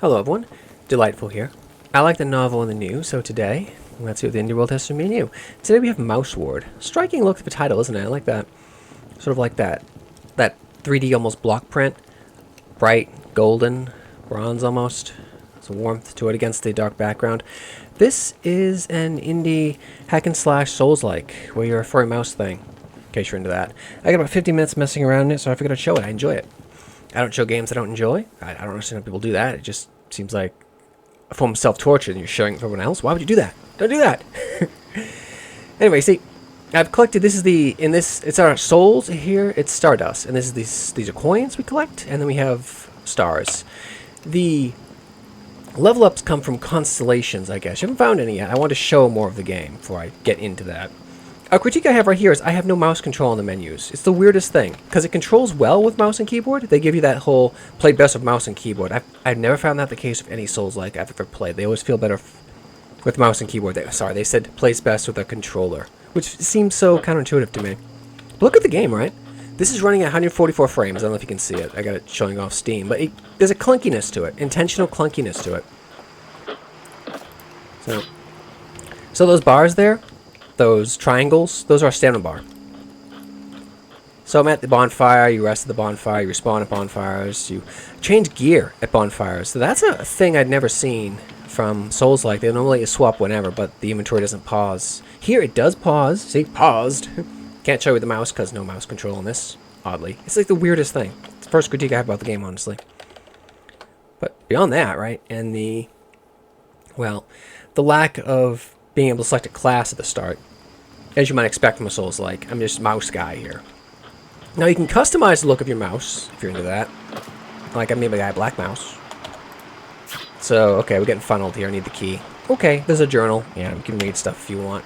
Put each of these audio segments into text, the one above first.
Hello everyone, Delightful here. I like the novel and the new, so today, let's see what the indie world has for me and you. Today we have Mouseward. Striking look of a title, isn't it? I like that. Sort of like that 3D almost block print. Bright, golden, bronze almost. Some warmth to it against the dark background. This is an indie hack and slash Soulslike, where you're a furry mouse thing, in case you're into that. I got about 50 minutes messing around in it, so I figured I'd show it. I enjoy it. I don't show games I don't enjoy. I don't understand how people do that. It just seems like a form of self-torture, and you're showing it for everyone else. Why would you do that? Don't do that. Anyway, see, I've collected. This is it's our souls here. It's Stardust, and this is these are coins we collect, and then we have stars. The level ups come from constellations, I guess. You haven't found any yet. I want to show more of the game before I get into that. A critique I have right here is I have no mouse control on the menus. It's the weirdest thing, because it controls well with mouse and keyboard. They give you that whole play best with mouse and keyboard. I've never found that the case with any Souls-like I've ever played. They always feel better with mouse and keyboard. They said plays best with a controller, which seems so counterintuitive to me. But look at the game, right? This is running at 144 frames. I don't know if you can see it. I got it showing off Steam. But there's a clunkiness to it, intentional clunkiness to it. So those bars there, those triangles, those are a stamina bar. So I'm at the bonfire, you rest at the bonfire, you respawn at bonfires, you change gear at bonfires. So that's a thing I'd never seen from Souls-like. They normally swap whenever, but the inventory doesn't pause. Here it does pause. See, paused. Can't show you with the mouse because no mouse control on this, oddly. It's like the weirdest thing. It's the first critique I have about the game, honestly. But beyond that, right, and the lack of being able to select a class at the start, as you might expect from a Souls-like. I'm just mouse guy here. Now you can customize the look of your mouse, if you're into that. Like, I made my guy a black mouse. So, okay, we're getting funneled here. I need the key. Okay, there's a journal. Yeah, you can read stuff if you want.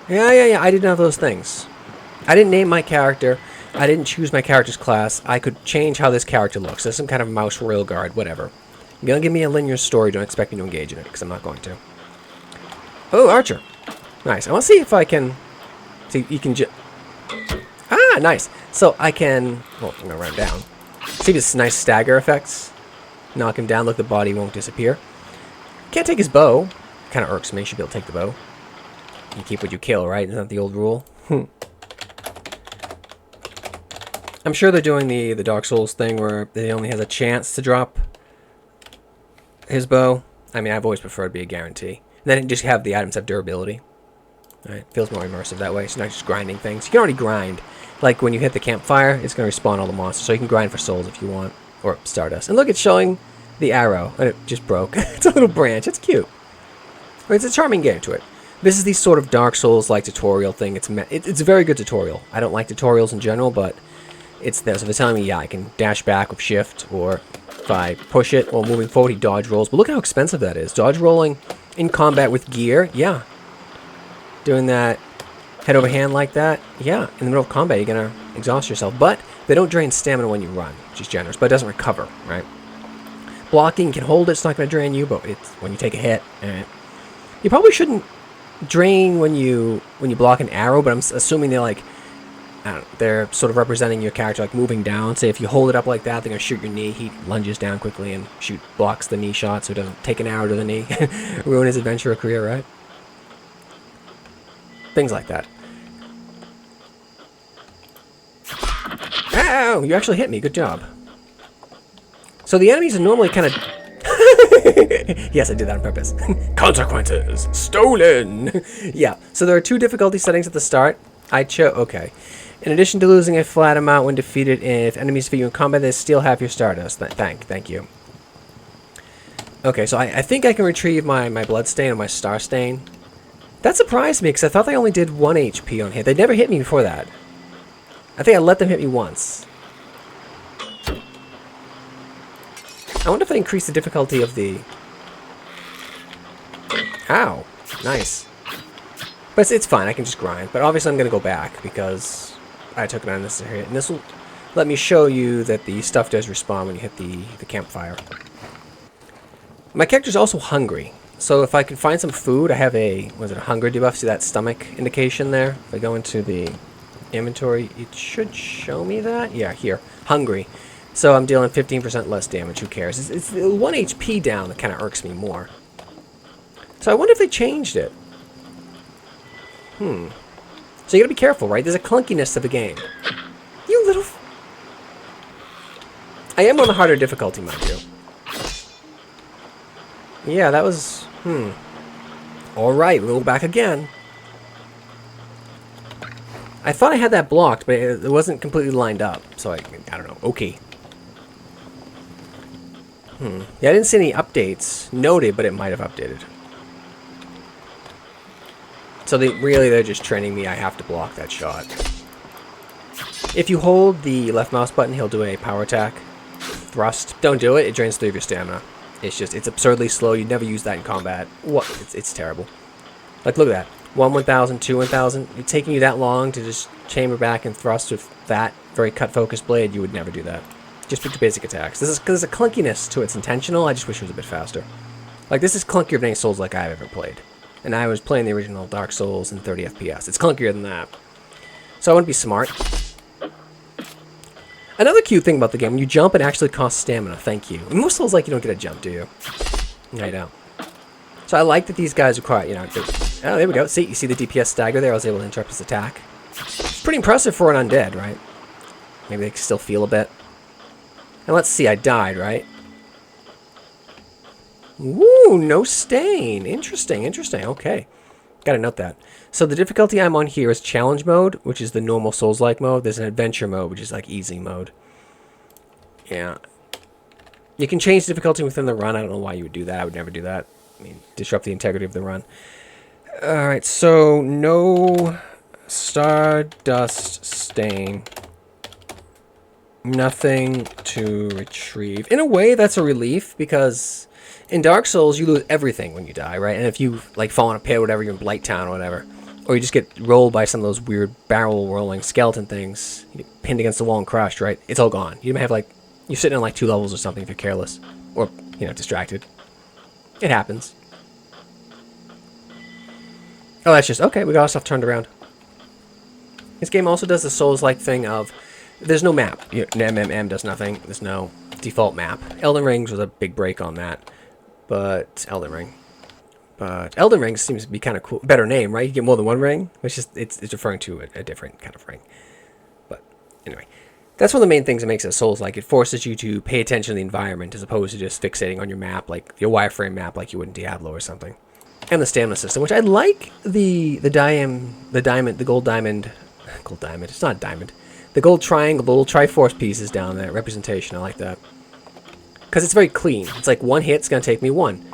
Yeah, I didn't have those things. I didn't name my character. I didn't choose my character's class. I could change how this character looks. There's some kind of mouse rail guard, whatever. You're going to give me a linear story. Don't expect me to engage in it, because I'm not going to. Oh, Archer. Nice. I want to see if I can... See, you can just... Ah, nice. So I can... Well, I'm going to run him down. See this nice stagger effects? Knock him down. Look, the body won't disappear. Can't take his bow. Kind of irks me. You should be able to take the bow. You keep what you kill, right? Isn't that the old rule? I'm sure they're doing the Dark Souls thing where they only has a chance to drop his bow. I mean, I've always preferred to be a guarantee. And then just have the items have durability. Right? Feels more immersive that way. It's not just grinding things. You can already grind. Like when you hit the campfire, it's going to respawn all the monsters. So you can grind for souls if you want. Or Stardust. And look, it's showing the arrow. And it just broke. It's a little branch. It's cute. It's a charming game to it. This is the sort of Dark Souls-like tutorial thing. It's a very good tutorial. I don't like tutorials in general, but it's there. So they're telling me, yeah, I can dash back with shift, or if I push it while moving forward, he dodge rolls. But look how expensive that is. Dodge rolling in combat with gear, yeah. Doing that head over hand like that, yeah. In the middle of combat, you're going to exhaust yourself. But they don't drain stamina when you run, which is generous. But it doesn't recover, right? Blocking can hold it. It's not going to drain you, but it's when you take a hit. You probably shouldn't drain when you block an arrow, but I'm assuming they're like, I don't know, they're sort of representing your character like moving down. Say if you hold it up like that, they're going to shoot your knee. He lunges down quickly and blocks the knee shot so he doesn't take an arrow to the knee. Ruin his adventure or career, right? Things like that. Ow! You actually hit me. Good job. So the enemies are normally kind of... Yes, I did that on purpose. Consequences! Stolen! Yeah, so there are 2 difficulty settings at the start. Okay. In addition to losing a flat amount when defeated, if enemies defeat you in combat, they still have your Stardust. Thank you. Okay, so I think I can retrieve my blood stain or my star stain. That surprised me, because I thought they only did 1 HP on hit. They never hit me before that. I think I let them hit me once. I wonder if they increased the difficulty of the... Ow. Nice. But it's fine, I can just grind. But obviously I'm going to go back, because I took an unnecessary hit. And this will let me show you that the stuff does respawn when you hit the campfire. My character's also hungry. So if I can find some food, I have a hunger debuff. See that stomach indication there? If I go into the inventory, it should show me that. Yeah, here. Hungry. So I'm dealing 15% less damage. Who cares? It's the 1 HP down that kind of irks me more. So I wonder if they changed it. So you gotta be careful, right? There's a clunkiness to the game. You little... I am on the harder difficulty, mind you. Yeah, that was... Alright, we'll go back again. I thought I had that blocked, but it wasn't completely lined up. So I don't know. Okay. Yeah, I didn't see any updates noted, but it might have updated. So they're just training me. I have to block that shot. If you hold the left mouse button, he'll do a power attack. Thrust. Don't do it. It drains 3 of your stamina. It's absurdly slow. You'd never use that in combat. What? It's terrible. Like, look at that. 1,000, 2, 1,000. It's taking you that long to just chamber back and thrust with that very cut-focused blade. You would never do that. Just pick the basic attacks. This is because there's a clunkiness to it. It's intentional. I just wish it was a bit faster. Like, this is clunkier than any Souls-like I've ever played. And I was playing the original Dark Souls in 30 FPS. It's clunkier than that. So I want to be smart. Another cute thing about the game, when you jump, it actually costs stamina. Thank you. In most Souls-like, you don't get a jump, do you? No, you don't. So I like that these guys require, oh, there we go. See, you see the DPS stagger there? I was able to interrupt his attack. It's pretty impressive for an undead, right? Maybe they can still feel a bit. And let's see, I died, right? Woo, no stain. Interesting, okay. Gotta note that. So the difficulty I'm on here is challenge mode, which is the normal Souls-like mode. There's an adventure mode, which is like easy mode. Yeah. You can change difficulty within the run. I don't know why you would do that. I would never do that. I mean, disrupt the integrity of the run. Alright, so no stardust stain. Nothing to retrieve. In a way, that's a relief, because in Dark Souls, you lose everything when you die, right? And if you, like, fall in a pit or whatever, you're in Blight Town or whatever, or you just get rolled by some of those weird barrel-rolling skeleton things, you get pinned against the wall and crushed, right? It's all gone. You might have, like, you're sitting on, like, 2 levels or something if you're careless. Or, distracted. It happens. Oh, that's just... Okay, we got our stuff turned around. This game also does the Souls-like thing of... There's no map. MMM does nothing. There's no default map. Elden Ring was a big break on that. But... Elden Ring seems to be kind of cool. Better name, right? You get more than one ring. It's referring to a different kind of ring. But, anyway. That's one of the main things that makes it Souls-like. It forces you to pay attention to the environment as opposed to just fixating on your map, like your wireframe map, like you would in Diablo or something. And the stamina system, which I like the gold diamond. It's not a diamond. The gold triangle, the little Triforce pieces down there, representation. I like that because it's very clean. It's like one hit's gonna take me 1.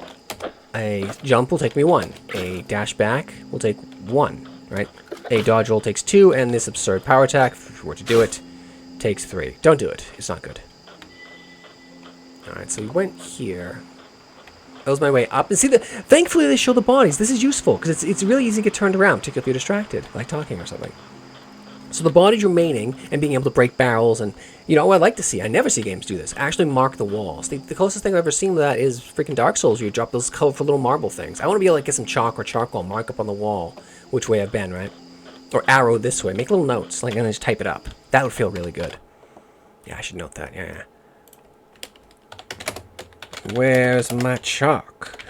A jump will take me 1. A dash back will take 1. Right? A dodge roll takes 2, and this absurd power attack, if you were to do it, takes 3. Don't do it. It's not good. Alright, so we went here. That was my way up. And see, thankfully they show the bodies. This is useful, because it's really easy to get turned around, particularly if you're distracted, like talking or something. So the bodies remaining and being able to break barrels and, what I'd like to see, I never see games do this, actually mark the walls. The closest thing I've ever seen to that is freaking Dark Souls, where you drop those colorful little marble things. I want to be able to get some chalk or charcoal, mark up on the wall which way I've been, right? Or arrow this way. Make little notes, like, and then just type it up. That would feel really good. Yeah, I should note that, yeah. Where's my chalk?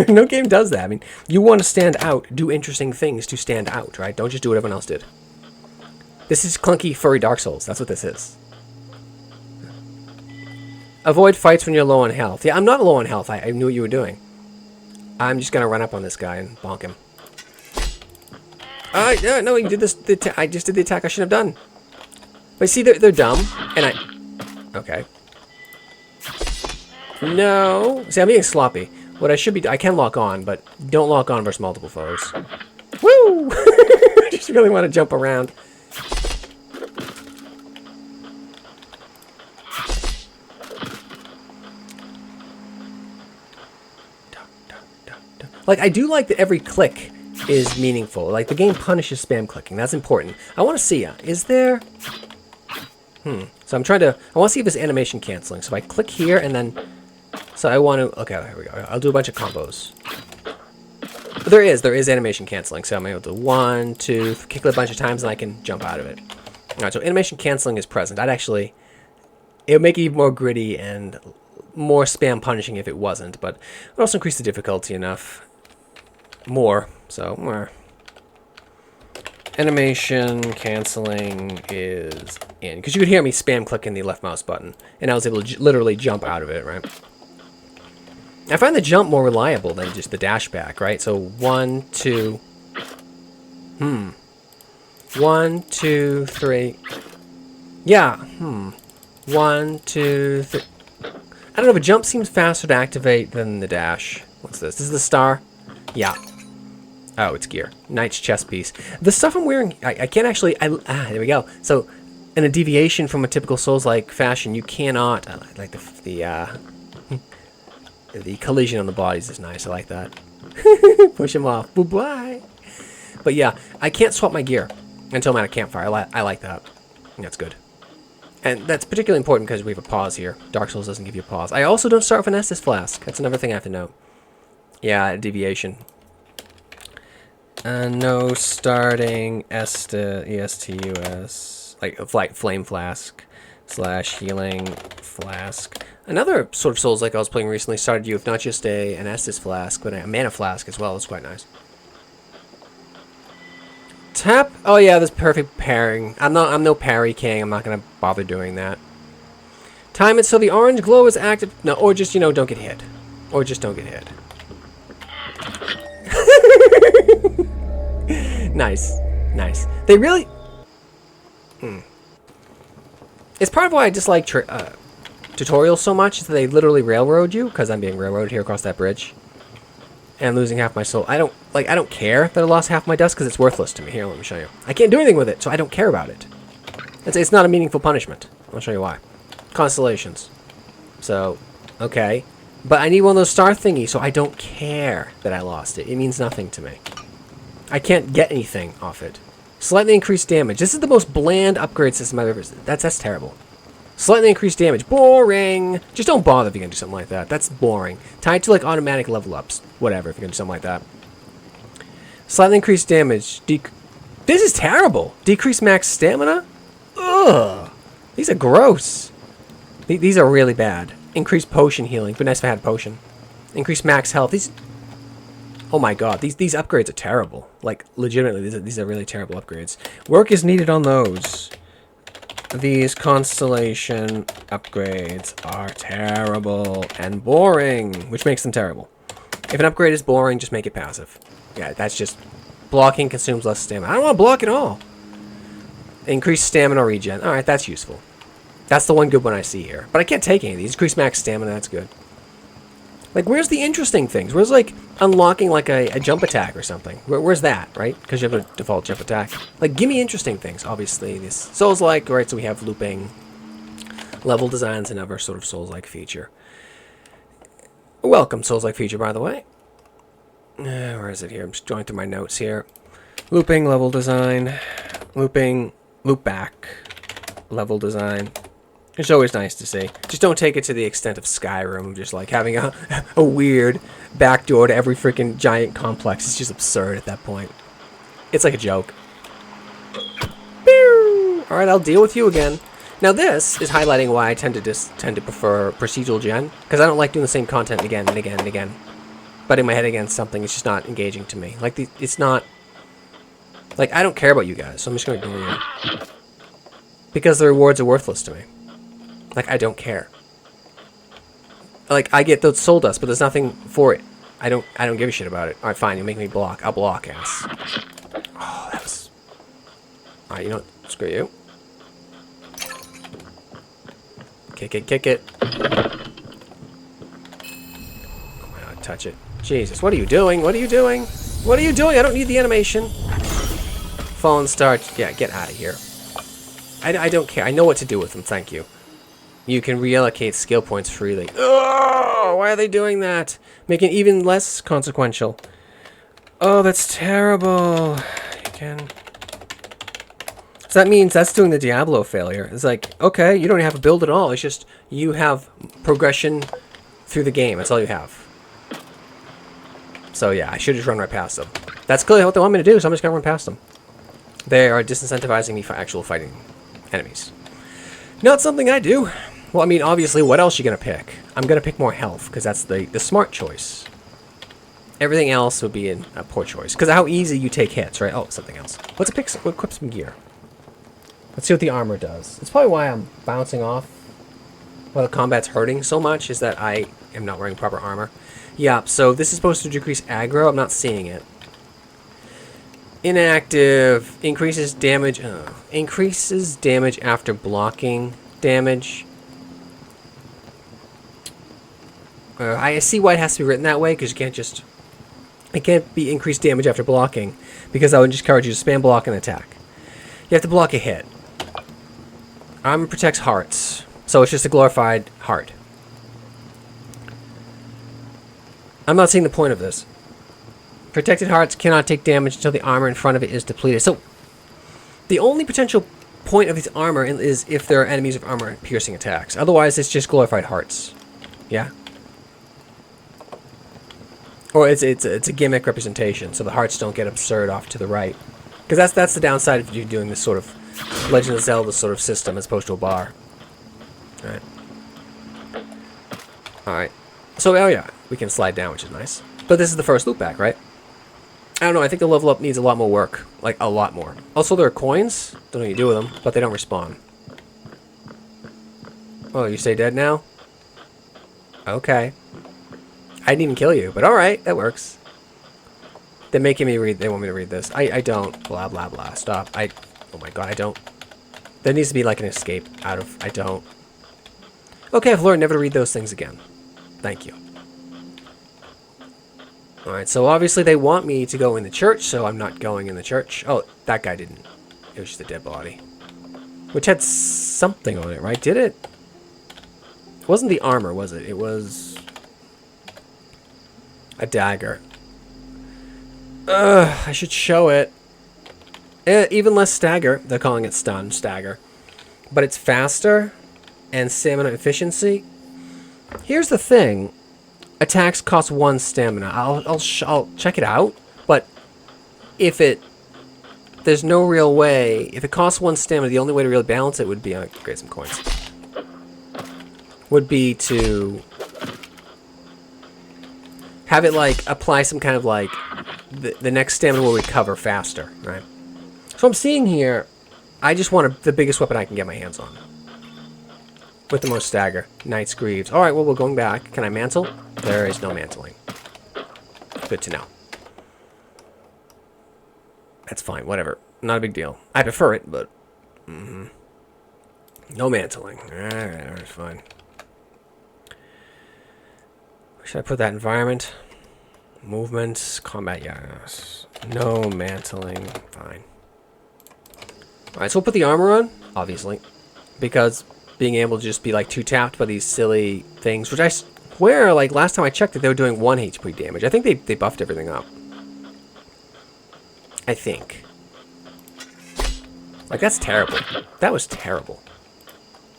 No game does that. I mean, you want to stand out, do interesting things to stand out, right? Don't just do what everyone else did. This is clunky, furry Dark Souls. That's what this is. Avoid fights when you're low on health. Yeah, I'm not low on health. I knew what you were doing. I'm just going to run up on this guy and bonk him. No, you did this. I just did the attack I shouldn't have done. But see, they're dumb, and okay. No. See, I'm being sloppy. What I should be... I can lock on, but don't lock on versus multiple foes. Woo! I just really want to jump around. Like, I do like that every click is meaningful. Like, the game punishes spam clicking. That's important. I want to see ya. Is there... So I want to see if there's animation canceling. So if I click here and then... So I want to... Okay, here we go. I'll do a bunch of combos. There is animation canceling. So I'm able to 1, 2, kick it a bunch of times and I can jump out of it. Alright, so animation canceling is present. I'd actually... It would make it even more gritty and more spam punishing if it wasn't, but it would also increase the difficulty enough. More, so... Animation canceling is in. Because you could hear me spam clicking the left mouse button, and I was able to literally jump out of it, right? I find the jump more reliable than just the dash back, right? So 1, 2... 1, 2, 3... Yeah, 1, 2, 3... I don't know, but jump seems faster to activate than the dash. What's this? This is the star? Yeah. Oh, it's gear. Knight's chest piece. The stuff I'm wearing, I can't actually... there we go. So, in a deviation from a typical Souls-like fashion, you cannot... like the collision on the bodies is nice. I like that. Push him off. Bye-bye. But yeah, I can't swap my gear until I'm at a campfire. I like that. That's good. And that's particularly important because we have a pause here. Dark Souls doesn't give you a pause. I also don't start with an Estus flask. That's another thing I have to note. Yeah, deviation. No starting ESTUS. Like flame flask / healing flask. Another sort of Souls like I was playing recently started you with not just an Estus flask, but a mana flask as well. It's quite nice. Tap. Oh yeah, this perfect pairing. I'm no parry king. I'm not gonna bother doing that. Time it so the orange glow is active. No, or just don't get hit, or just don't get hit. Nice, nice. They really. It's part of why I dislike tutorials so much. Is that they literally railroad you, because I'm being railroaded here across that bridge, and losing half my soul. I don't care that I lost half my dust because it's worthless to me. Here, let me show you. I can't do anything with it, so I don't care about it. It's not a meaningful punishment. I'll show you why. Constellations. So, okay. But I need one of those star thingies, so I don't care that I lost it. It means nothing to me. I can't get anything off it. Slightly increased damage. This is the most bland upgrade system I've ever seen. That's terrible. Slightly increased damage. Boring. Just don't bother if you're going to do something like that. That's boring. Tied to, like, automatic level ups. Whatever, if you're going to do something like that. Slightly increased damage. This is terrible. Decreased max stamina? Ugh. These are gross. These are really bad. Increased potion healing. But nice if I had a potion. Increased max health. These... Oh my god, these upgrades are terrible. Like, legitimately, these are really terrible upgrades. Work is needed on those. These constellation upgrades are terrible and boring, which makes them terrible. If an upgrade is boring, just make it passive. Yeah, that's just... Blocking consumes less stamina. I don't want to block at all. Increased stamina regen. Alright, that's useful. That's the one good one I see here. But I can't take any of these. Increased max stamina, that's good. Like, where's the interesting things? Where's, like, unlocking, like, a jump attack or something? Where's that, right? Because you have a default jump attack. Like, give me interesting things. Obviously, this Souls-like, right? So we have looping. Level design's another sort of Souls-like feature. Welcome, Souls-like feature, by the way. Where is it here? I'm just going through my notes here. Looping, level design. Looping, loop back. Level design. It's always nice to see. Just don't take it to the extent of Skyrim, just like having a weird backdoor to every freaking giant complex. It's just absurd at that point. It's like a joke. Alright, I'll deal with you again. Now this is highlighting why I tend to prefer procedural gen, because I don't like doing the same content again and again and again. Butting my head against something, it's just not engaging to me. Like, it's not... Like, I don't care about you guys, so I'm just going to ignore you. Because the rewards are worthless to me. Like, I don't care. Like, I get those soul dust, but there's nothing for it. I don't give a shit about it. Alright, fine, you make me block. I'll block, ass. Oh, that was... Alright, you know what? Screw you. Kick it, kick it. Oh my god, touch it. Jesus, what are you doing? What are you doing? What are you doing? I don't need the animation. Fallen star. Yeah, get out of here. I don't care. I know what to do with them, thank you. You can reallocate skill points freely. Oh, why are they doing that? Making it even less consequential. Oh, that's terrible. You can... So that means that's doing the Diablo failure. It's like, okay, you don't have a build at all. It's just you have progression through the game. That's all you have. So yeah, I should just run right past them. That's clearly what they want me to do, so I'm just going to run past them. They are disincentivizing me for actual fighting enemies. Not something I do. Well, I mean, obviously, what else are you going to pick? I'm going to pick more health, because that's the smart choice. Everything else would be a poor choice. Because of how easy you take hits, right? Oh, something else. Let's equip some gear. Let's see what the armor does. It's probably why I'm bouncing off. Why the combat's hurting so much is that I am not wearing proper armor. Yeah, so this is supposed to decrease aggro. I'm not seeing it. Inactive. Increases damage. Increases damage after blocking damage. I see why it has to be written that way, because you can't just... It can't be increased damage after blocking, because I would just encourage you to spam block and attack. You have to block a hit. Armor protects hearts, so it's just a glorified heart. I'm not seeing the point of this. Protected hearts cannot take damage until the armor in front of it is depleted. So, the only potential point of this armor is if there are enemies with armor-piercing attacks. Otherwise, it's just glorified hearts. Yeah? Or it's a gimmick representation, so the hearts don't get absurd off to the right. Because that's the downside of you doing this sort of Legend of Zelda sort of system as opposed to a bar. Alright. Alright. So, oh yeah, we can slide down, which is nice. But this is the first loop back, right? I don't know, I think the level up needs a lot more work. Like, a lot more. Also, there are coins. Don't know what you do with them, but they don't respawn. Oh, you stay dead now? Okay. I didn't even kill you, but alright, that works. They're making me read, they want me to read this. I don't, blah, blah, blah, stop. Oh my god, I don't. There needs to be like an escape out of, I don't. Okay, I've learned never to read those things again. Thank you. Alright, so obviously they want me to go in the church, so I'm not going in the church. Oh, that guy didn't. It was just a dead body. Which had something on it, right? Did it? It wasn't the armor, was it? It was... a dagger. I should show it. Even less stagger. They're calling it stun, stagger. But it's faster and stamina efficiency. Here's the thing. Attacks cost 1 stamina. I'll check it out. But if there's no real way. If it costs 1 stamina, the only way to really balance it would be... create some coins. Would be to... have it, like, apply some kind of, like, the next stamina will recover faster, right? So I'm seeing here, I just want the biggest weapon I can get my hands on. With the most stagger. Knight's Greaves. Alright, well, we're going back. Can I mantle? There is no mantling. Good to know. That's fine, whatever. Not a big deal. I prefer it, but... No mantling. Alright, fine. Should I put that environment? Movement, combat, yes. No mantling, fine. Alright, so we'll put the armor on, obviously. Because being able to just be like 2-tapped by these silly things, which I swear, like last time I checked it, they were doing 1 HP damage. I think they buffed everything up. I think. Like, that's terrible. That was terrible.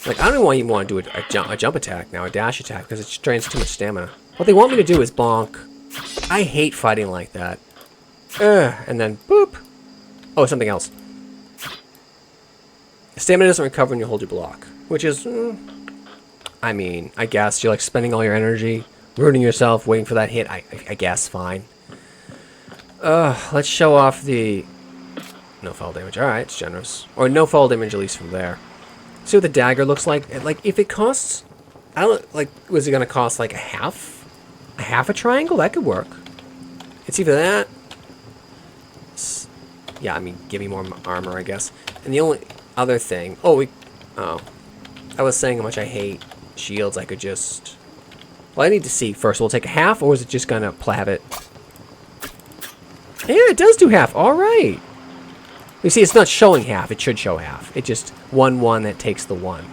Like, I don't even want to do a jump attack now, a dash attack, because it drains too much stamina. What they want me to do is bonk. I hate fighting like that. And then, boop. Oh, something else. Stamina doesn't recover when you hold your block. Which is, I mean, I guess. You're like spending all your energy, ruining yourself, waiting for that hit. I guess, fine. Let's show off the... no fall damage. Alright, it's generous. Or no fall damage, at least from there. See what the dagger looks like? Like, if it costs... I don't... like, was it going to cost, like, a half a triangle? That could work. It's either that... yeah, I mean, give me more armor, I guess. And the only other thing... oh, I was saying how much I hate shields. I could just... well, I need to see first. We'll take a half, or is it just going to plab it? Yeah, it does do half. Alright. You see, it's not showing half. It should show half. It just 1-1 that takes the 1.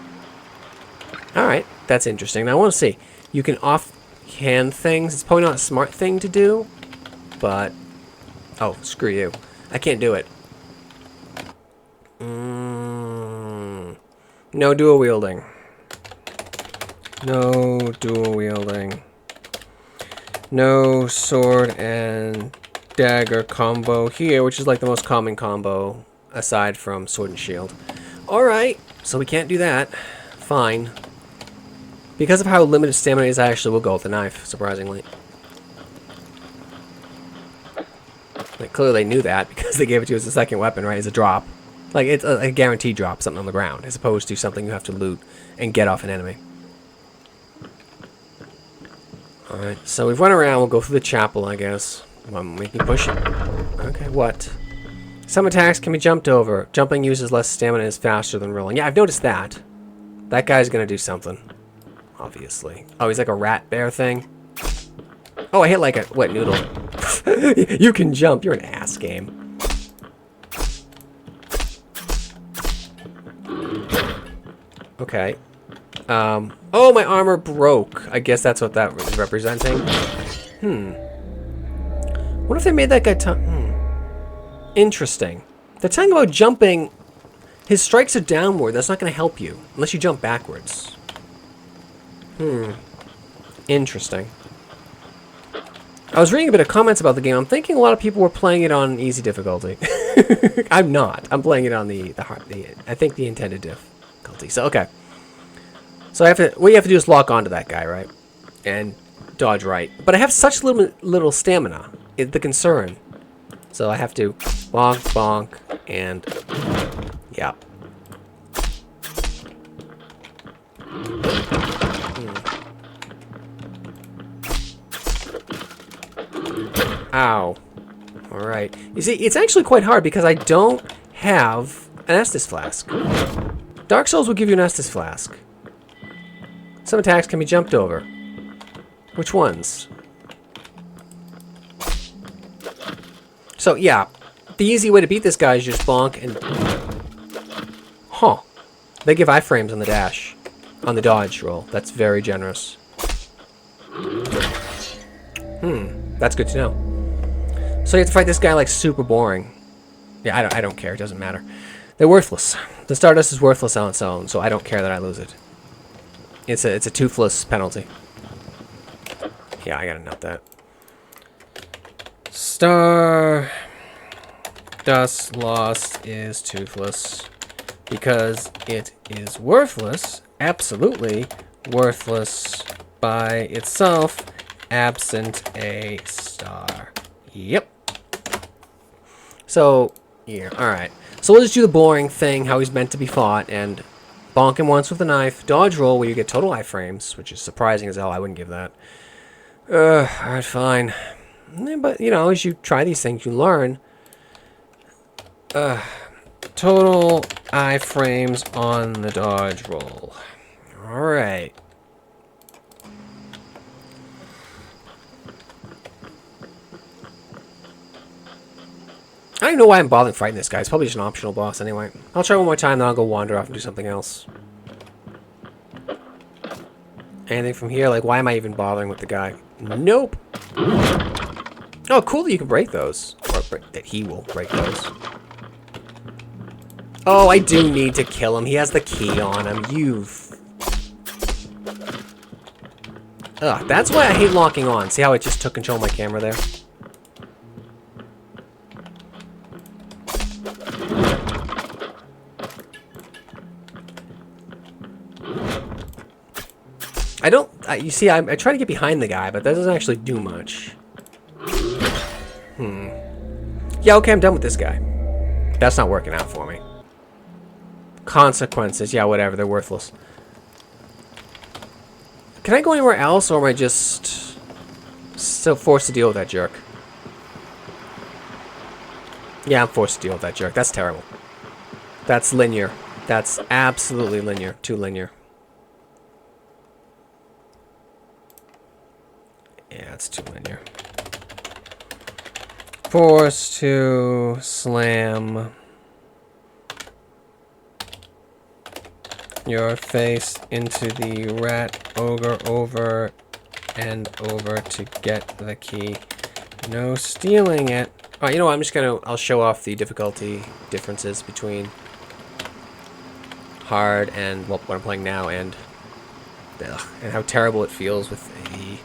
Alright, that's interesting. Now, I want to see. You can offhand things. It's probably not a smart thing to do, but... oh, screw you. I can't do it. No dual wielding. No dual wielding. No sword and dagger combo here, which is like the most common combo aside from sword and shield. Alright, so we can't do that. Fine. Because of how limited stamina is, I actually will go with the knife, surprisingly. Like, clearly they knew that because they gave it to you as a second weapon, right? As a drop. Like, it's a guaranteed drop, something on the ground, as opposed to something you have to loot and get off an enemy. Alright, so we've run around. We'll go through the chapel, I guess. Make me push it. Okay, what? Some attacks can be jumped over. Jumping uses less stamina and is faster than rolling. Yeah, I've noticed that. That guy's gonna do something. Obviously. Oh, he's like a rat bear thing. Oh, I hit like a wet noodle. You can jump. You're an ass game. Okay. Oh, my armor broke. I guess that's what that was representing. What if they made that guy Interesting. They're talking about jumping. His strikes are downward. That's not going to help you. Unless you jump backwards. Interesting. I was reading a bit of comments about the game. I'm thinking a lot of people were playing it on easy difficulty. I'm not. I'm playing it on the I think the intended difficulty. So, okay. So what you have to do is lock onto that guy, right? And dodge right. But I have such little stamina. It's the concern. So I have to bonk, bonk, and yeah. Ow. Alright. You see, it's actually quite hard because I don't have an Estus Flask. Dark Souls will give you an Estus Flask. Some attacks can be jumped over. Which ones? So, yeah. The easy way to beat this guy is just bonk and... Huh. They give iframes on the dash. On the dodge roll. That's very generous. That's good to know. So you have to fight this guy like super boring. Yeah, I don't care. It doesn't matter. They're worthless. The Stardust is worthless on its own, so I don't care that I lose it. It's a toothless penalty. Yeah, I gotta note that. Stardust lost is toothless because it is worthless, absolutely worthless by itself, absent a star. Yep. So, yeah, alright. So we'll just do the boring thing, how he's meant to be fought, and bonk him once with a knife. Dodge roll where you get total iframes, which is surprising as hell. I wouldn't give that. Alright, fine. But, you know, as you try these things, you learn. Total iframes on the dodge roll. Alright. I don't even know why I'm bothering fighting this guy. It's probably just an optional boss anyway. I'll try one more time, then I'll go wander off and do something else. Anything from here? Like, why am I even bothering with the guy? Nope. Oh, cool that you can break those. Or that he will break those. Oh, I do need to kill him. He has the key on him. Ugh, that's why I hate locking on. See how it just took control of my camera there? You see, I try to get behind the guy, but that doesn't actually do much. Yeah, okay, I'm done with this guy. That's not working out for me. Consequences, yeah, whatever, they're worthless. Can I go anywhere else, or am I just still forced to deal with that jerk? Yeah, I'm forced to deal with that jerk. That's terrible. That's linear. That's absolutely linear. Too linear. Yeah, it's too linear. Forced to slam your face into the rat ogre over and over to get the key. No stealing it. Alright, you know what? I'll show off the difficulty differences between hard and, well, what I'm playing now and how terrible it feels with the...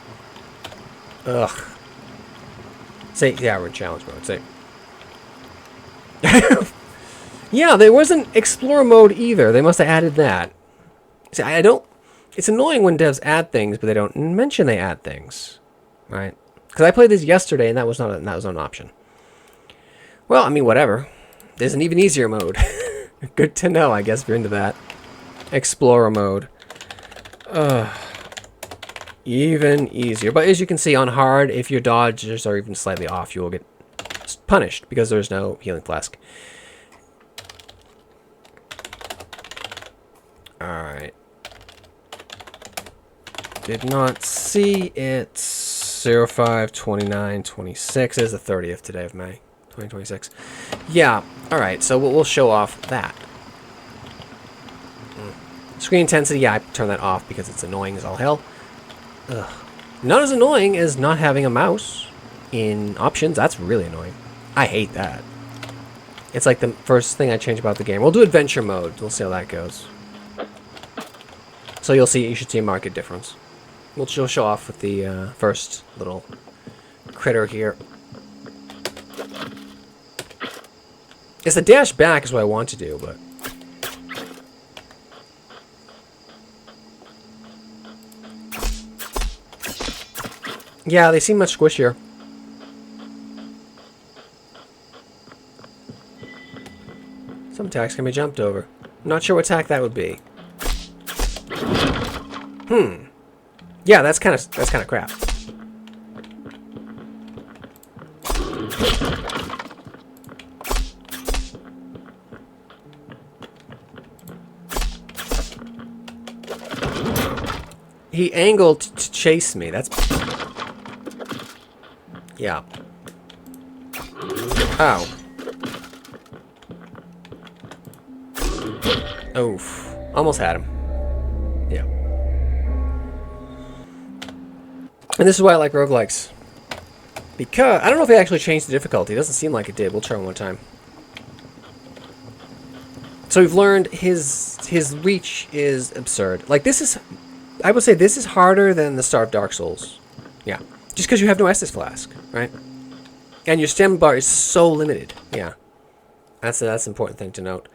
Say, yeah, we're in challenge mode. Say. Yeah, there wasn't explorer mode either. They must have added that. See, I don't It's annoying when devs add things, but they don't mention they add things, right? Because I played this yesterday, and that was not an option. Well, I mean, whatever. There's an even easier mode. Good to know, I guess, if you're into that. Explorer mode. Even easier. But as you can see, on hard, if your dodges are even slightly off, you will get punished because there's no healing flask. Alright. Did not see it. 05/29/26 is the 30th today of May 2026. Yeah, alright, so we'll show off that. Screen intensity, yeah, I turn that off because it's annoying as all hell. Ugh. Not as annoying as not having a mouse in options. That's really annoying. I hate that. It's like the first thing I change about the game. We'll do adventure mode. We'll see how that goes. So you should see a marked difference. We'll show off with the first little critter here. It's the dash back is what I want to do, but... yeah, they seem much squishier. Some attacks can be jumped over. I'm not sure what attack that would be. Yeah, that's kind of crap. He angled to chase me. That's... yeah. Ow. Oof. Almost had him. Yeah. And this is why I like roguelikes. Because... I don't know if it actually changed the difficulty. It doesn't seem like it did. We'll try one more time. So we've learned his reach is absurd. Like, this is... I would say this is harder than the start of Dark Souls. Yeah. Just because you have no Estus Flask, right? And your stamina bar is so limited. Yeah. That's an important thing to note.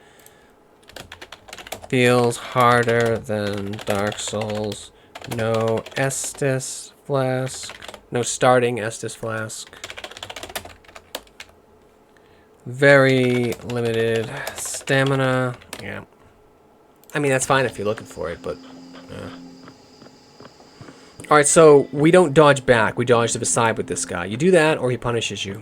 Feels harder than Dark Souls. No Estus Flask. No starting Estus Flask. Very limited stamina. Yeah. I mean, that's fine if you're looking for it, but... Alright, so we don't dodge back. We dodge to the side with this guy. You do that, or he punishes you.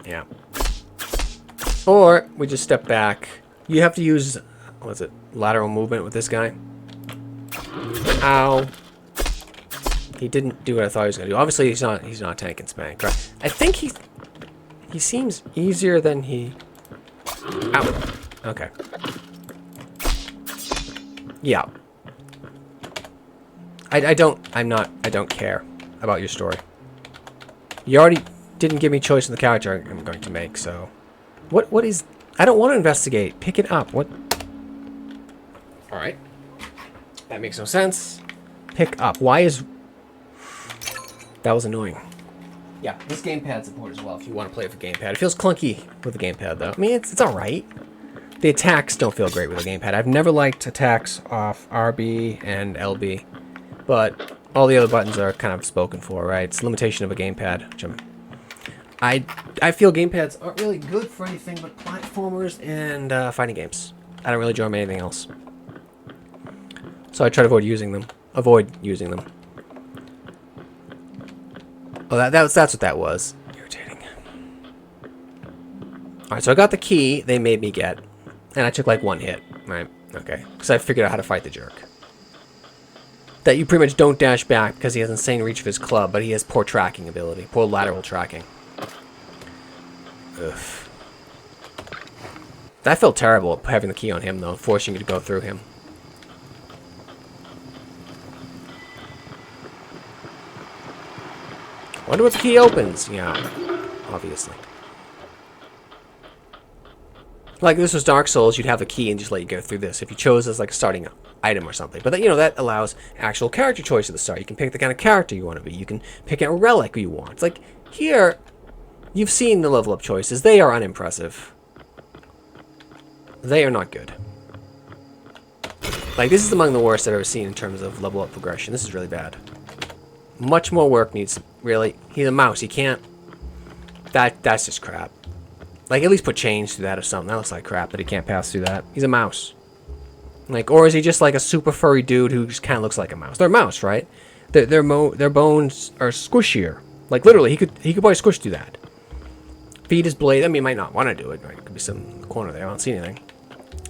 Yeah. Or we just step back. You have to use, what is it, lateral movement with this guy. Ow. He didn't do what I thought he was going to do. Obviously, he's not tank and spank. Right. I think he seems easier than he... ow. Okay. Yeah. I don't care about your story. You already didn't give me choice in the character I'm going to make, so... What is... I don't want to investigate. Pick it up. What... Alright. That makes no sense. Pick up. Why is... That was annoying. Yeah, this gamepad support as well if you want to play with a gamepad. It feels clunky with a gamepad, though. I mean, it's alright. The attacks don't feel great with a gamepad. I've never liked attacks off RB and LB. But all the other buttons are kind of spoken for, right? It's a limitation of a gamepad. Which I feel gamepads aren't really good for anything but platformers and fighting games. I don't really enjoy anything else. So I try to avoid using them. Oh, that's what that was. Irritating. Alright, so I got the key they made me get. And I took like one hit, right? Okay. Because I figured out how to fight the jerk. That you pretty much don't dash back because he has insane reach of his club, but he has poor tracking ability. Poor lateral tracking. Ugh. That felt terrible, having the key on him, though. Forcing you to go through him. Wonder what the key opens. Yeah, obviously. Like, this was Dark Souls, you'd have a key and just let you go through this if you chose as, like, a starting item or something. But, you know, that allows actual character choice at the start. You can pick the kind of character you want to be. You can pick a relic you want. It's like, here, you've seen the level up choices. They are unimpressive. They are not good. Like, this is among the worst I've ever seen in terms of level up progression. This is really bad. Much more work needs, really. He's a mouse. He can't... That's just crap. Like, at least put chains through that or something. That looks like crap, but he can't pass through that. He's a mouse. Like, or is he just like a super furry dude who just kind of looks like a mouse? They're a mouse, right? Their bones are squishier. Like, literally, he could probably squish through that. Feed his blade. I mean, he might not want to do it. Right? It could be some in the corner there. I don't see anything.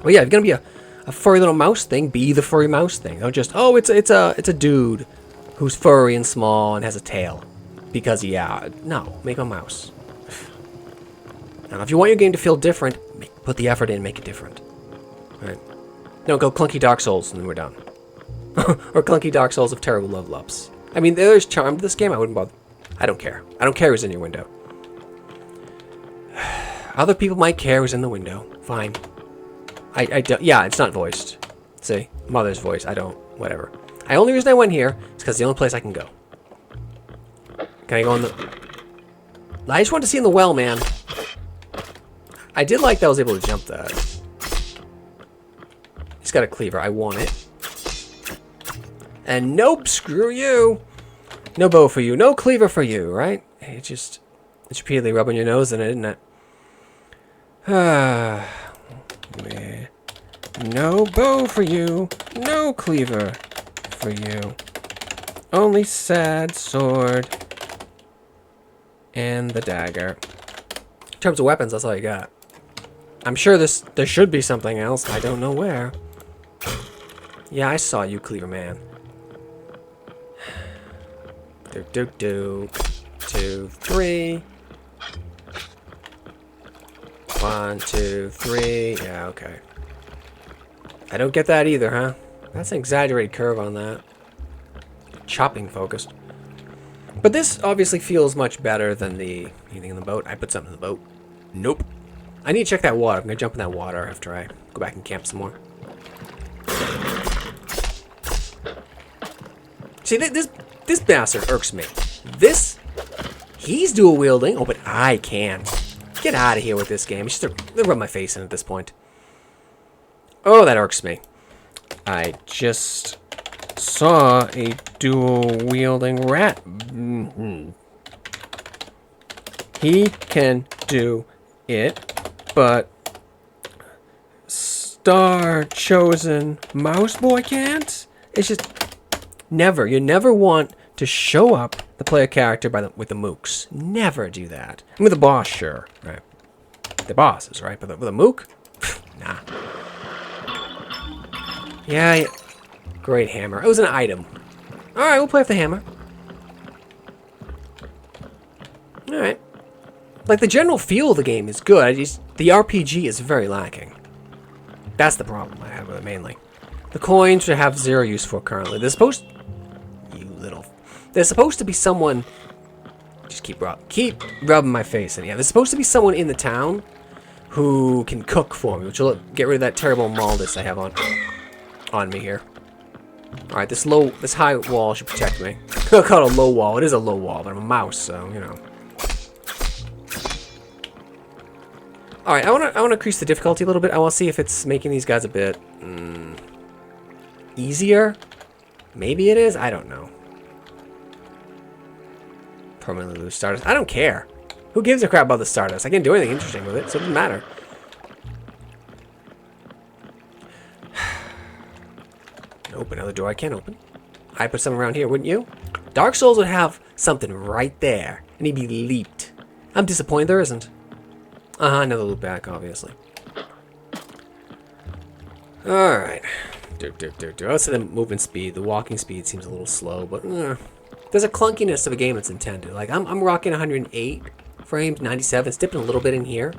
Well, yeah, if you're gonna be a furry little mouse thing, be the furry mouse thing. Don't just, oh, it's a dude who's furry and small and has a tail. Because, yeah, no, make him a mouse. Now, if you want your game to feel different, put the effort in, make it different. Right? Don't go clunky Dark Souls and then we're done. Or clunky Dark Souls of terrible level ups. I mean, there's charm to this game. I wouldn't bother. I don't care. I don't care who's in your window. Other people might care who's in the window. Fine. I don't. Yeah, it's not voiced. See, mother's voice. I don't. Whatever. The only reason I went here is because the only place I can go. Can I go in the? I just want to see in the well, man. I did like that I was able to jump that. He's got a cleaver. I want it. And nope, screw you. No bow for you. No cleaver for you, right? It's repeatedly rubbing your nose in it, isn't it? No bow for you. No cleaver for you. Only sad sword. And the dagger. In terms of weapons, that's all you got. I'm sure there should be something else. I don't know where. Yeah, I saw you, Cleaver Man. Do. 2, 3. 1, 2, 3. Yeah, okay. I don't get that either, huh? That's an exaggerated curve on that. Chopping focused. But this obviously feels much better than the... Anything in the boat? I put something in the boat. Nope. I need to check that water. I'm going to jump in that water after I go back and camp some more. See, this bastard irks me. He's dual wielding. Oh, but I can't. Get out of here with this game. It's just to rub my face in at this point. Oh, that irks me. I just saw a dual wielding rat. He can do it, but Star Chosen Mouse Boy can't. It's just never. You never want to show up the player character with the mooks. Never do that. And with the boss, sure, right? The bosses, right? But with a mook, nah. Yeah. Great hammer. It was an item. All right, we'll play with the hammer. All right. Like, the general feel of the game is good. The RPG is very lacking. That's the problem I have with it, mainly. The coins should have zero use for currently. There's supposed to be someone... Just keep rubbing my face in. Yeah, there's supposed to be someone in the town who can cook for me, which will get rid of that terrible Maldus I have on me here. All right, this high wall should protect me. I'll call it a low wall. It is a low wall, but I'm a mouse, so you know. All right, I want to increase the difficulty a little bit. I want to see if it's making these guys a bit easier. Maybe it is. I don't know. Permanently lose Stardust. I don't care. Who gives a crap about the Stardust? I can't do anything interesting with it, so it doesn't matter. Nope, another door I can't open. I put something around here, wouldn't you? Dark Souls would have something right there, and he'd be leaped. I'm disappointed there isn't. Another loop back, obviously. Alright. I'll say the movement speed, the walking speed seems a little slow, but there's a clunkiness of a game that's intended. Like, I'm rocking 108 frames, 97, it's dipping a little bit in here.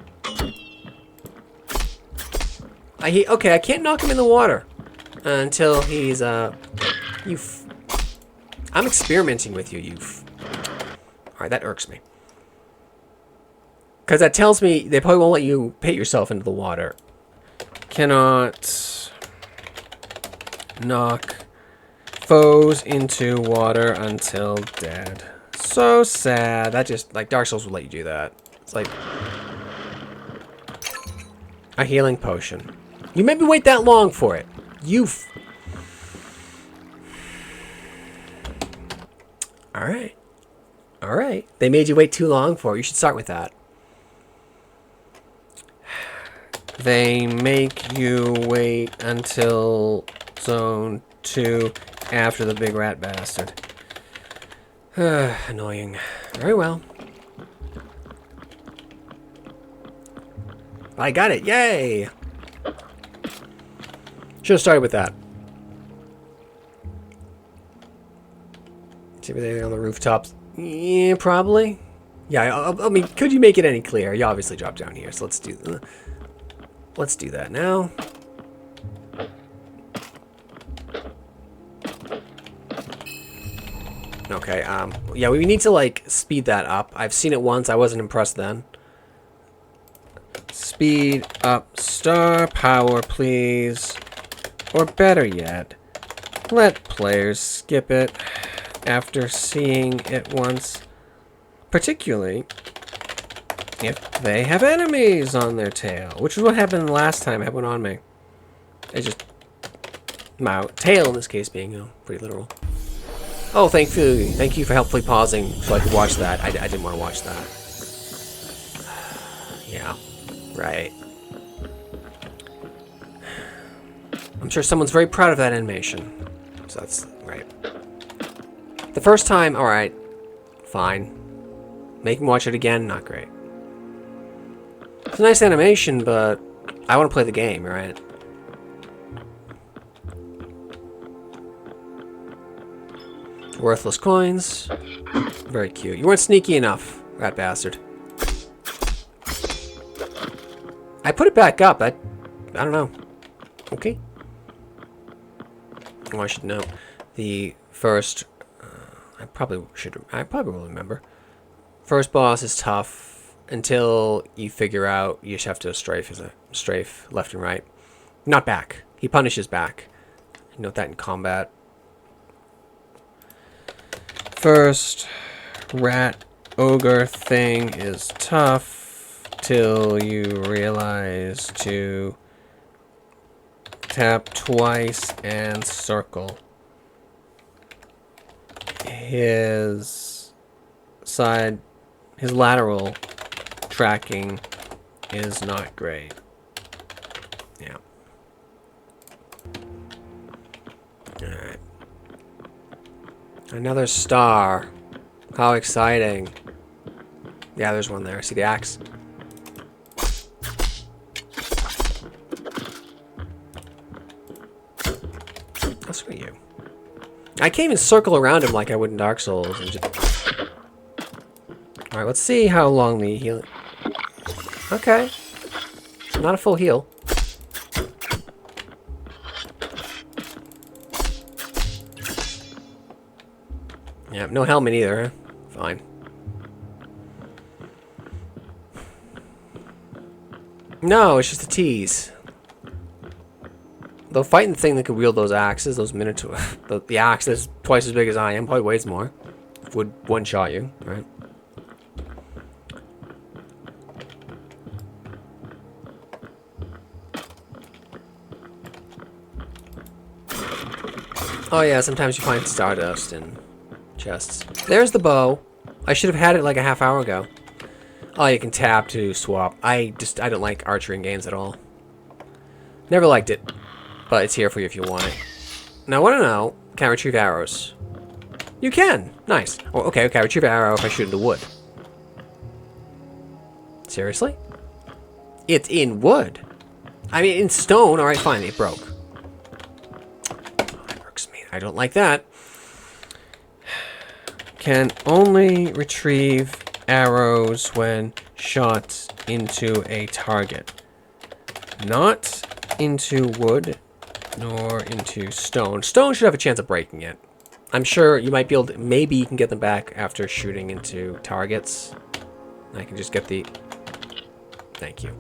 Okay, I can't knock him in the water until he's, I'm experimenting with you, Alright, that irks me. Because that tells me they probably won't let you pit yourself into the water. Cannot knock foes into water until dead. So sad. That just, like, Dark Souls will let you do that. It's like a healing potion. You made me wait that long for it. Alright. Alright. They made you wait too long for it. You should start with that. They make you wait until zone 2 after the big rat bastard. Annoying. Very well. I got it. Yay! Should have started with that. See everything on the rooftops? Yeah, probably. Yeah, I mean, could you make it any clearer? You obviously dropped down here, so let's do that now. Okay, yeah, we need to, like, speed that up. I've seen it once. I wasn't impressed then. Speed up star power, please. Or better yet, let players skip it after seeing it once. Particularly if they have enemies on their tail, which is what happened last time it went on me. It just... my tail, in this case, being, you know, pretty literal. Oh, thank you for helpfully pausing so I could watch that. I didn't want to watch that. Yeah, right. I'm sure someone's very proud of that animation. So that's right. The first time, alright. Fine. Make him watch it again, not great. It's a nice animation, but I want to play the game, right? Worthless coins. Very cute. You weren't sneaky enough, rat bastard. I put it back up. I don't know. Okay. Oh, I should know. The first... I probably will remember. First boss is tough until you figure out you just have to strafe left and right. Not back. He punishes back. Note that in combat. First rat ogre thing is tough till you realize to tap twice and circle. His lateral tracking is not great. Yeah. Alright. Another star. How exciting. Yeah, there's one there. See the axe? That's for you. I can't even circle around him like I would in Dark Souls. And just... Alright, let's see how long the heal... Okay. Not a full heal. Yeah, no helmet either, huh? Fine. No, it's just a tease. Though fighting the thing that could wield those axes, those minotaur... the axe that's twice as big as I am, probably weighs more. Would one-shot you, right? Oh yeah, sometimes you find stardust in chests. There's the bow. I should have had it like a half hour ago. Oh, you can tap to swap. I don't like archery in games at all. Never liked it. But it's here for you if you want it. Now I want to know, can I retrieve arrows? You can! Nice. Oh, okay, I retrieve an arrow if I shoot in the wood. Seriously? It's in wood? I mean, in stone. Alright, fine, it broke. I don't like that. Can only retrieve arrows when shot into a target. Not into wood, nor into stone. Stone should have a chance of breaking it. I'm sure you might be able to... Maybe you can get them back after shooting into targets. I can just get the... Thank you.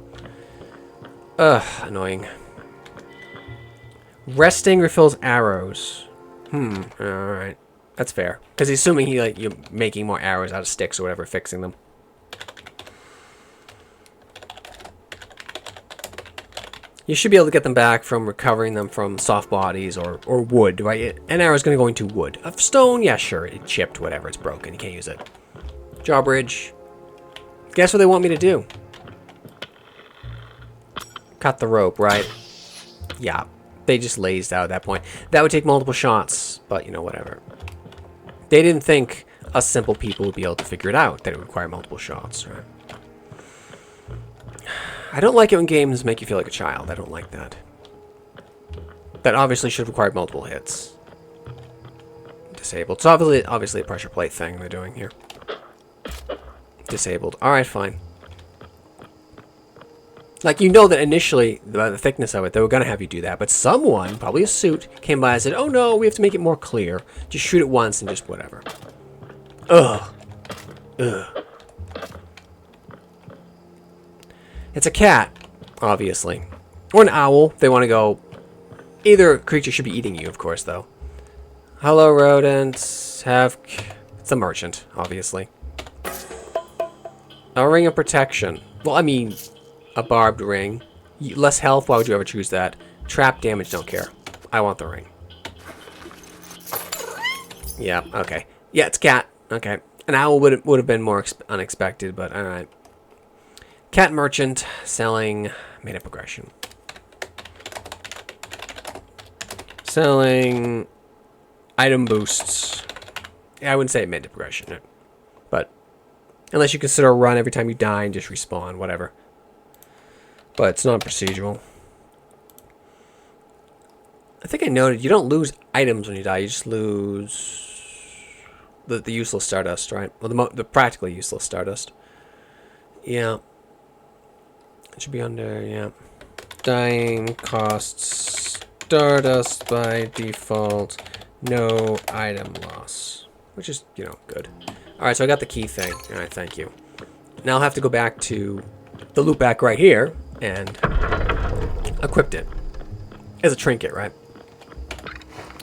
Ugh, annoying. Resting refills arrows. Alright. That's fair. Because he's assuming you're making more arrows out of sticks or whatever, fixing them. You should be able to get them back from recovering them from soft bodies or wood, right? An arrow is going to go into wood. Of stone, yeah, sure. It chipped, whatever. It's broken. You can't use it. Drawbridge. Guess what they want me to do? Cut the rope, right? Yeah. They just lazed out at that point. That would take multiple shots, but, you know, whatever. They didn't think us simple people would be able to figure it out, that it would require multiple shots, right? I don't like it when games make you feel like a child. I don't like that. That obviously should have required multiple hits. Disabled. It's obviously a pressure plate thing they're doing here. Disabled. Alright, fine. Like, you know that initially, by the thickness of it, they were going to have you do that. But someone, probably a suit, came by and said, oh no, we have to make it more clear. Just shoot it once and just whatever. Ugh. Ugh. It's a cat, obviously. Or an owl. They want to go... Either creature should be eating you, of course, though. Hello, rodents. Have... It's a merchant, obviously. A ring of protection. Well, I mean... A barbed ring. Less health, why would you ever choose that? Trap damage, don't care. I want the ring. Yeah, okay. Yeah, it's cat. Okay. An owl would have been more unexpected, but alright. Cat merchant selling made-up aggression. Selling item boosts. Yeah, I wouldn't say made-up aggression, no. But unless you consider a run every time you die and just respawn, whatever. But it's not procedural. I think I noted you don't lose items when you die. You just lose the useless stardust, right? Well, the practically useless stardust. Yeah. It should be under, yeah. Dying costs stardust by default. No item loss. Which is, you know, good. Alright, so I got the key thing. Alright, thank you. Now I'll have to go back to the loop back right here and equipped it. As a trinket, right?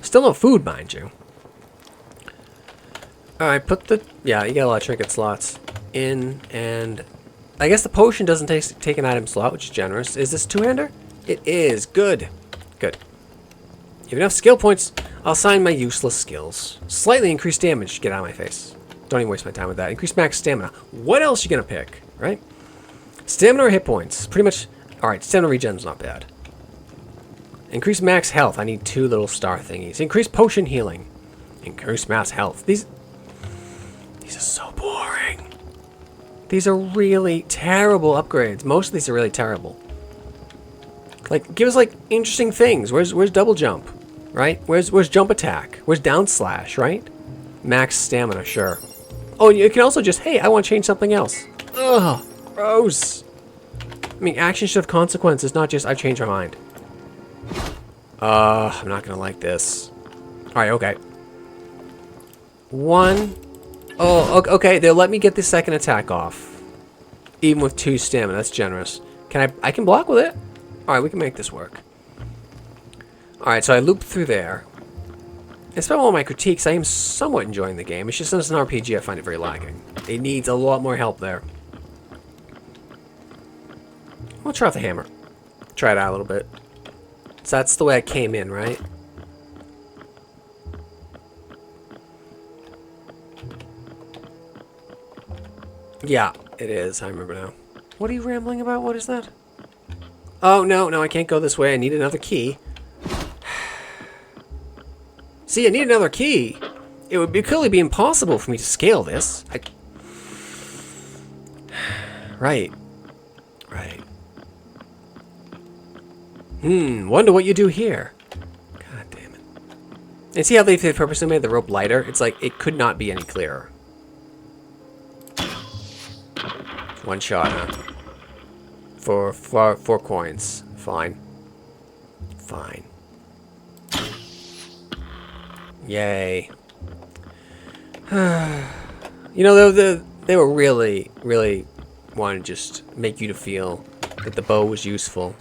Still no food, mind you. Alright, put the... Yeah, you got a lot of trinket slots in, and... I guess the potion doesn't take an item slot, which is generous. Is this two-hander? It is. Good. Good. You have enough skill points. I'll assign my useless skills. Slightly increased damage. Get out of my face. Don't even waste my time with that. Increased max stamina. What else are you going to pick, right? Stamina or hit points? Pretty much... Alright, stamina regen's not bad. Increased max health. I need 2 little star thingies. Increased potion healing. Increased max health. These are so boring. These are really terrible upgrades. Most of these are really terrible. Like, give us, like, interesting things. Where's double jump? Right? Where's jump attack? Where's down slash, right? Max stamina, sure. Oh, and you can also just, hey, I want to change something else. Ugh, gross. I mean, action should have consequences, not just, I've changed my mind. I'm not gonna like this. Alright, okay. 1... Oh, okay, they'll let me get the second attack off. Even with 2 stamina, that's generous. I can block with it? Alright, we can make this work. Alright, so I looped through there. Despite all my critiques, I am somewhat enjoying the game. It's just as an RPG, I find it very lagging. It needs a lot more help there. I'll try out the hammer. Try it out a little bit. So that's the way I came in, right? Yeah, it is. I remember now. What are you rambling about? What is that? Oh, no, I can't go this way. I need another key. See, I need another key. It would clearly be impossible for me to scale this. Right. Wonder what you do here. God damn it. And see how they purposely made the rope lighter? It's like, it could not be any clearer. 1 shot, huh? For 4 coins. Fine. Yay. You know, they were really wanting to just make you to feel that the bow was useful.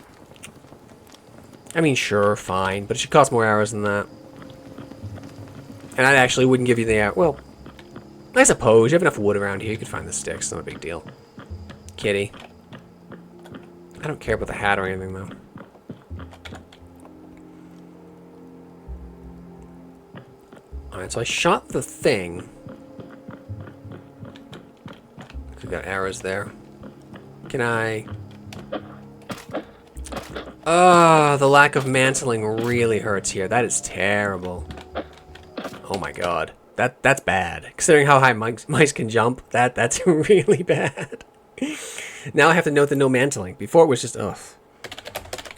I mean, sure, fine, but it should cost more arrows than that. And I actually wouldn't give you the arrow. Well, I suppose you have enough wood around here. You could find the sticks. Not a big deal. Kitty. I don't care about the hat or anything, though. Alright, so I shot the thing. We got arrows there. Can I... the lack of mantling really hurts here. That is terrible. Oh my god. That's bad. Considering how high mice can jump, that's really bad. Now I have to note the no mantling. Before it was just, ugh.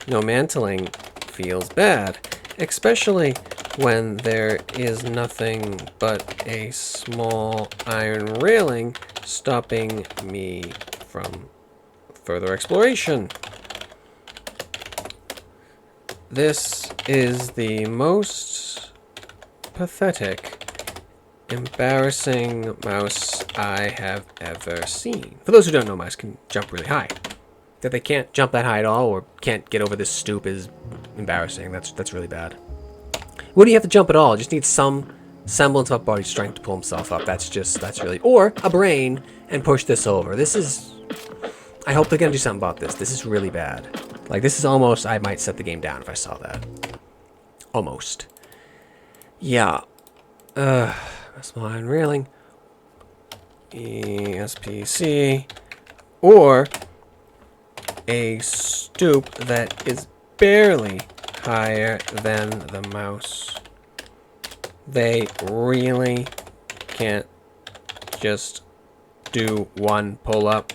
No mantling feels bad. Especially when there is nothing but a small iron railing stopping me from further exploration. This is the most pathetic, embarrassing mouse I have ever seen. For those who don't know, mice can jump really high. That they can't jump that high at all or can't get over this stoop is embarrassing. That's really bad. Wouldn't you have to jump at all? Just need some semblance of body strength to pull himself up. That's really... Or a brain and push this over. This is... I hope they're going to do something about this. This is really bad. Like, this is almost... I might set the game down if I saw that. Almost. Yeah. Small iron railing. ESPC. Or a stoop that is barely higher than the mouse. They really can't just do one pull-up.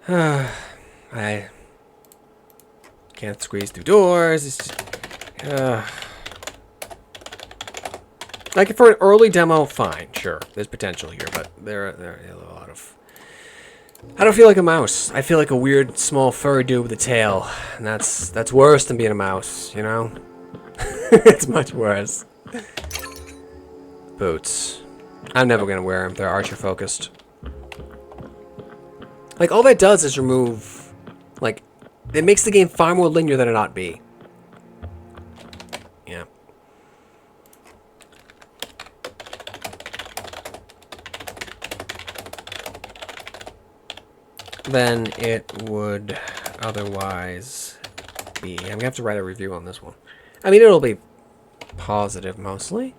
Yeah. I can't squeeze through doors. It's just... like, for an early demo, fine, sure. There's potential here, but there are a lot of... I don't feel like a mouse. I feel like a weird, small, furry dude with a tail. And that's worse than being a mouse, you know? It's much worse. Boots. I'm never gonna wear them. They're archer-focused. Like, all that does is remove... Like, it makes the game far more linear than it ought to be. Yeah. Than it would otherwise be. I'm gonna have to write a review on this one. I mean, it'll be positive mostly,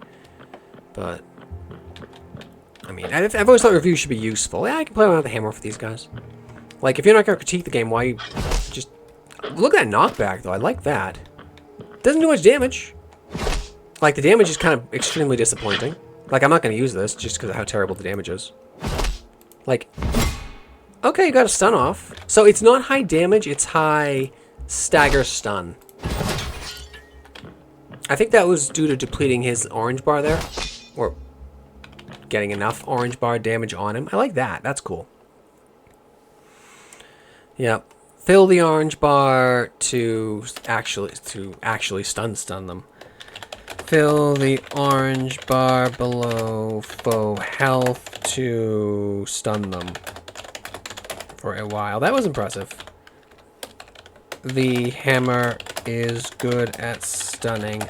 but I mean, I've always thought reviews should be useful. Yeah, I can play around with the hammer for these guys. Like, if you're not gonna critique the game, why you just look at that knockback though? I like that. Doesn't do much damage. Like, the damage is kind of extremely disappointing. Like, I'm not gonna use this just because of how terrible the damage is. Like. Okay, you got a stun off. So it's not high damage, it's high stagger stun. I think that was due to depleting his orange bar there. Or getting enough orange bar damage on him. I like that. That's cool. Yep. Fill the orange bar to actually stun them. Fill the orange bar below faux health to stun them. For a while. That was impressive. The hammer is good at stunning,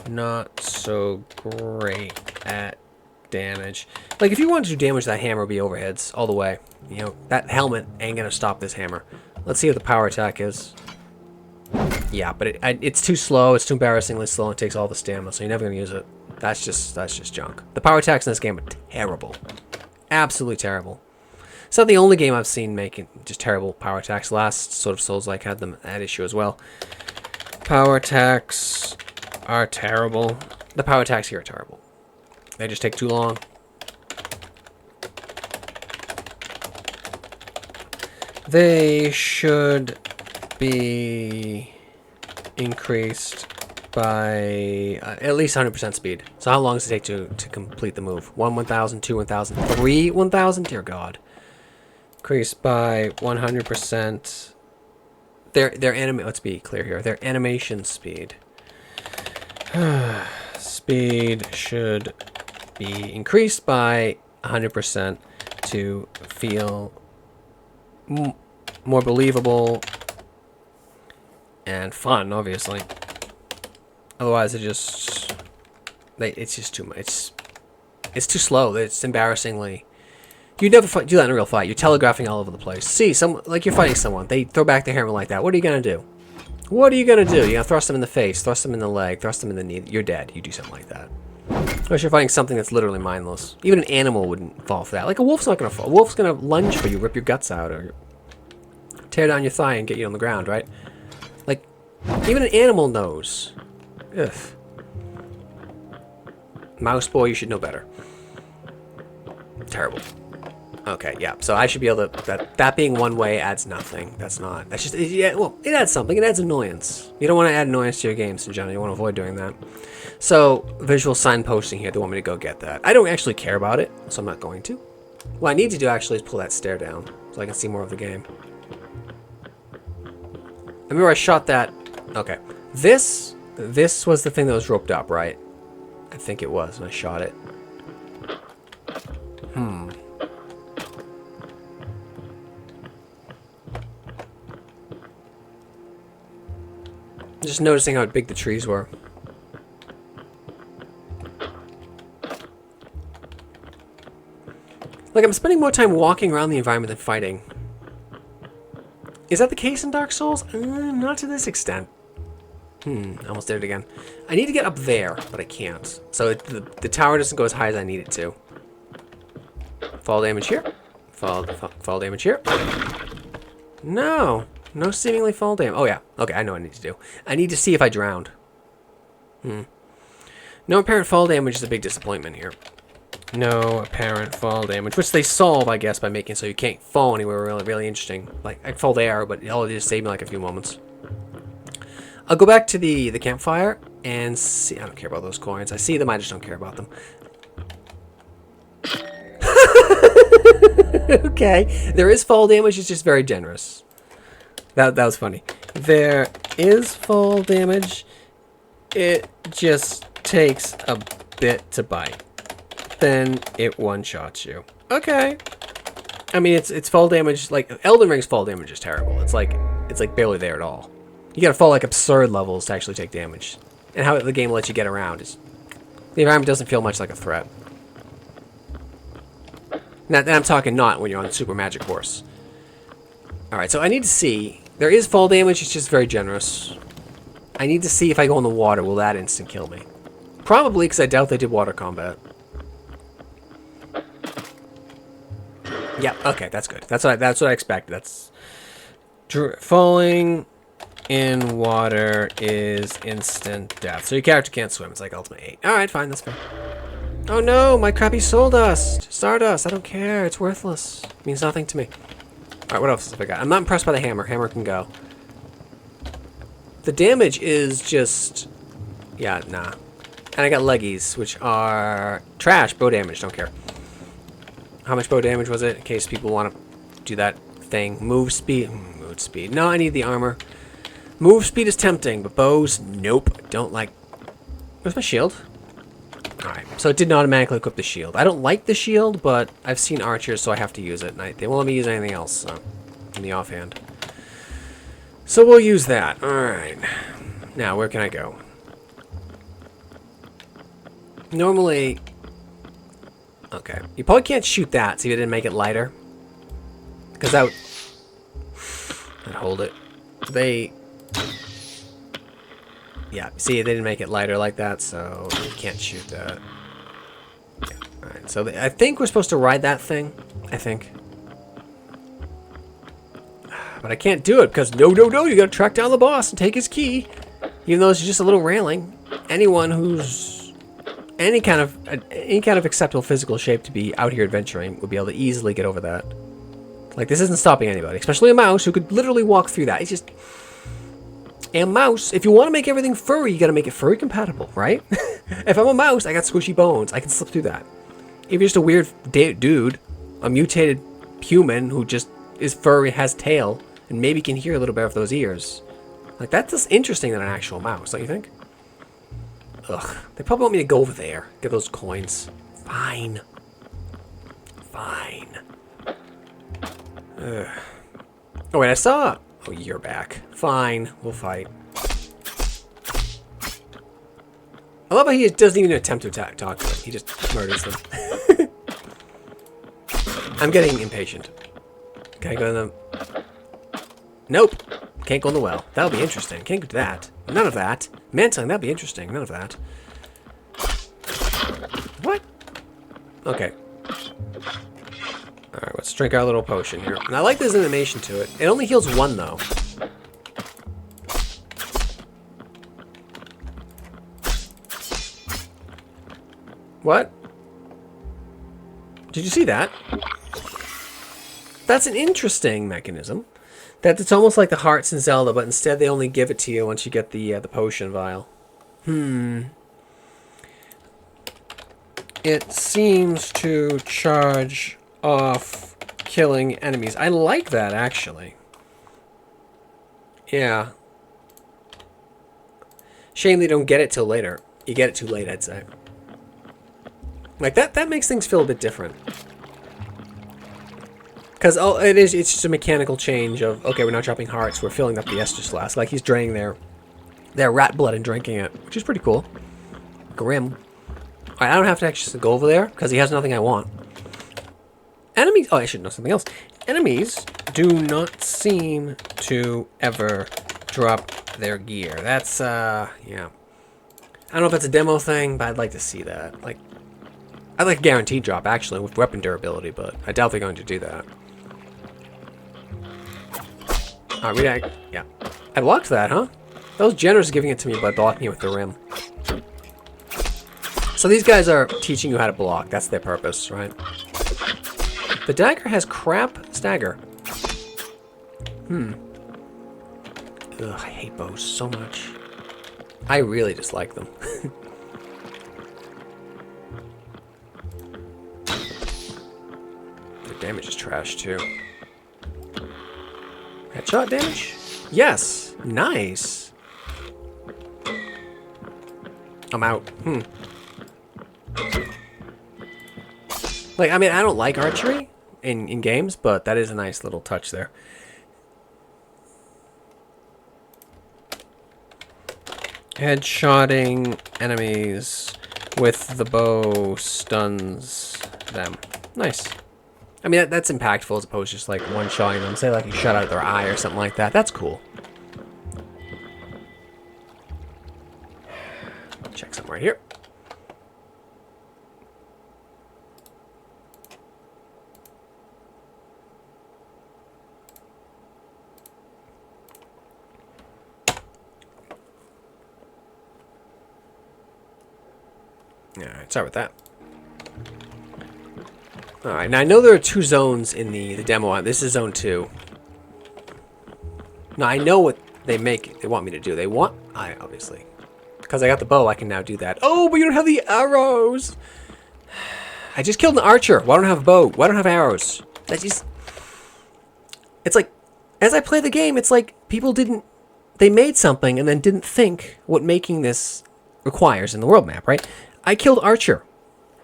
not so great at damage. Like, if you want to do damage, that hammer would be overheads all the way. You know, that helmet ain't gonna stop this hammer. Let's see what the power attack is. Yeah, but it's too slow. It's too embarrassingly slow. It takes all the stamina, so you're never gonna use it. That's just junk. The power attacks in this game are terrible. Absolutely terrible. It's not the only game I've seen making just terrible power attacks. Last sort of Souls-like had that issue as well. Power attacks are terrible. The power attacks here are terrible. They just take too long. They should be increased by at least 100% speed. So how long does it take to complete the move? 1,000, 2, 1,000, 3, 1,000? Dear God. Increased by 100%. Let's be clear here. Their animation speed. Speed should be increased by 100% to feel more believable and fun, obviously. Otherwise, it's just too much. It's too slow. It's embarrassingly. You never do that in a real fight. You're telegraphing all over the place. See, like you're fighting someone. They throw back their hammer like that. What are you gonna do? What are you gonna do? You're gonna thrust them in the face, thrust them in the leg, thrust them in the knee. You're dead. You do something like that. Unless you're fighting something that's literally mindless. Even an animal wouldn't fall for that. Like a wolf's not gonna fall. A wolf's gonna lunge for you, rip your guts out, or tear down your thigh and get you on the ground, right? Like, even an animal knows. Ugh. Mouse boy, you should know better. Terrible. Okay, yeah. So I should be able to. That being one way adds nothing. That's just. Yeah. Well, it adds something. It adds annoyance. You don't want to add annoyance to your games in general. You want to avoid doing that. So visual signposting here. They want me to go get that. I don't actually care about it, so I'm not going to. What I need to do actually is pull that stair down so I can see more of the game. I remember I shot that. Okay, this was the thing that was roped up, right? I think it was, and I shot it. Just noticing how big the trees were. Like, I'm spending more time walking around the environment than fighting. Is that the case in Dark Souls? Not to this extent. Almost did it again. I need to get up there, but I can't. So the tower doesn't go as high as I need it to. Fall damage here. Fall damage here. No. No seemingly fall damage. Oh, yeah. Okay, I know what I need to do. I need to see if I drowned. No apparent fall damage is a big disappointment here. No apparent fall damage, which they solve, I guess, by making so you can't fall anywhere really interesting. Like, I'd fall there, but all it is saved me like a few moments. I'll go back to the campfire and see. I don't care about those coins. I see them, I just don't care about them. Okay. There is fall damage, it's just very generous. That was funny. There is fall damage. It just takes a bit to bite. Then it one-shots you. Okay. I mean, it's fall damage. Like Elden Ring's fall damage is terrible. It's like barely there at all. You gotta fall like absurd levels to actually take damage. And how the game lets you get around is the environment doesn't feel much like a threat. Now, I'm talking not when you're on a super magic horse. Alright, so I need to see. There is fall damage, it's just very generous. I need to see if I go in the water, will that instant kill me? Probably, because I doubt they did water combat. Yeah, okay, that's good. That's what I expected. That's falling in water is instant death. So your character can't swim. It's like Ultimate 8. Alright, fine, that's fine. Oh no, my crappy soul dust. Stardust, I don't care. It's worthless. It means nothing to me. Alright, what else have I got? I'm not impressed by the hammer. Hammer can go. The damage is just... yeah, nah. And I got leggies, which are trash. Bow damage, don't care. How much bow damage was it? In case people want to do that thing. Move speed. Move speed. No, I need the armor. Move speed is tempting, but bows, nope. Don't like... where's my shield? Alright, so it didn't automatically equip the shield. I don't like the shield, but I've seen archers, so I have to use it. And they won't let me use anything else, so... in the offhand. So we'll use that. Alright. Now, where can I go? Normally... okay. You probably can't shoot that, see if it didn't make it lighter. Because that would... I'd hold it. They... yeah, see, they didn't make it lighter like that, so you can't shoot that. Yeah, alright, so I think we're supposed to ride that thing. I think. But I can't do it because no, you gotta track down the boss and take his key. Even though it's just a little railing. Anyone who's any kind of acceptable physical shape to be out here adventuring would be able to easily get over that. Like, this isn't stopping anybody, especially a mouse who could literally walk through that. It's just... and mouse, if you want to make everything furry, you gotta make it furry compatible, right? If I'm a mouse, I got squishy bones. I can slip through that. If you're just a weird dude, a mutated human who just is furry, has tail, and maybe can hear a little bit of those ears. Like, that's just interesting than an actual mouse, don't you think? Ugh. They probably want me to go over there. Get those coins. Fine. Fine. Ugh. Oh, wait, I saw... oh, you're back. Fine. We'll fight. I love how he doesn't even attempt to talk to them. He just murders them. I'm getting impatient. Can I go to them? Nope. Can't go in the well. That'll be interesting. Can't do that. None of that. Mantling, that'll be interesting. None of that. What? Okay. Alright, let's drink our little potion here. And I like this animation to it. It only heals 1, though. What? Did you see that? That's an interesting mechanism. That it's almost like the hearts in Zelda, but instead they only give it to you once you get the potion vial. It seems to charge off killing enemies. I like that, actually. Yeah. Shame they don't get it till later. You get it too late, I'd say. Like, that makes things feel a bit different. Because it's just a mechanical change of, okay, we're not dropping hearts, we're filling up the Estus flask. Like, he's draining their rat blood and drinking it, which is pretty cool. Grim. Alright, I don't have to actually go over there, because he has nothing I want. Enemies... Oh, I should know something else. Enemies do not seem to ever drop their gear. That's, yeah. I don't know if it's a demo thing, but I'd like to see that. Like, I'd like a guaranteed drop, actually, with weapon durability, but I doubt they're going to do that. Alright, yeah. I blocked that, huh? That was generous giving it to me by blocking it with the rim. So these guys are teaching you how to block. That's their purpose, right? The dagger has crap stagger. Ugh, I hate bows so much. I really dislike them. Their damage is trash, too. Headshot damage? Yes! Nice! I'm out. Like, I mean, I don't like archery in games, but that is a nice little touch there. Headshotting enemies with the bow stuns them. Nice. I mean, that's impactful as opposed to just like one-shotting them. Say like you shot out their eye or something like that. That's cool. Check something right here. Alright, start with that. Alright, now I know there are 2 zones in the demo. This is zone 2. Now I know what they want me to do. They want, obviously. Because I got the bow, I can now do that. Oh, but you don't have the arrows! I just killed an archer. Why don't I have a bow? Why don't I have arrows? That just... It's like, as I play the game, it's like people didn't... They made something and then didn't think what making this requires in the world map, right? I killed Archer.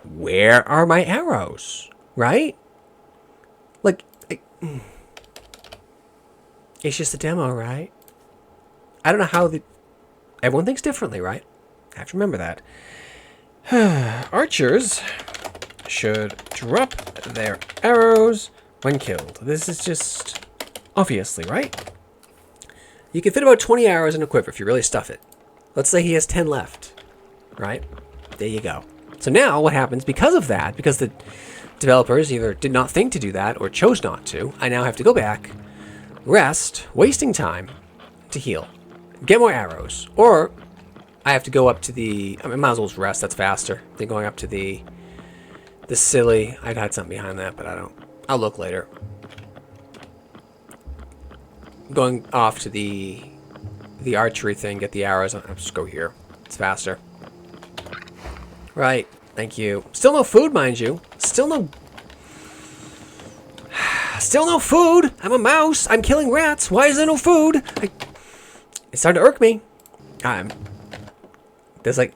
Where are my arrows? Right? Like, it's just a demo, right? I don't know how everyone thinks differently, right? I have to remember that. Archers should drop their arrows when killed. This is just obviously, right? You can fit about 20 arrows in a quiver if you really stuff it. Let's say he has 10 left, right? There you go. So now what happens because of that, because the developers either did not think to do that or chose not to, I now have to go back, rest, wasting time to heal, get more arrows, or I have to go up to the, I might as well just rest, that's faster than going up to the silly, I'd had something behind that, but I'll look later. Going off to the archery thing, get the arrows, I'll just go here. It's faster. Right, thank you. Still no food, mind you. Still no food. I'm a mouse. I'm killing rats. Why is there no food? It's starting to irk me. There's like...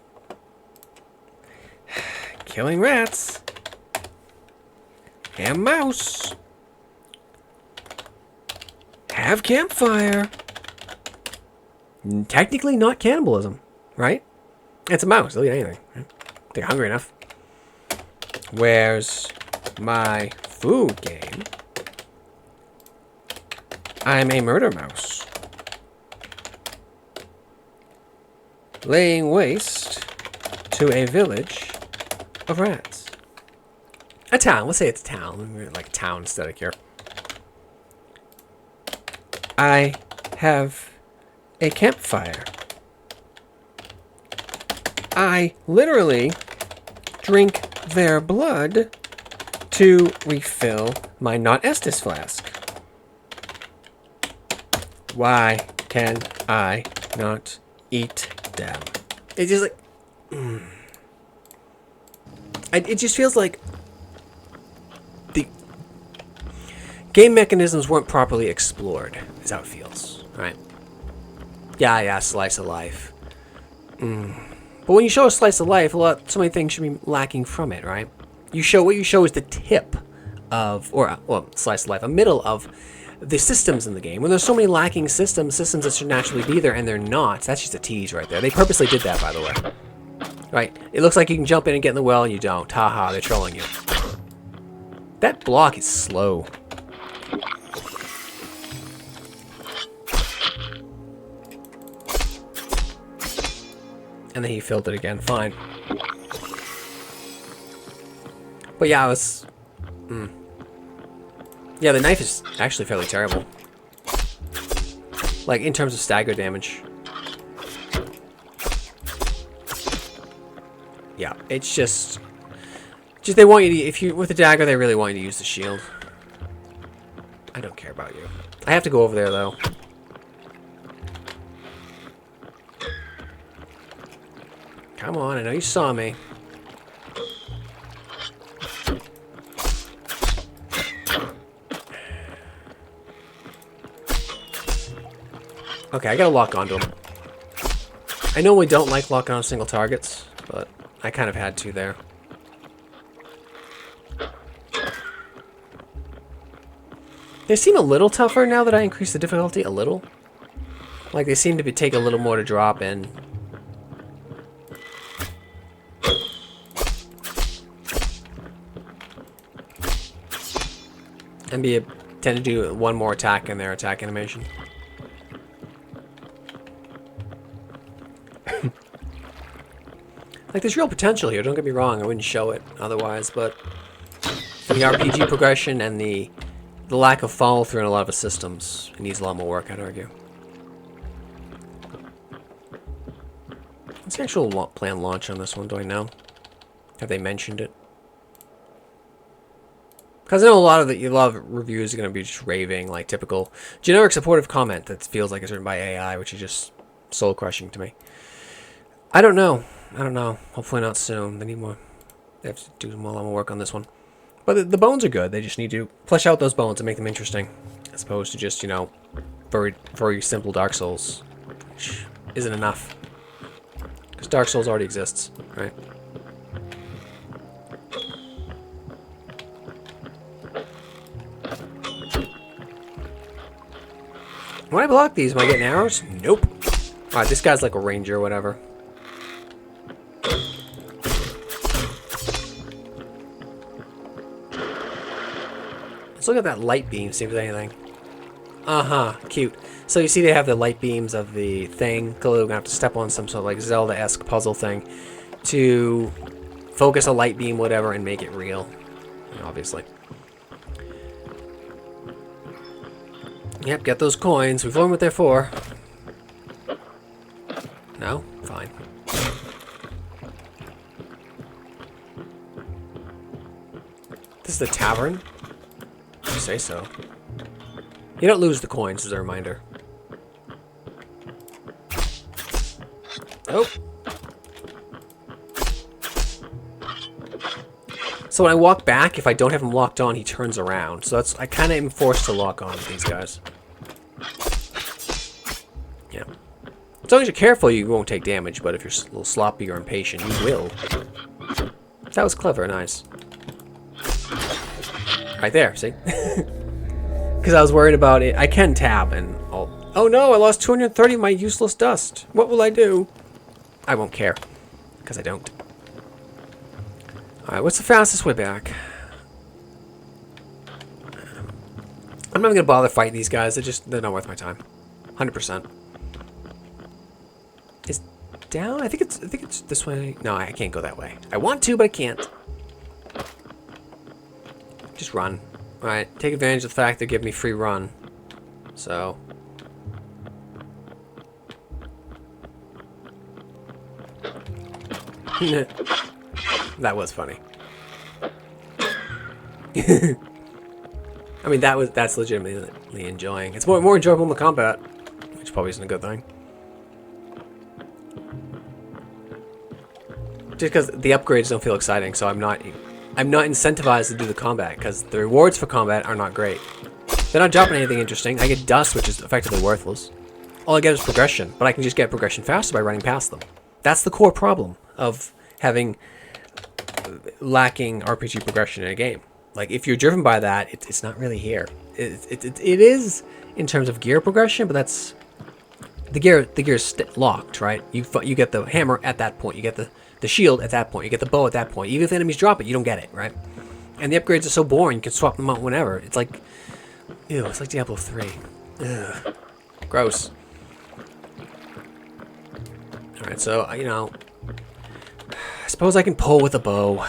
Killing rats. Ham mouse. Have campfire. Technically not cannibalism, right? It's a mouse. They'll eat anything. Right? They're hungry enough. Where's my food game? I'm a murder mouse. laying waste to a village of rats. A town. Let's say it's a town. Like a town aesthetic here. I have a campfire. I literally drink their blood to refill my Not Estus flask. Why can I not eat them? It's just like... it just feels like the game mechanisms weren't properly explored, is how it feels, right? Yeah, slice of life. But when you show a slice of life, so many things should be lacking from it, right? What you show is the tip of, slice of life, a middle of the systems in the game. When there's so many lacking systems that should naturally be there, and they're not. That's just a tease right there. They purposely did that, by the way. Right? It looks like you can jump in and get in the well, and you don't. Haha, they're trolling you. That block is slow. And then he filled it again. Fine. But yeah, I was... Yeah, the knife is actually fairly terrible. Like, in terms of stagger damage. Yeah, it's just they want you to... If you... With a dagger, they really want you to use the shield. I don't care about you. I have to go over there, though. Come on, I know you saw me. Okay, I gotta lock onto him. I know we don't like locking on single targets, but I kind of had to there. They seem a little tougher now that I increased the difficulty a little. Like they seem to take a little more to drop in. And tend to do one more attack in their attack animation. Like, there's real potential here, don't get me wrong, I wouldn't show it otherwise, but the RPG progression and the lack of follow-through in a lot of the systems, it needs a lot more work, I'd argue. What's the actual planned launch on this one, do I know? Have they mentioned it? Because I know a lot of reviews are going to be just raving, like typical generic supportive comment that feels like it's written by AI, which is just soul-crushing to me. I don't know. Hopefully not soon. They have to do a lot more work on this one. But the bones are good. They just need to flesh out those bones and make them interesting. As opposed to just, you know, very simple Dark Souls. Which isn't enough. Because Dark Souls already exists, right? When I block these, am I getting arrows? Nope. Alright, this guy's like a ranger or whatever. Let's look at that light beam, see if there's anything. Uh-huh, cute. So you see they have the light beams of the thing. Clearly we're gonna have to step on some sort of like Zelda-esque puzzle thing to focus a light beam, whatever, and make it real. Obviously. Yep, get those coins. We've learned what they're for. No? Fine. This is the tavern? You say so. You don't lose the coins, as a reminder. Oh. So when I walk back, if I don't have him locked on, he turns around. So I kind of am forced to lock on with these guys. Yeah. As long as you're careful, you won't take damage. But if you're a little sloppy or impatient, you will. That was clever, nice. Right there, see? Because I was worried about it. I can tab and... Oh no, I lost 230 of my useless dust. What will I do? I won't care. Because I don't. Alright, what's the fastest way back? I'm not even going to bother fighting these guys. They're not worth my time. 100%. down? I think it's this way. No, I can't go that way. I want to, but I can't. Just run. Alright, take advantage of the fact they're giving me free run. So. That was funny. I mean, that's legitimately enjoying. It's more enjoyable in the combat, which probably isn't a good thing. Just because the upgrades don't feel exciting, so I'm not incentivized to do the combat because the rewards for combat are not great. They're not dropping anything interesting. I get dust, which is effectively worthless. All I get is progression, but I can just get progression faster by running past them. That's the core problem of having lacking RPG progression in a game. Like, if you're driven by that, it's not really here. It is in terms of gear progression, but that's the gear's locked, right? You get the hammer at that point. You get the shield at that point. You get the bow at that point. Even if the enemies drop it, you don't get it, right? And the upgrades are so boring. You can swap them out whenever. It's like, ew, it's like Diablo 3. Ugh. Gross. All right, so you know, I suppose I can pull with a bow.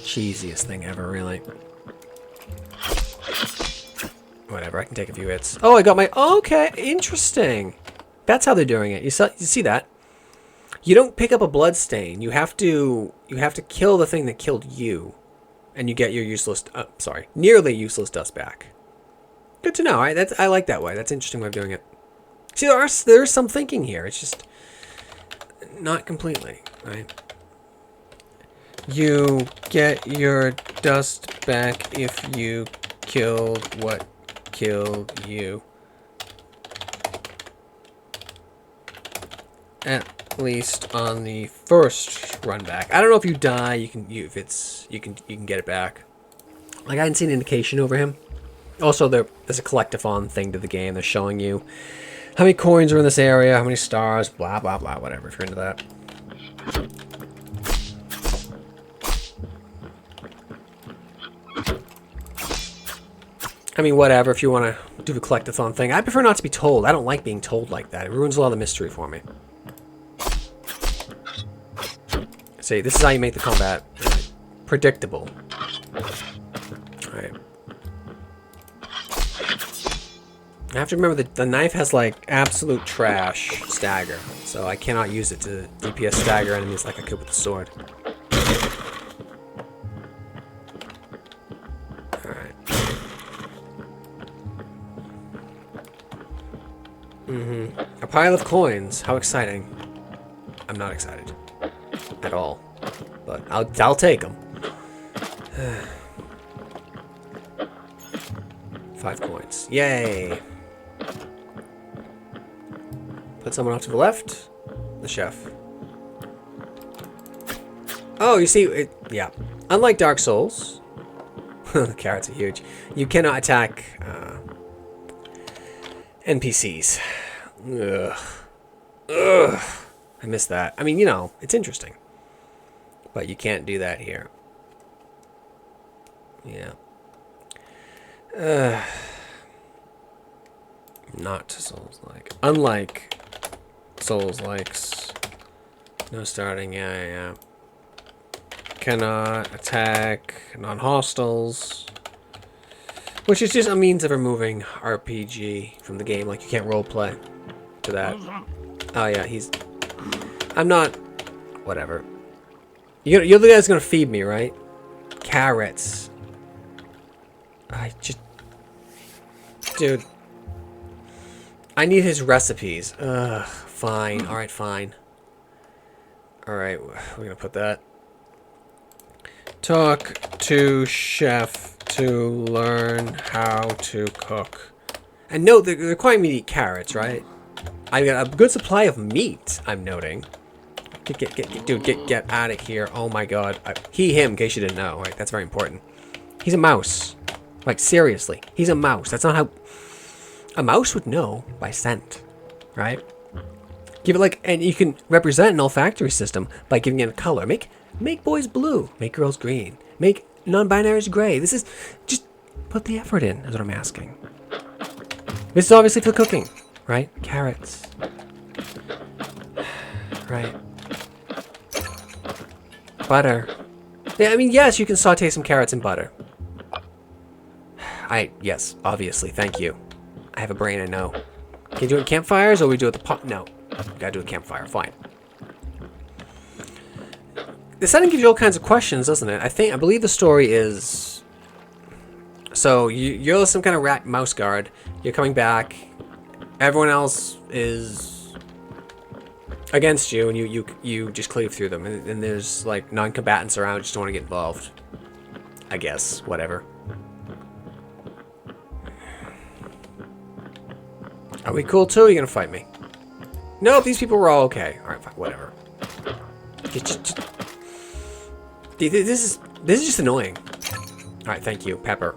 Cheesiest thing ever, really. Whatever, I can take a few hits. Oh, I got my... Okay, interesting. That's how they're doing it. You see that? You don't pick up a blood stain. You have to kill the thing that killed you. And you get your useless... nearly useless dust back. Good to know. I like that way. That's an interesting way of doing it. See, there's some thinking here. It's just... not completely, right? You get your dust back if you killed what killed you. At least on the first run back. I don't know if you die, you can get it back. Like, I hadn't seen an indication over him. Also, there's a collectathon thing to the game. They're showing you how many coins are in this area, how many stars, blah blah blah, whatever. If you're into that. I mean, whatever, if you want to do the collectathon thing. I prefer not to be told. I don't like being told like that. It ruins a lot of the mystery for me. See, this is how you make the combat predictable. Alright. I have to remember that the knife has, like, absolute trash stagger. So I cannot use it to DPS stagger enemies like I could with the sword. A pile of coins. How exciting. I'm not excited. At all. But I'll take them. 5 coins. Yay! Put someone off to the left. The chef. Oh, you see, yeah. Unlike Dark Souls, the carrots are huge. You cannot attack NPCs. Ugh. Ugh. I miss that. I mean, you know, it's interesting. But you can't do that here. Yeah. Not Soulslike. Unlike Soulslikes. No starting, yeah. Cannot attack non-hostiles. Which is just a means of removing RPG from the game. Like, you can't roleplay to that. Oh, yeah, I'm not... Whatever. You're the guy that's gonna feed me, right? Carrots. Dude. I need his recipes. Ugh, fine. Alright, fine. Alright, we're gonna put that. Talk to chef to learn how to cook. And note, they're requiring me to eat carrots, right? I got a good supply of meat, I'm noting. Get out of here. Oh my god. Him, in case you didn't know. Right? That's very important. He's a mouse. Like, seriously. He's a mouse. That's not how... A mouse would know by scent. Right? Give it like... And you can represent an olfactory system by giving it a color. Make boys blue. Make girls green. Make non-binaries gray. This is... Just put the effort in, is what I'm asking. This is obviously for cooking. right? Carrots. Right. Butter. Yeah, I mean, yes, you can saute some carrots in butter. Yes, obviously, thank you. I have a brain, I know. Can you do it in campfires, or we do it at the pot? No. You gotta do a campfire, fine. The setting gives you all kinds of questions, doesn't it? I believe the story is... So, you're some kind of rat mouse guard. You're coming back. Everyone else is against you, and you just cleave through them. And there's, like, non-combatants around who just don't want to get involved. I guess. Whatever. Are we cool, too? Or are you gonna fight me? Nope, these people were all okay. Alright, fine. Whatever. This is just annoying. Alright, thank you. Pepper.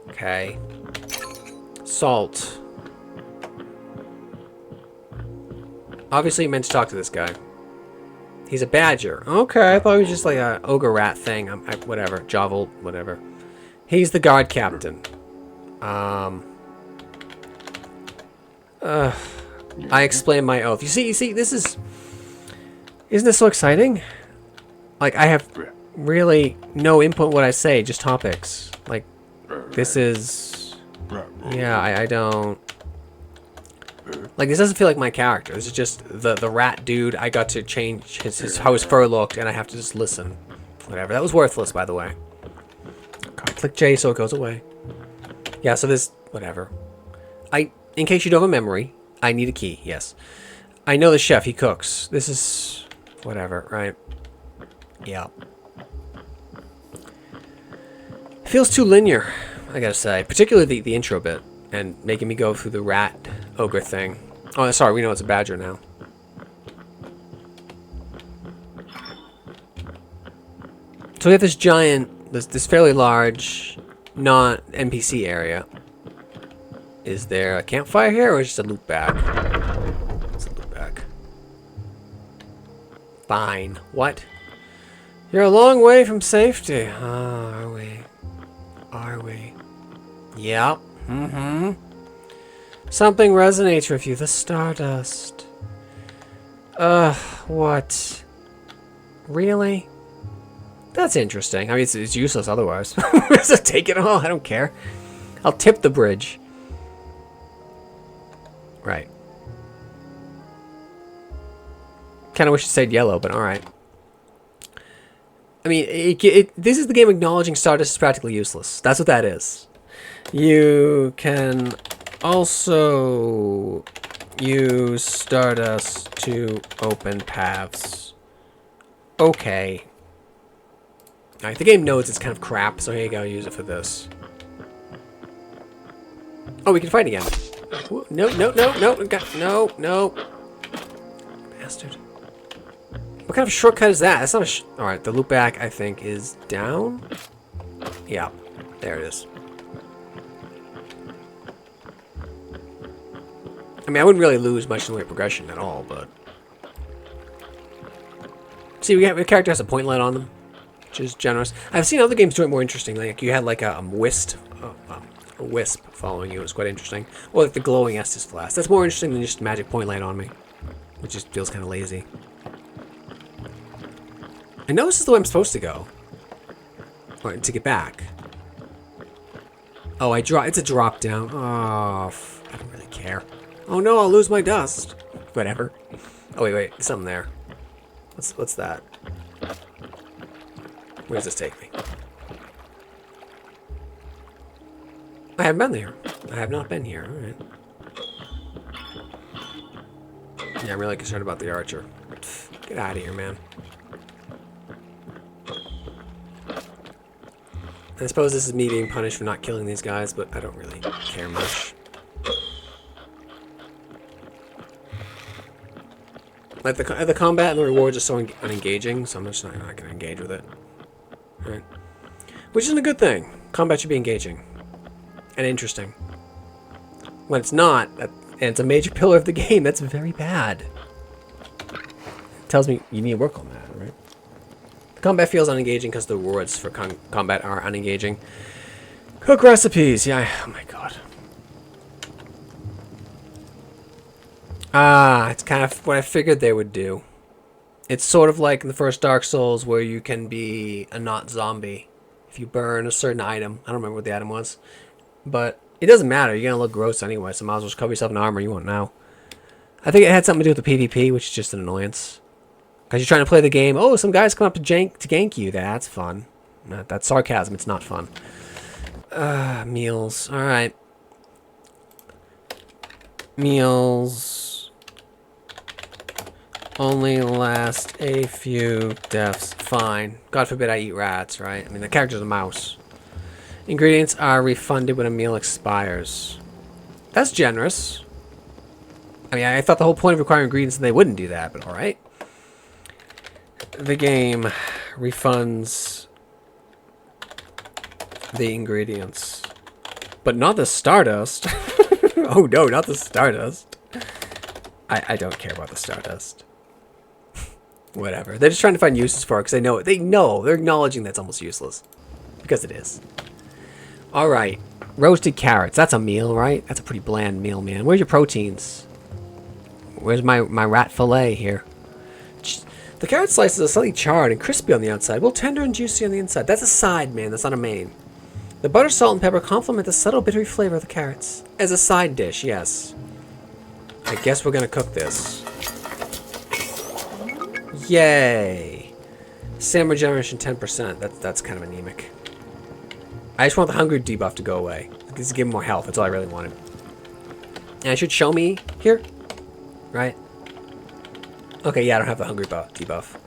Okay. Salt. Obviously you meant to talk to this guy. He's a badger. Okay, I thought he was just like a ogre rat thing. Whatever. Jovel, whatever. He's the guard captain. I explain my oath. You see, this is... Isn't this so exciting? Like, I have really no input in what I say, just topics. Like, this is... Yeah, I don't... Like, this doesn't feel like my character. This is just the rat dude. I got to change how his fur looked, and I have to just listen. Whatever. That was worthless, by the way. God, click J so it goes away. Yeah, so this... Whatever. In case you don't have a memory, I need a key, yes. I know the chef, he cooks. This is... Whatever, right? Yeah. It feels too linear, I gotta say. Particularly the intro bit. And making me go through the rat ogre thing. Oh, sorry, we know it's a badger now. So we have this giant, this fairly large, non-NPC area. Is there a campfire here, or is it just a loot bag? It's a loot bag. Fine. What? You're a long way from safety. Oh, are we? Are we? Yep. Mm-hmm. Something resonates with you. The stardust. What? Really? That's interesting. I mean, it's useless otherwise. So take it all. I don't care. I'll tip the bridge. Right. Kind of wish it said yellow, but alright. I mean, this is the game acknowledging Stardust is practically useless. That's what that is. You can also use Stardust to open paths. Okay. Alright, the game knows it's kind of crap, so here you go, use it for this. Oh, we can fight again. No. No. Bastard. What kind of shortcut is that? That's not a Alright, the loop back, I think, is down? Yeah, there it is. I mean, I wouldn't really lose much in the way of progression at all, but... See, the character has a point light on them, which is generous. I've seen other games do it more interesting. Like, you had, like, a wisp following you. It was quite interesting. Or, like, the glowing Estus flask. That's more interesting than just magic point light on me, which just feels kind of lazy. I know this is the way I'm supposed to go. Or to get back. Oh, it's a drop down. Oh, I don't really care. Oh no, I'll lose my dust. Whatever. Oh wait, there's something there. What's that? Where does this take me? I haven't been there. I have not been here. Alright. Yeah, I'm really concerned about the archer. Get out of here, man. I suppose this is me being punished for not killing these guys, but I don't really care much. Like the combat and the rewards are so unengaging, so I'm just not going to engage with it. Right. Which isn't a good thing. Combat should be engaging and interesting. When it's not, and it's a major pillar of the game, that's very bad. It tells me you need to work on that, right? The combat feels unengaging because the rewards for combat are unengaging. Cook recipes. Yeah. Oh my god. Ah, it's kind of what I figured they would do. It's sort of like in the first Dark Souls where you can be a not zombie if you burn a certain item. I don't remember what the item was. But it doesn't matter. You're going to look gross anyway, so might as well just cover yourself in armor. You won't know. I think it had something to do with the PvP, which is just an annoyance. Because you're trying to play the game. Oh, some guys come up to gank you. That's fun. That's sarcasm. It's not fun. Meals. Alright. Meals only last a few deaths. Fine. God forbid I eat rats, right? I mean, the character's a mouse. Ingredients are refunded when a meal expires. That's generous. I mean, I thought the whole point of requiring ingredients is they wouldn't do that, but alright. The game refunds the ingredients. But not the Stardust. Oh no, not the Stardust. I don't care about the Stardust. Whatever. They're just trying to find uses for it because they know. They're acknowledging that's almost useless. Because it is. Alright. Roasted carrots. That's a meal, right? That's a pretty bland meal, man. Where's your proteins? Where's my rat fillet here? The carrot slices are slightly charred and crispy on the outside, well tender and juicy on the inside. That's a side, man. That's not a main. The butter, salt, and pepper complement the subtle bittery flavor of the carrots. As a side dish, yes. I guess we're gonna cook this. Yay! Stamina regeneration 10%. That's kind of anemic. I just want the hunger debuff to go away. Just give him more health. That's all I really wanted. And it should show me here, right? Okay, yeah, I don't have the hungry debuff.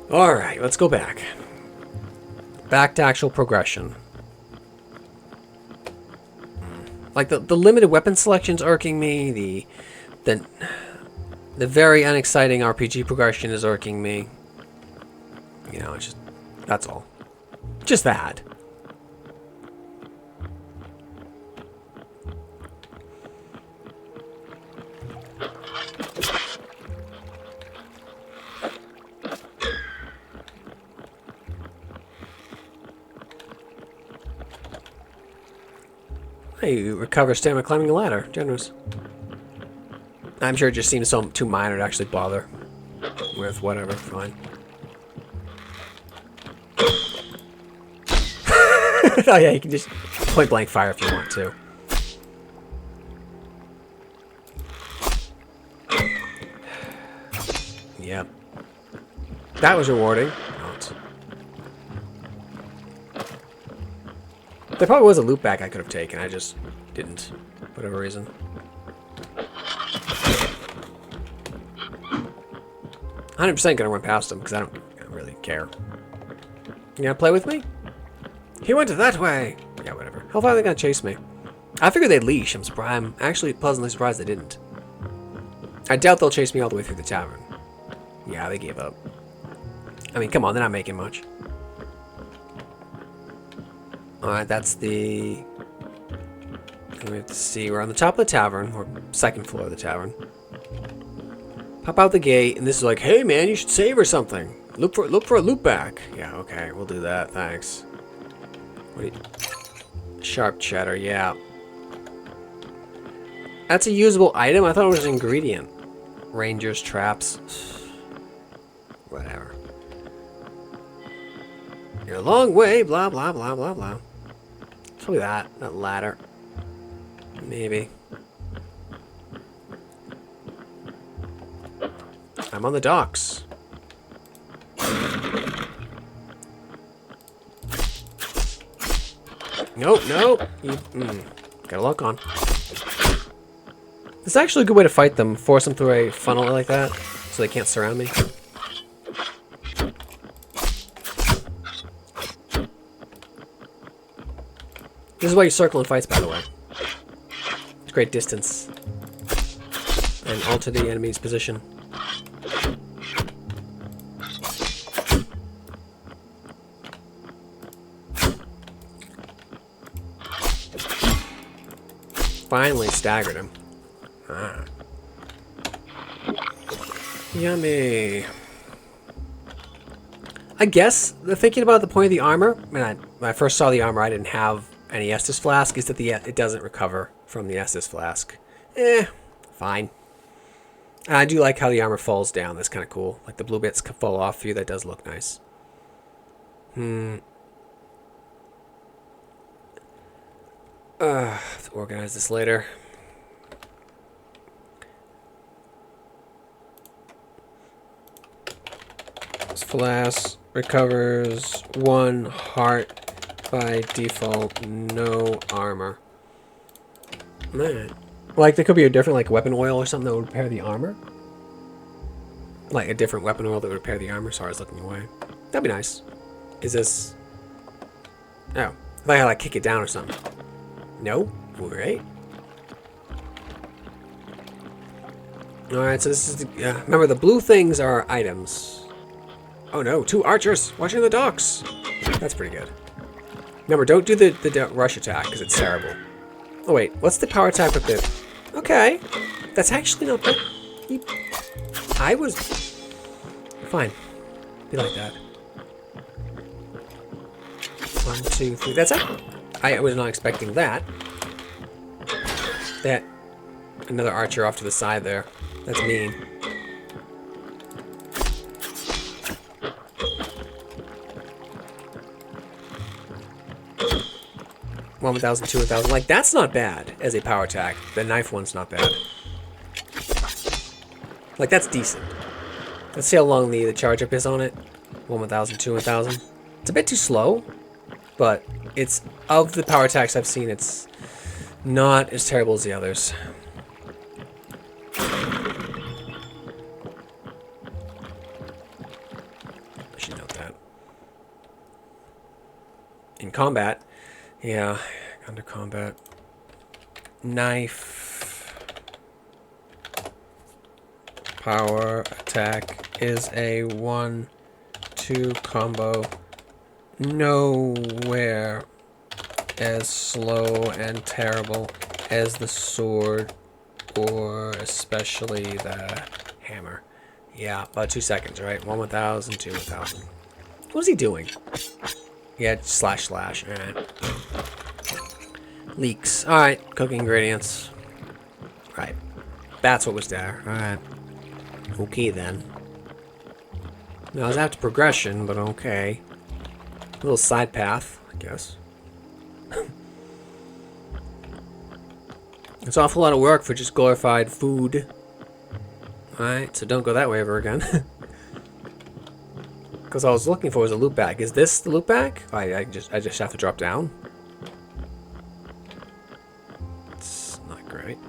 All right, let's go back. Back to actual progression. Like the limited weapon selection's irking me. The very unexciting RPG progression is irking me. You know, it's just that's all. Just that. Hey, you recover stamina climbing a ladder. Generous. I'm sure it just seems too minor to actually bother with. Whatever, fine. Oh yeah, you can just point blank fire if you want to. Yep. That was rewarding. There probably was a loop back I could have taken. I just didn't, for whatever reason. "100% gonna run past him because I don't really care. You gonna play with me? He went that way. Yeah, whatever. How far are they gonna chase me? I figured they'd leash. I'm actually pleasantly surprised they didn't. I doubt they'll chase me all the way through the tavern. Yeah, they gave up. I mean, come on, they're not making much. Alright, that's the... We have to see. We're on the top of the tavern, or second floor of the tavern. Pop out the gate, and this is like, hey man, you should save or something. Look for a loop back. Yeah, okay, we'll do that. Thanks. What do you... Sharp cheddar, yeah. That's a usable item? I thought it was an ingredient. Rangers, traps. Whatever. You're a long way, blah, blah, blah, blah, blah. Probably that ladder. Maybe. I'm on the docks. Nope, nope. Gotta lock on. This is actually a good way to fight them. Force them through a funnel like that, so they can't surround me. This is why you circle in fights, by the way. It's great distance. And alter the enemy's position. Finally staggered him. Ah. Yummy. I guess, thinking about the point of the armor, when I first saw the armor, I didn't have any Estus flask is that it doesn't recover from the Estus flask. Fine. And I do like how the armor falls down. That's kind of cool. Like the blue bits fall off for you. That does look nice. Let's organize this later. This flask recovers 1 heart by default, no armor. Man. Like, there could be a different, like, weapon oil or something that would repair the armor. Like, a different weapon oil that would repair the armor. Sorry, I was looking away. That'd be nice. Is this... Oh. I thought I had, like, kick it down or something. No? Alright. Alright, so this is the... remember, the blue things are items. Oh, no. 2 archers watching the docks. That's pretty good. Remember, don't do the rush attack, because it's terrible. Oh, wait. What's the power attack with the... Okay. That's actually not bad. I was... Fine. Be like that. 1, 2, 3. That's it. I was not expecting that. That... Another archer off to the side there. That's mean. One 1,000, 2 1,000. Like, that's not bad as a power attack. The knife one's not bad. Like, that's decent. Let's see how long the charge up is on it. 1 1,000, 2 1,000. It's a bit too slow, but it's, of the power attacks I've seen, it's not as terrible as the others. I should note that. In combat, yeah, under combat. Knife. Power attack is a 1-2 combo. Nowhere as slow and terrible as the sword, or especially the hammer. Yeah, about 2 seconds, right? 1 1,000, 2 1,000. What is he doing? Yeah, slash. Alright. Leaks. Alright, cooking ingredients. Right. That's what was there. Alright. Okay, then. Now, I was after progression, but okay. A little side path, I guess. It's an awful lot of work for just glorified food. Alright, so don't go that way ever again. Because all I was looking for was a loot bag. Is this the loot bag? I just have to drop down. It's not great.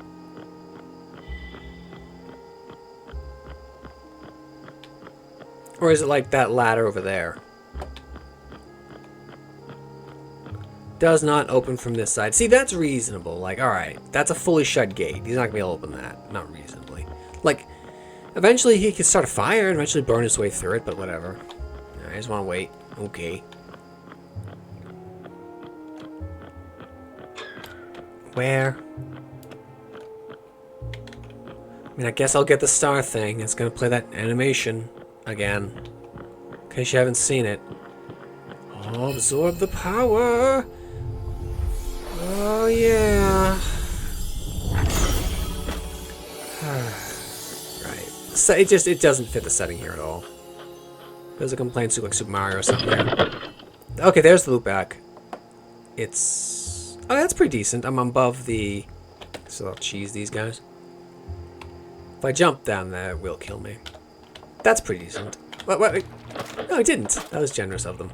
Or is it like that ladder over there? Does not open from this side. See, that's reasonable. Like, alright, that's a fully shut gate. He's not going to be able to open that. Not reasonably. Like, eventually he could start a fire and eventually burn his way through it, but whatever. I just want to wait. Okay. Where? I mean, I guess I'll get the star thing. It's going to play that animation again. In case you haven't seen it. Oh, absorb the power! Oh, yeah. Right. So it doesn't fit the setting here at all. There's a complaint to like Super Mario or something. Okay, there's the loop back. It's... Oh, that's pretty decent. I'm above the... So I'll cheese these guys. If I jump down there, it will kill me. That's pretty decent. Wait. No, I didn't. That was generous of them.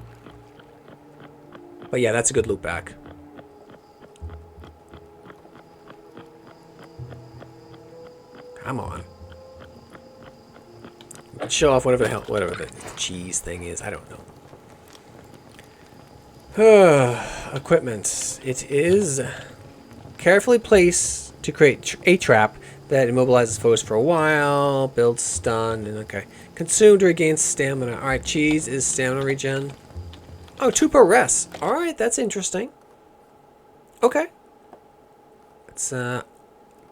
But yeah, that's a good loop back. Come on. We can show off whatever the cheese thing is. I don't know. Equipment. It is carefully placed to create a trap that immobilizes foes for a while. Builds stun. And okay. Consume to regain stamina. Alright, cheese is stamina regen. Oh, 2 per rest. Alright, that's interesting. Okay. It's just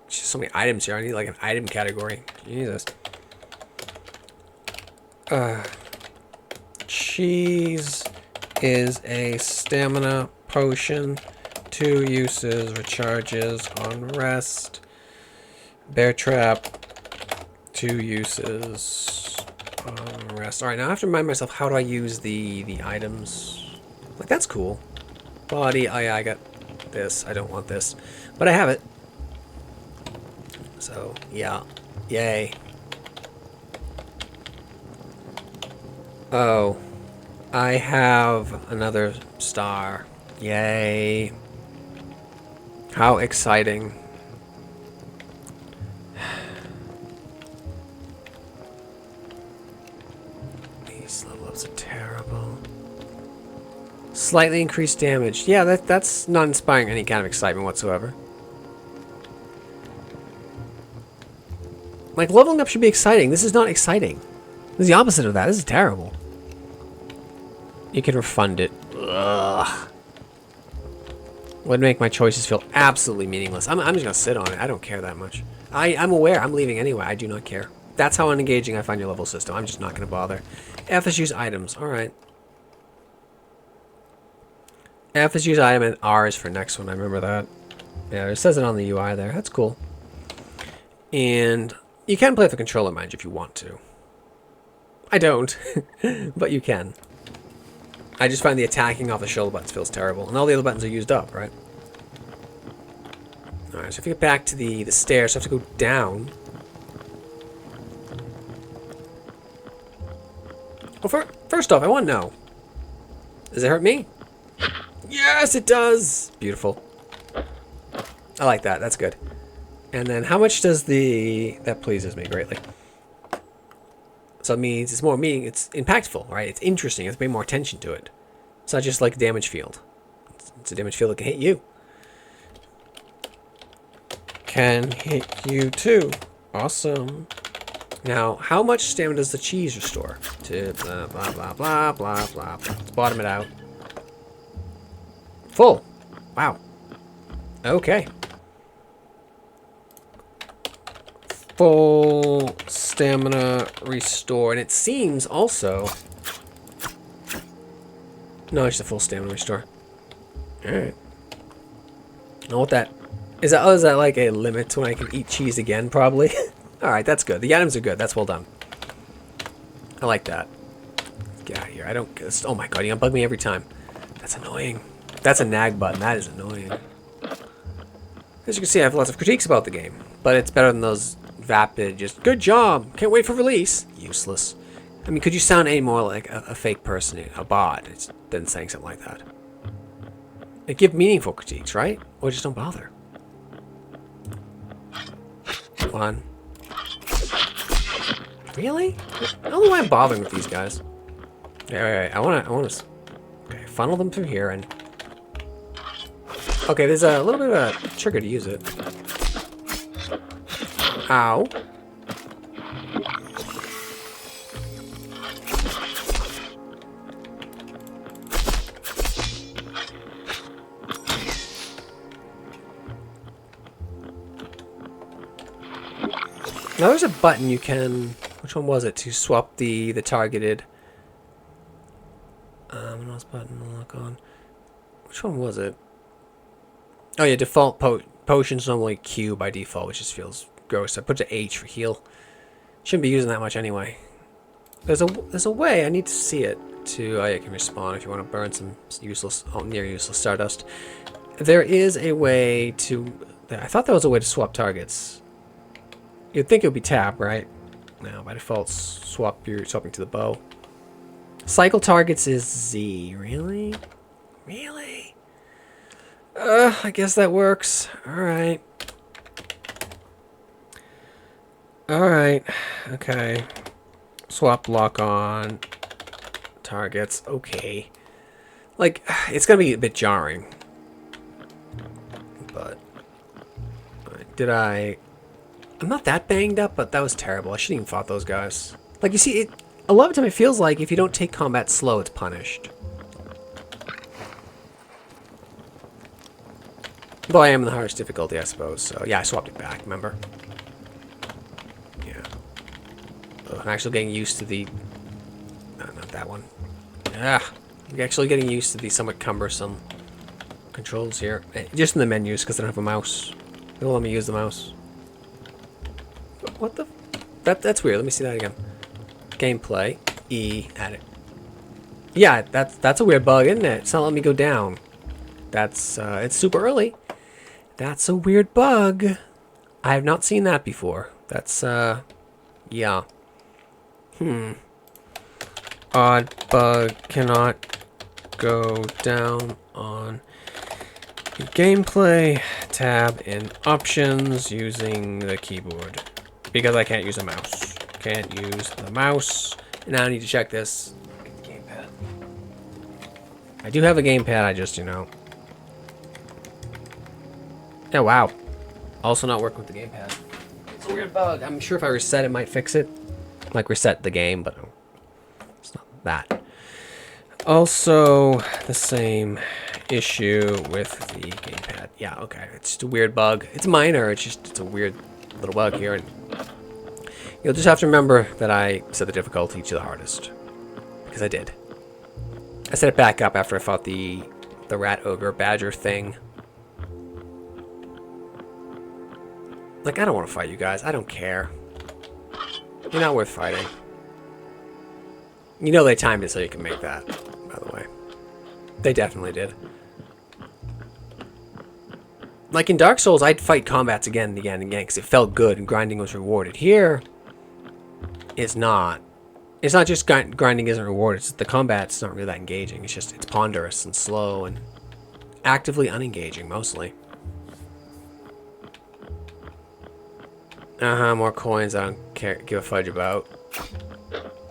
so many items here. I need like an item category. Jesus. Cheese is a stamina potion 2 uses, recharges on rest. Bear trap, 2 uses on rest. Alright, now I have to remind myself, how do I use the items? Like, that's cool. Body, oh yeah, I got this. I don't want this. But I have it. So, yeah. Yay. Oh. I have another star. Yay. How exciting. These level ups are terrible. Slightly increased damage. Yeah, that's not inspiring any kind of excitement whatsoever. Like, leveling up should be exciting. This is not exciting. This is the opposite of that. This is terrible. You can refund it. Ugh. Would make my choices feel absolutely meaningless. I'm just gonna sit on it. I don't care that much. I'm aware. I'm leaving anyway. I do not care. That's how unengaging I find your level system. I'm just not gonna bother. F is use items. Alright. F is use item and R is for next one. I remember that. Yeah, it says it on the UI there. That's cool. And you can play with the controller, mind you, if you want to. I don't. But you can. I just find the attacking off the shoulder buttons feels terrible. And all the other buttons are used up, right? Alright, so if you get back to the stairs, I have to go down. Well, first off, I want to know. Does it hurt me? Yes, it does! Beautiful. I like that. That's good. And then how much does that pleases me greatly. So it means it's more meaning, it's impactful, right? It's interesting. It's paying more attention to it. It's not just like a damage field. It's a damage field that can hit you. Can hit you too. Awesome. Now, how much stamina does the cheese restore? To blah, blah, blah, blah, blah, blah. Let's bottom it out. Full. Wow. Okay. Full stamina restore. And it seems also... No, it's just a full stamina restore. Alright. Know what that... Is that like a limit to when I can eat cheese again, probably? Alright, that's good. The items are good. That's well done. I like that. Get out of here. I don't... Oh my god, you're gonna bug me every time. That's annoying. That's a nag button. That is annoying. As you can see, I have lots of critiques about the game. But it's better than those vapid, just, good job, can't wait for release. Useless. I mean, could you sound any more like a fake person, a bot, than saying something like that? Like, give meaningful critiques, right? Or just don't bother. Come on. Really? I don't know why I'm bothering with these guys. Wait. I wanna okay, funnel them through here and... Okay, there's a little bit of a trigger to use it. Ow. Now there's a button you can... Which one was it? To swap the targeted... what else button to lock on? Which one was it? Oh yeah, default potions normally Q by default, which just feels gross. I put the H for heal. Shouldn't be using that much anyway. There's a way, I need to see it. Oh yeah, you can respawn if you want to burn some useless, near useless stardust. There is a way to... I thought there was a way to swap targets. You'd think it would be tab, right? No, by default, you're swapping to the bow. Cycle targets is Z. Really? Really? I guess that works. Alright. Alright. Okay. Swap lock on targets. Okay. Like, it's gonna be a bit jarring. But... I'm not that banged up, but that was terrible. I shouldn't even fought those guys. Like, you see, a lot of the time it feels like if you don't take combat slow, it's punished. Though I am in the hardest difficulty, I suppose. So, yeah, I swapped it back, remember? Yeah. I'm actually getting used to the... No, not that one. Yeah. I'm actually getting used to the somewhat cumbersome controls here. Just in the menus, because I don't have a mouse. They won't let me use the mouse. What the? That's weird. Let me see that again. Gameplay. E. Add it. Yeah, that's a weird bug, isn't it? It's not letting me go down. That's, it's super early. That's a weird bug. I have not seen that before. That's, yeah. Odd bug, cannot go down on gameplay tab in options using the keyboard. Because I can't use a mouse. Can't use the mouse. And now I need to check this. Get the gamepad. I do have a gamepad, I just, you know. Oh, wow. Also not working with the gamepad. It's a weird bug. I'm sure if I reset it, might fix it. Like reset the game, but it's not that. Also, the same issue with the gamepad. Yeah, okay. It's just a weird bug. It's minor. It's a weird little bug here. And you'll just have to remember that I set the difficulty to the hardest. Because I did. I set it back up after I fought the rat ogre badger thing. Like, I don't want to fight you guys. I don't care. You're not worth fighting. You know they timed it so you can make that, by the way. They definitely did. Like in Dark Souls, I'd fight combats again and again and again because it felt good and grinding was rewarded. Here, it's not. It's not just grinding isn't rewarded. It's the combat's not really that engaging. It's just, it's ponderous and slow and actively unengaging, mostly. More coins I don't give a fudge about.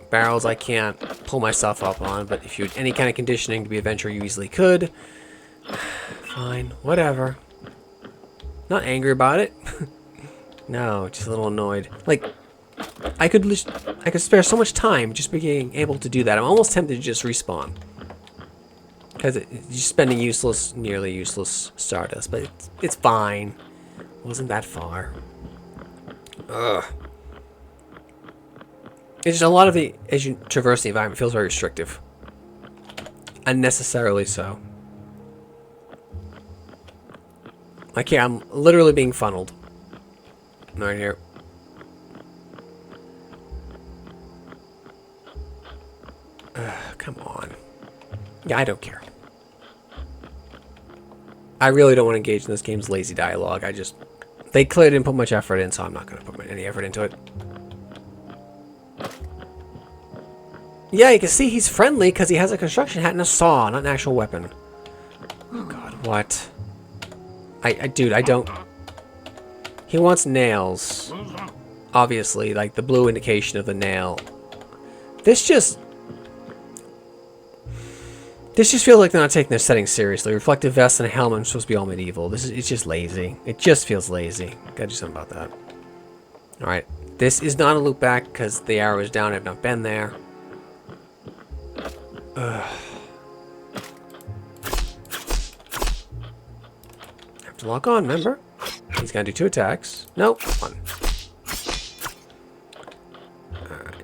Barrels I can't pull myself up on, but if you had any kind of conditioning to be a adventurer, you easily could. Fine, whatever. Not angry about it. No, just a little annoyed. Like, I could spare so much time just being able to do that. I'm almost tempted to just respawn. Because you're spending useless, nearly useless stardust, but it's fine. It wasn't that far. Ugh. It's just a lot of the, as you traverse the environment, feels very restrictive. Unnecessarily so. Like here, I'm literally being funneled. Right here. Come on. Yeah, I don't care. I really don't want to engage in this game's lazy dialogue. They clearly didn't put much effort in, so I'm not going to put any effort into it. Yeah, you can see he's friendly because he has a construction hat and a saw, not an actual weapon. Oh god, what? Dude, I don't... He wants nails. Obviously, like the blue indication of the nail. This just feels like they're not taking their setting seriously. Reflective vest and a helmet are supposed to be all medieval. It's just lazy. It just feels lazy. Gotta do something about that. Alright. This is not a loop back because the arrow is down. I've not been there. Ugh. Have to lock on, remember? He's gonna do 2 attacks. Nope, 1. Alright.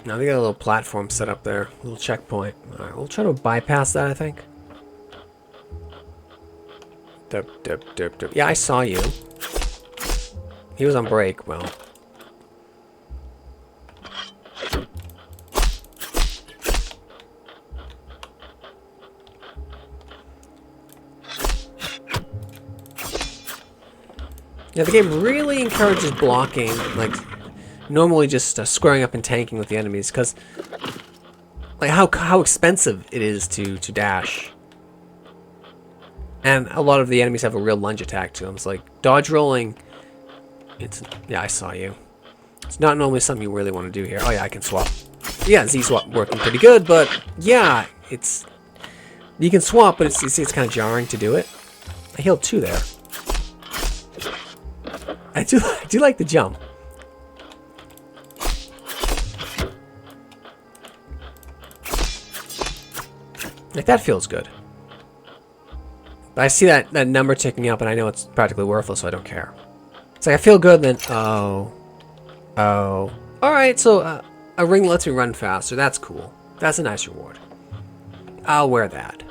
Now we got a little platform set up there. A little checkpoint. Alright, we'll try to bypass that, I think. Derp, derp, derp, derp. Yeah, I saw you. He was on break, well. Yeah, the game really encourages blocking, like, normally just squaring up and tanking with the enemies, because, like, how expensive it is to dash. And a lot of the enemies have a real lunge attack to them. It's like, dodge rolling, yeah, I saw you. It's not normally something you really want to do here. Oh yeah, I can swap. Yeah, Z-swap working pretty good, but, yeah, you can swap, but it's kind of jarring to do it. I healed 2 there. I do like the jump. Like, that feels good. But I see that number ticking up, and I know it's practically worthless, so I don't care. It's like, I feel good, then... Oh. Alright, so, a ring lets me run faster. That's cool. That's a nice reward. I'll wear that.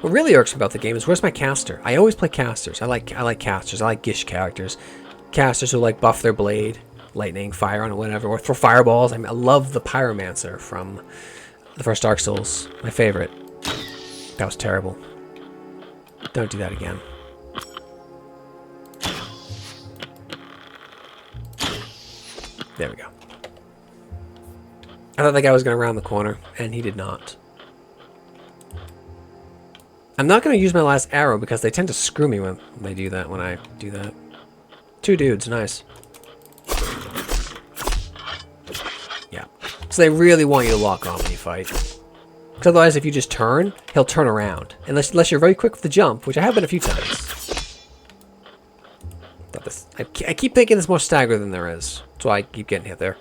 What really irks me about the game is where's my caster? I always play casters. I like casters. I like Gish characters. Casters who like buff their blade, lightning, fire on it, whatever, or throw fireballs. I mean, I love the pyromancer from the first Dark Souls. My favorite. That was terrible. Don't do that again. There we go. I thought that guy was going to round the corner, and he did not. I'm not going to use my last arrow because they tend to screw me when they do that, when I do that. 2 dudes, nice. Yeah. So they really want you to lock on when you fight. Because otherwise, if you just turn, he'll turn around. Unless you're very quick with the jump, which I have been a few times. I keep thinking there's more stagger than there is. That's why I keep getting hit there.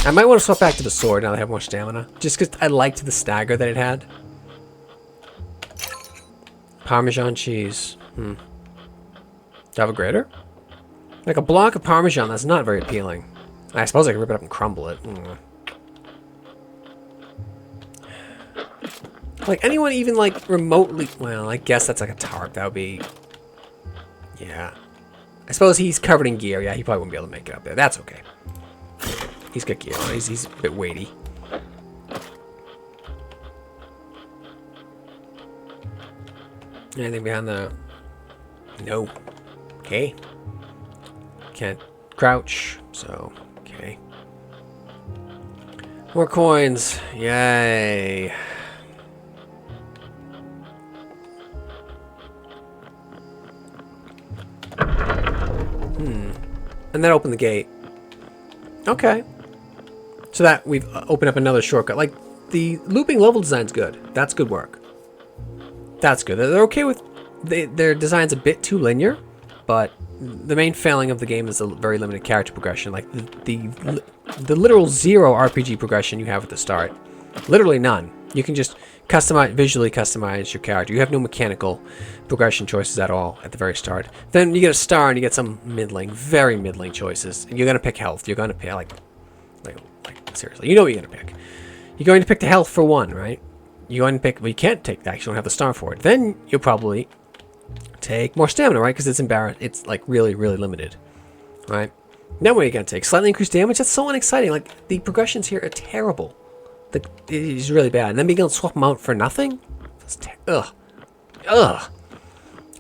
I might want to swap back to the sword now that I have more stamina. Just because I liked the stagger that it had. Parmesan cheese. Do I have a grater? Like a block of Parmesan, that's not very appealing. I suppose I could rip it up and crumble it. Like anyone even like remotely... Well, I guess that's like a tarp. That would be... Yeah. I suppose he's covered in gear. Yeah, he probably wouldn't be able to make it up there. That's okay. He's got gear on. He's a bit weighty. Anything behind the... No. Okay. Can't crouch, so... Okay. More coins. Yay. And then open the gate. Okay. So that we've opened up another shortcut. Like, the looping level design's good. That's good work. That's good. They're okay with... Their design's a bit too linear, but the main failing of the game is a very limited character progression. Like, the literal 0 RPG progression you have at the start. Literally none. You can just visually customize your character. You have no mechanical progression choices at all at the very start. Then you get a star and you get some very middling choices. And you're going to pick health. You're going to pick, like, seriously. You know what you're going to pick. You're going to pick the health for 1, right? You're going to pick... Well, you can't take that because you don't have the star for it. Then you'll probably take more stamina, right? Because it's like really, really limited, right? Then what are you going to take? Slightly increased damage? That's so unexciting. Like, the progressions here are terrible. It is really bad. And then being able to swap them out for nothing? Ugh.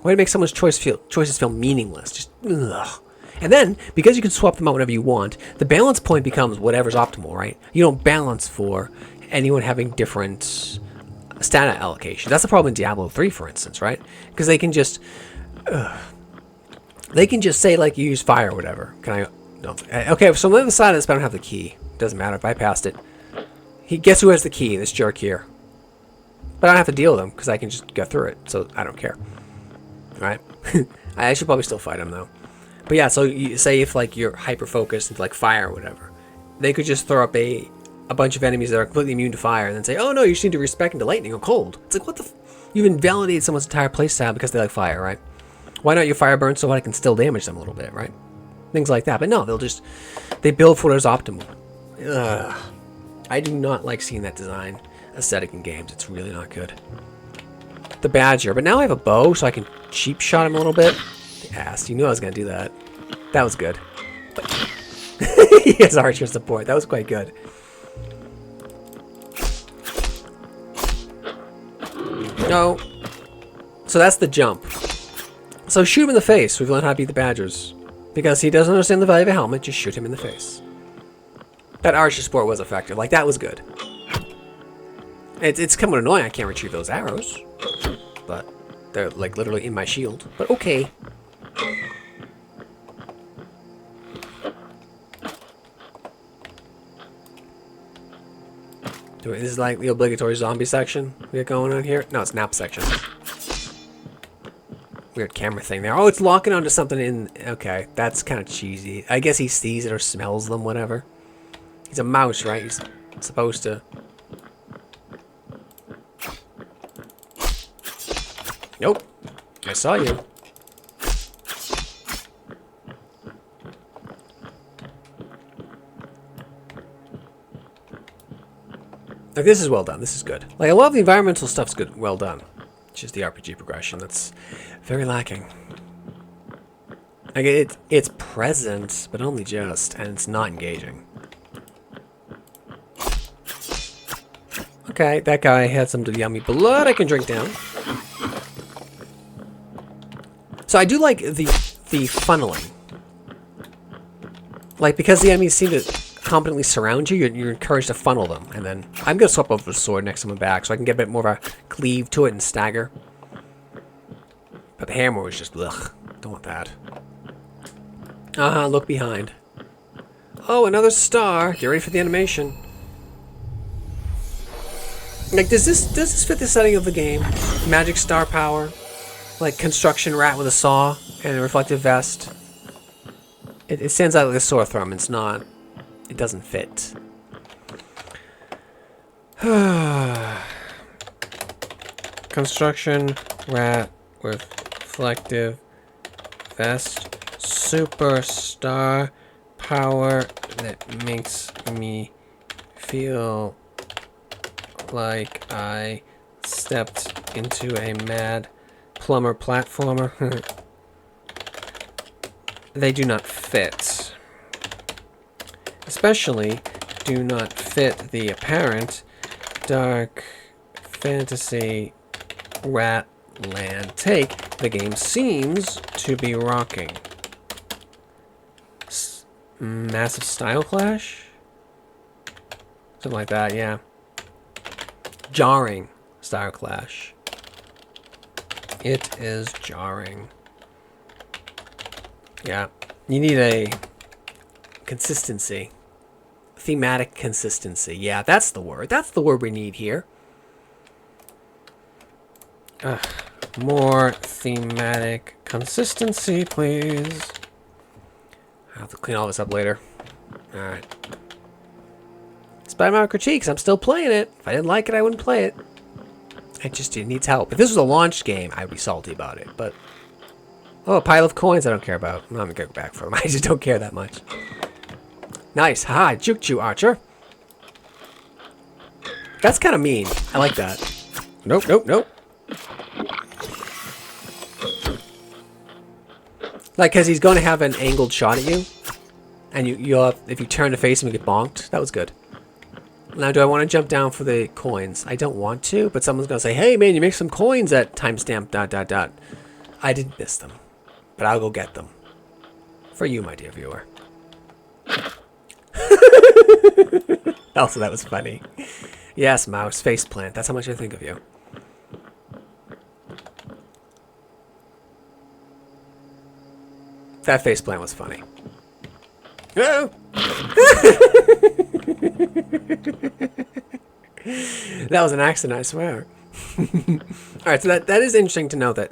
Way to make someone's choices feel meaningless. Just, ugh. And then, because you can swap them out whenever you want, the balance point becomes whatever's optimal, right? You don't balance for anyone having different stat allocation. That's the problem in Diablo 3, for instance, right? Because they can just... they can just say, like, you use fire or whatever. Can I... No. Okay, so on the other side of this, but I don't have the key. Doesn't matter if I passed it. Guess who has the key? This jerk here. But I don't have to deal with him, because I can just get through it, so I don't care. Alright? I should probably still fight him, though. But yeah, so you say if, like, you're hyper-focused into, like, fire or whatever, they could just throw up a bunch of enemies that are completely immune to fire, and then say, oh no, you just need to respect into lightning or cold. It's like, what the you've invalidated someone's entire playstyle because they like fire, right? Why not your fire burn so I can still damage them a little bit, right? Things like that. But no, they build for what is optimal. Ugh. I do not like seeing that design aesthetic in games. It's really not good. The badger. But now I have a bow, so I can cheap shot him a little bit. The ass. You knew I was going to do that. That was good. But he has archer support. That was quite good. No. So that's the jump. So shoot him in the face. We've learned how to beat the badgers. Because he doesn't understand the value of a helmet, just shoot him in the face. That archer support was effective. Like, that was good. It's kind of annoying I can't retrieve those arrows. But they're, like, literally in my shield. But okay. This is like the obligatory zombie section we got going on here. No, it's nap section. Weird camera thing there. Oh, it's locking onto something in... Okay, that's kind of cheesy. I guess he sees it or smells them, whatever. He's a mouse, right? He's supposed to... Nope. I saw you. Like, this is well done. This is good. Like, a lot of the environmental stuff's good. Well done. It's just the RPG progression that's very lacking. Like, it's present, but only just, and it's not engaging. Okay, that guy had some yummy blood I can drink down. So I do like the funneling. Like, because the enemies seem to competently surround you, you're encouraged to funnel them. And then I'm going to swap over the sword next to my back so I can get a bit more of a cleave to it and stagger. But the hammer was just, ugh, don't want that. Look behind. Oh, another star. Get ready for the animation. Like, does this fit the setting of the game? Magic star power? Like, construction rat with a saw and a reflective vest? It stands out like a sore thumb. It's not. It doesn't fit. Construction rat with reflective vest. Superstar power that makes me feel like I stepped into a mad plumber platformer. They do not fit. Especially do not fit the apparent dark fantasy rat land take the game seems to be rocking. Massive style clash? Something like that, yeah. Jarring style clash. It is jarring. Yeah. You need a consistency. Thematic consistency. Yeah, that's the word. That's the word we need here. More thematic consistency, please. I'll have to clean all this up later. Alright. Despite my critiques, I'm still playing it. If I didn't like it, I wouldn't play it. It needs help. If this was a launch game, I'd be salty about it. But, oh, a pile of coins I don't care about. I'm not going to go back for them. I just don't care that much. Nice. Haha, juked you, Archer. That's kind of mean. I like that. Nope, nope, nope. Like, because he's going to have an angled shot at you. And you'll have, if you turn to face him, you get bonked. That was good. Now, do I want to jump down for the coins? I don't want to, but someone's going to say, hey, man, you make some coins at timestamp ... I didn't miss them, but I'll go get them. For you, my dear viewer. Also, that was funny. Yes, mouse, faceplant. That's how much I think of you. That faceplant was funny. Oh! That was an accident, I swear. Alright, so that is interesting to know that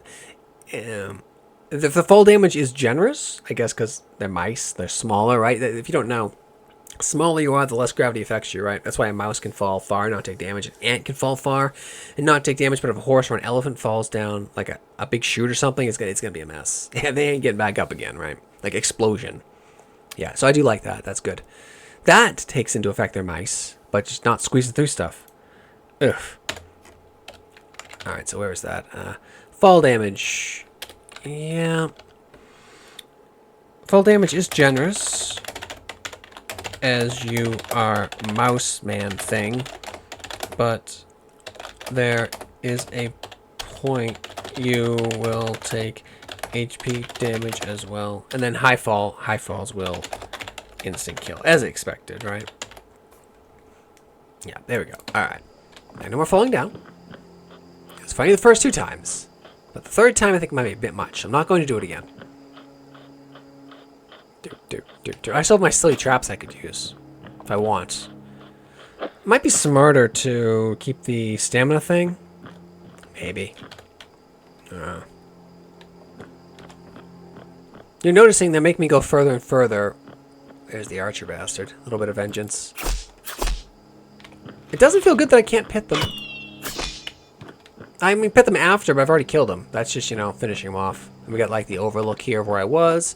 the fall damage is generous, I guess, because they're mice. They're smaller, right? If you don't know, the smaller you are, the less gravity affects you, right? That's why a mouse can fall far and not take damage. An ant can fall far and not take damage, but if a horse or an elephant falls down, like a big chute or something, it's gonna be a mess. And they ain't getting back up again, right? Like explosion. Yeah, so I do like that. That's good. That takes into effect their mice, but just not squeezing through stuff. Ugh. Alright, so where is that? Fall damage. Yeah. Fall damage is generous, as you are mouse man thing, but there is a point you will take HP damage as well. And then high falls will instant kill, as expected, right? Yeah, there we go. Alright. No more falling down. It was funny the first 2 times. But the 3rd time I think might be a bit much. I'm not going to do it again. I still have my silly traps I could use. If I want. It might be smarter to keep the stamina thing. Maybe. You're noticing they make me go further and further. There's the archer bastard. A little bit of vengeance. It doesn't feel good that I can't pit them. I mean, pet them after, but I've already killed them. That's just, you know, finishing them off. And we got, like, the overlook here of where I was.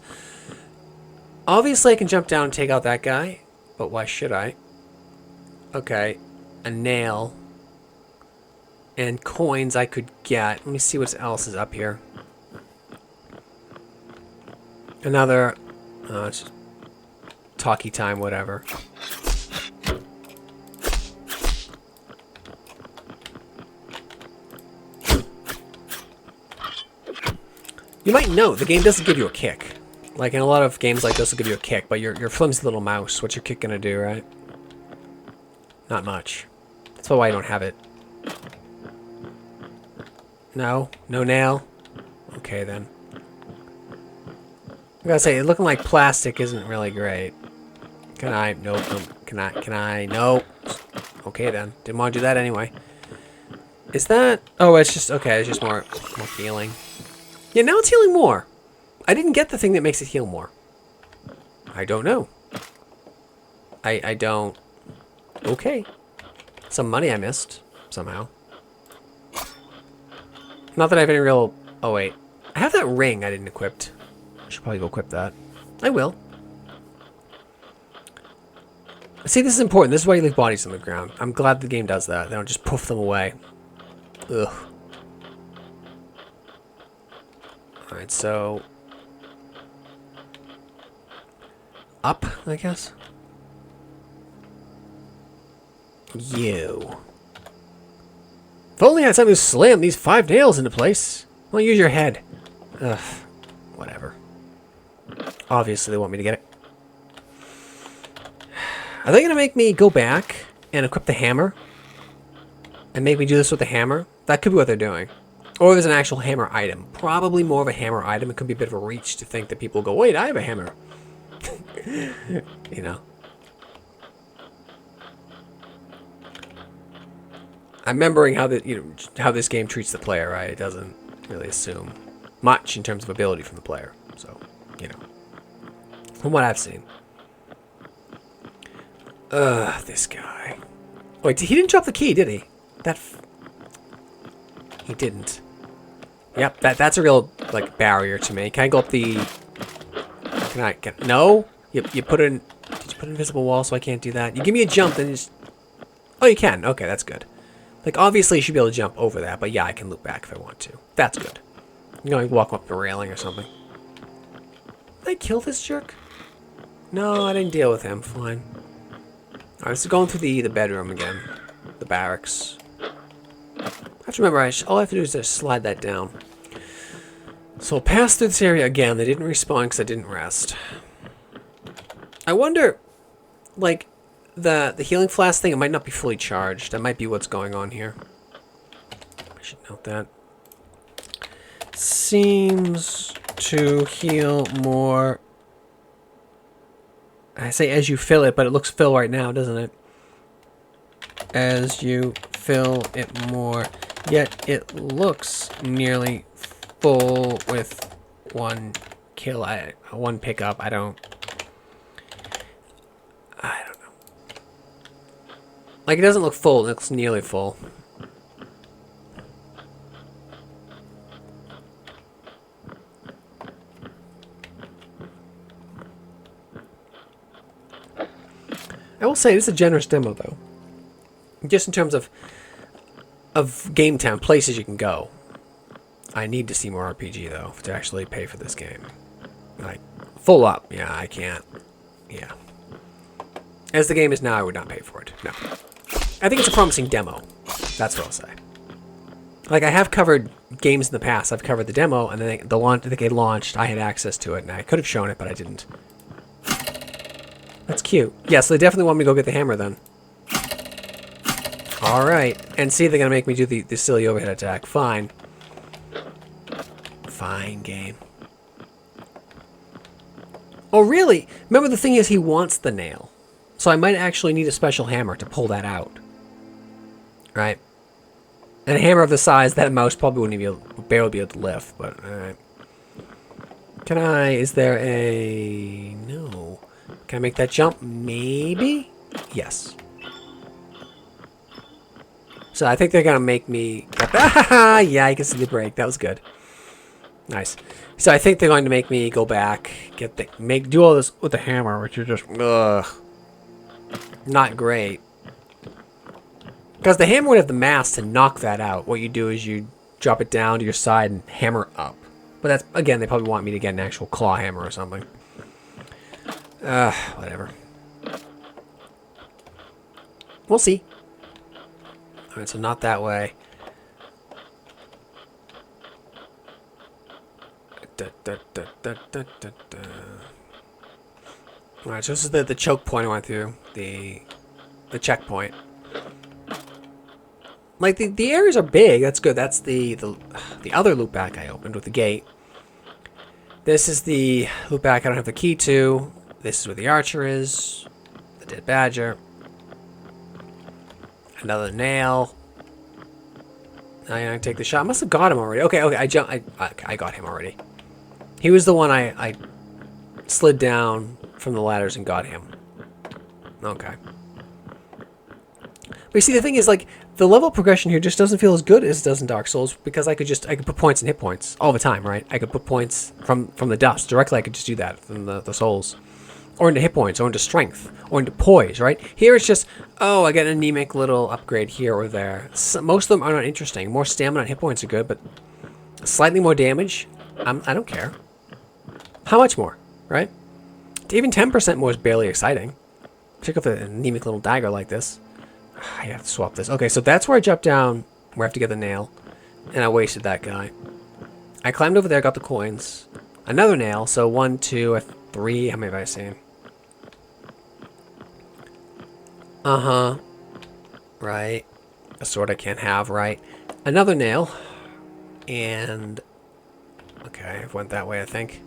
Obviously, I can jump down and take out that guy. But why should I? Okay. A nail. And coins I could get. Let me see what else is up here. Another... it's just talkie time, whatever. You might know, the game doesn't give you a kick. Like, in a lot of games like this will give you a kick, but your flimsy little mouse, what's your kick gonna do, right? Not much. That's why I don't have it. No? No nail? Okay, then. I gotta say, looking like plastic isn't really great. Can I? Nope. Can I? No. Okay, then. Didn't want to do that anyway. Is that... Oh, it's just... Okay, it's just more healing. Yeah, now it's healing more. I didn't get the thing that makes it heal more. I don't know. I don't... Okay. Some money I missed, somehow. Not that I have any real... Oh, wait. I have that ring I didn't equip. I should probably go equip that. I will. See, this is important. This is why you leave bodies on the ground. I'm glad the game does that. They don't just poof them away. Ugh. Alright, so... Up, I guess? You. If only I had something to slam these 5 nails into place. Well, use your head. Ugh. Whatever. Obviously, they want me to get it. Are they going to make me go back and equip the hammer? And make me do this with the hammer? That could be what they're doing. Or there's an actual hammer item. Probably more of a hammer item. It could be a bit of a reach to think that people go, wait, I have a hammer. You know. I'm remembering how how this game treats the player, right? It doesn't really assume much in terms of ability from the player. So, you know. From what I've seen. This guy. Wait, he didn't drop the key, did he? He didn't. Yep, that's a real, like, barrier to me. Can I go up the... No? You put in... Did you put an invisible wall so I can't do that? You give me a jump, then just... Oh, you can. Okay, that's good. Like, obviously you should be able to jump over that, but yeah, I can loop back if I want to. That's good. You know, I walk up the railing or something. Did I kill this jerk? No, I didn't deal with him. Fine. Alright, so going through the bedroom again. The barracks. I have to remember, all I have to do is just slide that down. So I'll pass through this area again. They didn't respawn because I didn't rest. I wonder, like, the healing flask thing, it might not be fully charged. That might be what's going on here. I should note that. Seems to heal more. I say as you fill it, but it looks full right now, doesn't it? As you fill it more. Yet it looks nearly full with one kill. One pickup. I don't know. Like, it doesn't look full. It looks nearly full. I will say, this is a generous demo, though. Just in terms of game town, places you can go. I need to see more RPG, though, to actually pay for this game. Like, full up. Yeah, I can't. Yeah. As the game is now, I would not pay for it. No. I think it's a promising demo. That's what I'll say. Like, I have covered games in the past. I've covered the demo, and then I think it launched. I had access to it, and I could have shown it, but I didn't. That's cute. Yeah, so they definitely want me to go get the hammer, then. Alright. And see, they're going to make me do the silly overhead attack. Fine. Fine, game. Oh, really? Remember, the thing is, he wants the nail. So I might actually need a special hammer to pull that out. Right? And a hammer of the size that mouse probably wouldn't barely be able to lift, but alright. Can I... Is there a... No. Can I make that jump? Maybe? Yes. So I think they're gonna make me get that. Yeah, you can see the break. That was good. Nice. So I think they're going to make me go back, do all this with the hammer, which is just not great. Because the hammer would have the mass to knock that out. What you do is you drop it down to your side and hammer up. But that's, again, they probably want me to get an actual claw hammer or something. Whatever. We'll see. Alright, so not that way. Alright, so this is the choke point I went through. The checkpoint. Like, the areas are big. That's good. That's the other loop back I opened with the gate. This is the loop back I don't have the key to. This is where the archer is. The dead badger. Another nail. Now I take the shot. I must have got him already. Okay, I got him already. He was the one I slid down from the ladders and got him. Okay. But you see, the thing is, like, the level progression here just doesn't feel as good as it does in Dark Souls because I could put points and hit points all the time, right? I could put points from the dust directly. I could just do that from the souls, or into hit points, or into strength, or into poise, right? Here it's just, oh, I get an anemic little upgrade here or there. So, most of them are not interesting. More stamina and hit points are good, but slightly more damage, I don't care. How much more, right? Even 10% more is barely exciting. Particularly with an anemic little dagger like this. I have to swap this. Okay, so that's where I jumped down, where I have to get the nail. And I wasted that guy. I climbed over there, got the coins. Another nail, so 1, 2, 3. How many have I seen? Uh-huh. Right. A sword I can't have, right. Another nail. And... okay, I went that way, I think.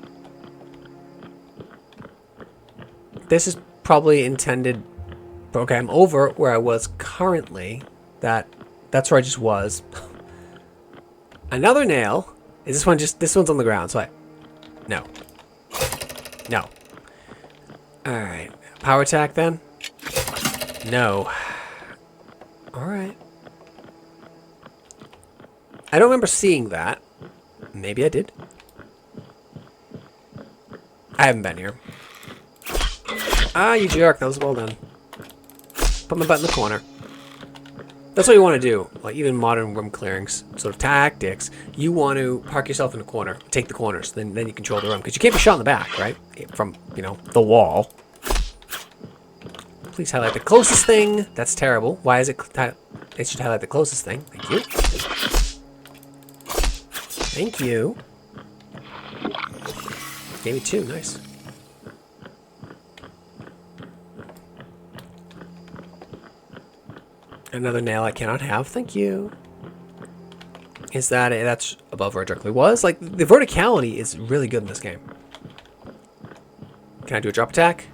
This is probably intended... okay, I'm over where I was currently. That's where I just was. Another nail. Is this one just... this one's on the ground, so I... no. No. Alright. Power attack, then? No. Alright. I don't remember seeing that. Maybe I did. I haven't been here. Ah, you jerk. That was well done. Put my butt in the corner. That's what you want to do. Like, even modern room clearings, sort of tactics, you want to park yourself in a corner, take the corners, then you control the room. Because you can't be shot in the back, right? From, you know, the wall. Please highlight the closest thing. That's terrible. Why is it... it should highlight the closest thing. Thank you. Thank you. Gave me 2. Nice. Another nail I cannot have. Thank you. Is that it? That's above where it directly was. Like, the verticality is really good in this game. Can I do a drop attack?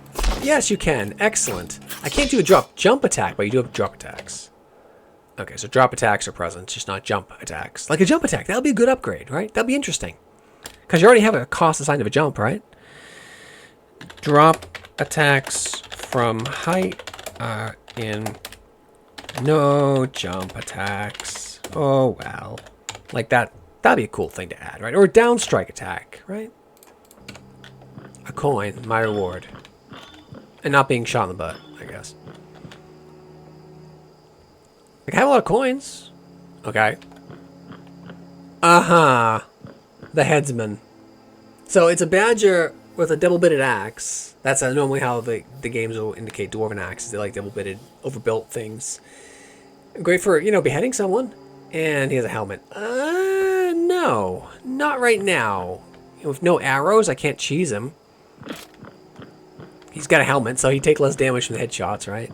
Yes, you can. Excellent. I can't do a jump attack, but you do have drop attacks. Okay, so drop attacks are present, just not jump attacks. Like a jump attack, that'll be a good upgrade, right? That'll be interesting. Because you already have a cost assigned of a jump, right? Drop attacks from height are in no jump attacks. Oh, well. Like that'd be a cool thing to add, right? Or a down strike attack, right? A coin, my reward. And not being shot in the butt, I guess. Like, I have a lot of coins. Okay. Uh-huh. The headsman. So it's a badger with a double-bitted axe. That's normally how the games will indicate dwarven axes. They like double-bitted, overbuilt things. Great for, you know, beheading someone. And he has a helmet. No. Not right now. With no arrows, I can't cheese him. He's got a helmet, so he'd take less damage from the headshots, right?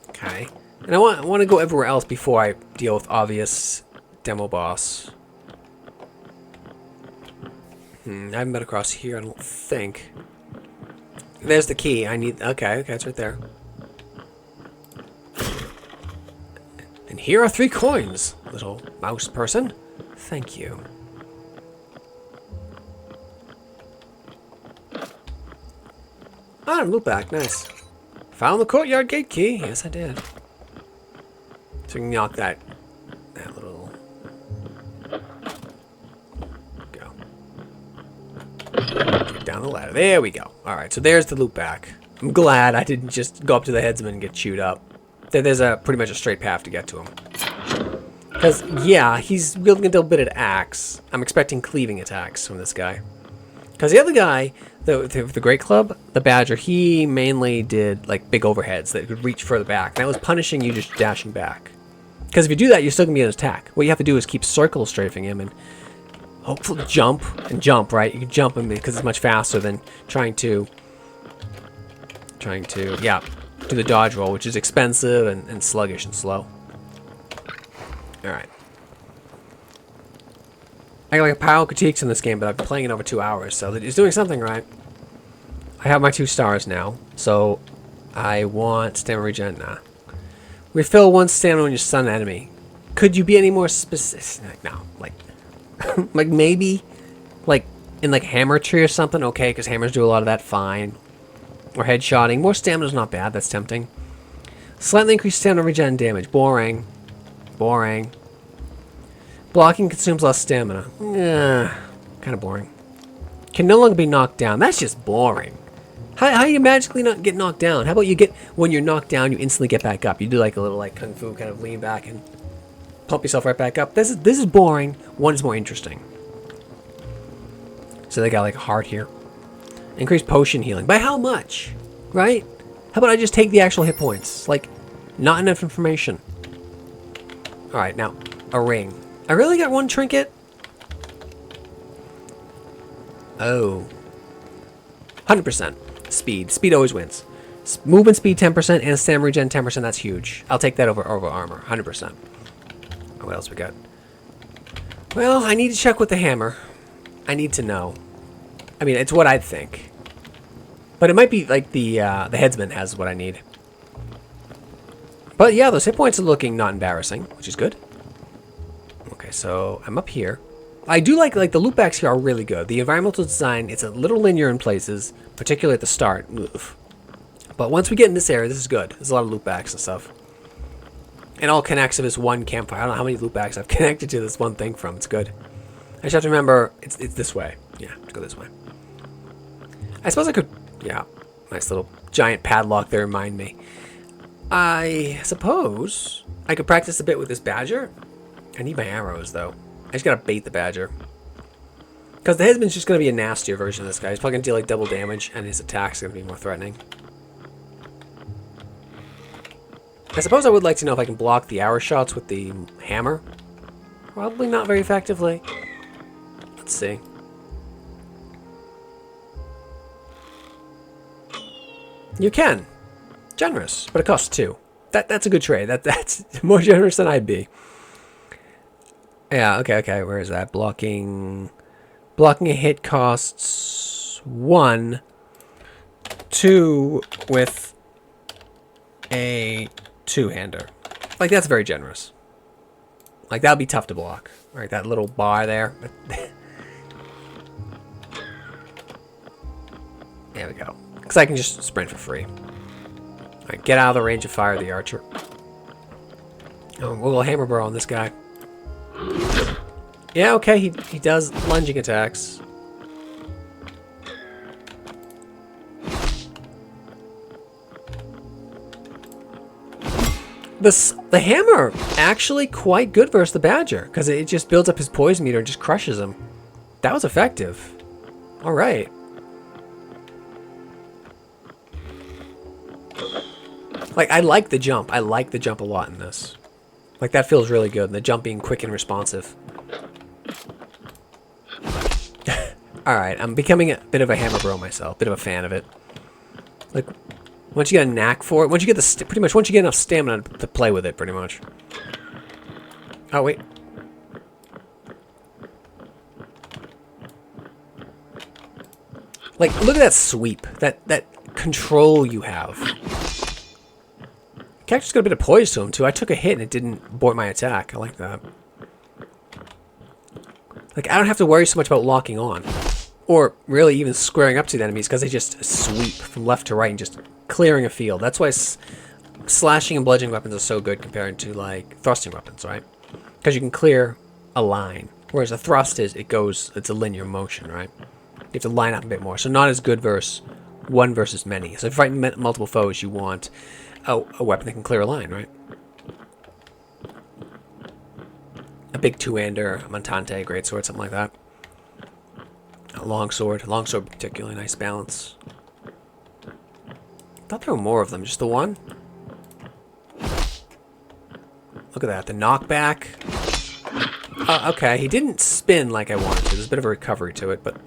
Okay. And I want to go everywhere else before I deal with obvious demo boss. I haven't been across here, I don't think. There's the key. I need... okay, it's right there. And here are 3 coins, little mouse person. Thank you. Ah, loop back. Nice. Found the courtyard gate key. Yes, I did. So we can knock that little... Go. Get down the ladder. There we go. Alright, so there's the loop back. I'm glad I didn't just go up to the headsman and get chewed up. There's pretty much a straight path to get to him. Because, yeah, he's wielding a double-bitted axe. I'm expecting cleaving attacks from this guy. Because the other guy, the Great Club, the Badger, he mainly did, like, big overheads that could reach further back. And that was punishing you just dashing back. Because if you do that, you're still going to be an attack. What you have to do is keep circle strafing him and hopefully jump, right? You can jump him because it's much faster than trying to, yeah, do the dodge roll, which is expensive and sluggish and slow. Alright. I got like a pile of critiques in this game, but I've been playing it over 2 hours, so it's doing something right. I have my 2 stars now, so I want stamina regen. Nah. Refill 1 stamina when you stun an enemy. Could you be any more specific? No, like, like maybe, like in like hammer tree or something. Okay, because hammers do a lot of that. Fine. Or headshotting. More stamina's not bad. That's tempting. Slightly increased stamina regen damage. Boring. Boring. Blocking consumes less stamina. Kind of boring. Can no longer be knocked down. That's just boring. How do you magically not get knocked down? How about you get, when you're knocked down, you instantly get back up. You do like a little like kung fu kind of lean back and pump yourself right back up. This is boring. One is more interesting. So they got like a heart here. Increased potion healing. By how much? Right? How about I just take the actual hit points? Like, not enough information. Alright, now, a ring. I really got 1 trinket? Oh. 100%. Speed. Speed always wins. Movement speed 10% and stamina regen 10%. That's huge. I'll take that over armor. 100%. What else we got? Well, I need to check with the hammer. I need to know. I mean, it's what I'd think. But it might be like the headsman has what I need. But yeah, those hit points are looking not embarrassing, which is good. Okay, so I'm up here. I do like the loopbacks here are really good. The environmental design, it's a little linear in places, particularly at the start. Oof. But once we get in this area, this is good. There's a lot of loopbacks and stuff. And all connects to this one campfire. I don't know how many loopbacks I've connected to this one thing from. It's good. I just have to remember it's this way. Yeah, let's go this way. I suppose I could, yeah, nice little giant padlock there, remind me. I suppose I could practice a bit with this badger. I need my arrows, though. I just gotta bait the badger. Because the headsman's just gonna be a nastier version of this guy. He's probably gonna deal like double damage, and his attack's gonna be more threatening. I suppose I would like to know if I can block the arrow shots with the hammer. Probably not very effectively. Let's see. You can. Generous, but it costs 2. That's a good trade. That's more generous than I'd be. Yeah, okay, where is that? Blocking a hit costs 1. 2 with a 2-hander. Like, that's very generous. Like, that would be tough to block. Alright, that little bar there. There we go. Because I can just sprint for free. Alright, get out of the range of fire of the archer. Oh, we'll go hammer burrow on this guy. Yeah, okay, he does lunging attacks. The hammer actually quite good versus the badger because it just builds up his poison meter and just crushes him. That was effective. All right. Like, I like the jump. I like the jump a lot in this. Like, that feels really good. The jump being quick and responsive. Alright, I'm becoming a bit of a hammer bro myself. Bit of a fan of it. Like, once you get a knack for it, once you get pretty much once you get enough stamina to play with it, pretty much. Oh, wait. Like, look at that sweep. That control you have. Cactus got a bit of poise to him, too. I took a hit and it didn't abort my attack. I like that. Like, I don't have to worry so much about locking on. Or really even squaring up to the enemies because they just sweep from left to right and just clearing a field. That's why slashing and bludgeoning weapons are so good compared to like thrusting weapons, right? Because you can clear a line. Whereas a thrust is, it's a linear motion, right? You have to line up a bit more. So not as good versus one versus many. So if you're fighting multiple foes, you want a weapon that can clear a line, right? A big two-hander, a Montante, greatsword, something like that. A longsword particularly nice balance. I thought there were more of them, just the one? Look at that, the knockback. Okay, he didn't spin like I wanted to. There's a bit of a recovery to it, but...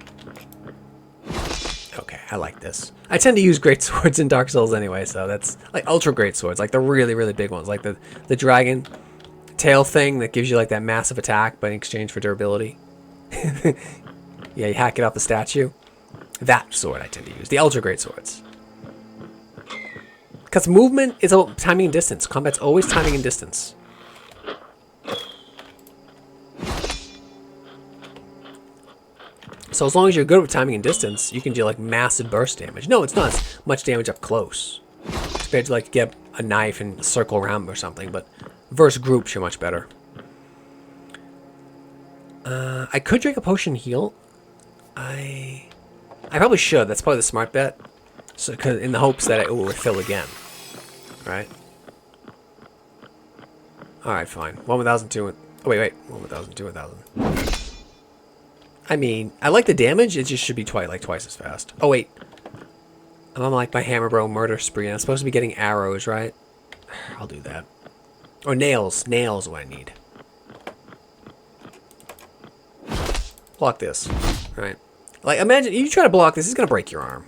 Okay, I like this. I tend to use great swords in Dark Souls anyway, so that's... Like ultra great swords, like the really, really big ones. Like the dragon tail thing that gives you like that massive attack, but in exchange for durability. Yeah, you hack it off the statue. That sword I tend to use. The ultra great swords. Because movement is about timing and distance. Combat's always timing and distance. So as long as you're good with timing and distance, you can do like massive burst damage. No, it's not as much damage up close. Compared to like get a knife and circle around or something, but versus groups you're much better. I could drink a potion heal. I probably should. That's probably the smart bet. So, in the hopes that it will refill again. Right? Alright, fine. 1,002. Oh, wait. 1,000, 2,000. I mean, I like the damage. It just should be twice as fast. Oh, wait. I'm on like my hammer bro murder spree. And I'm supposed to be getting arrows, right? I'll do that. Or nails. Nails what I need. Block this. Right? Like, imagine, you try to block this, it's gonna break your arm.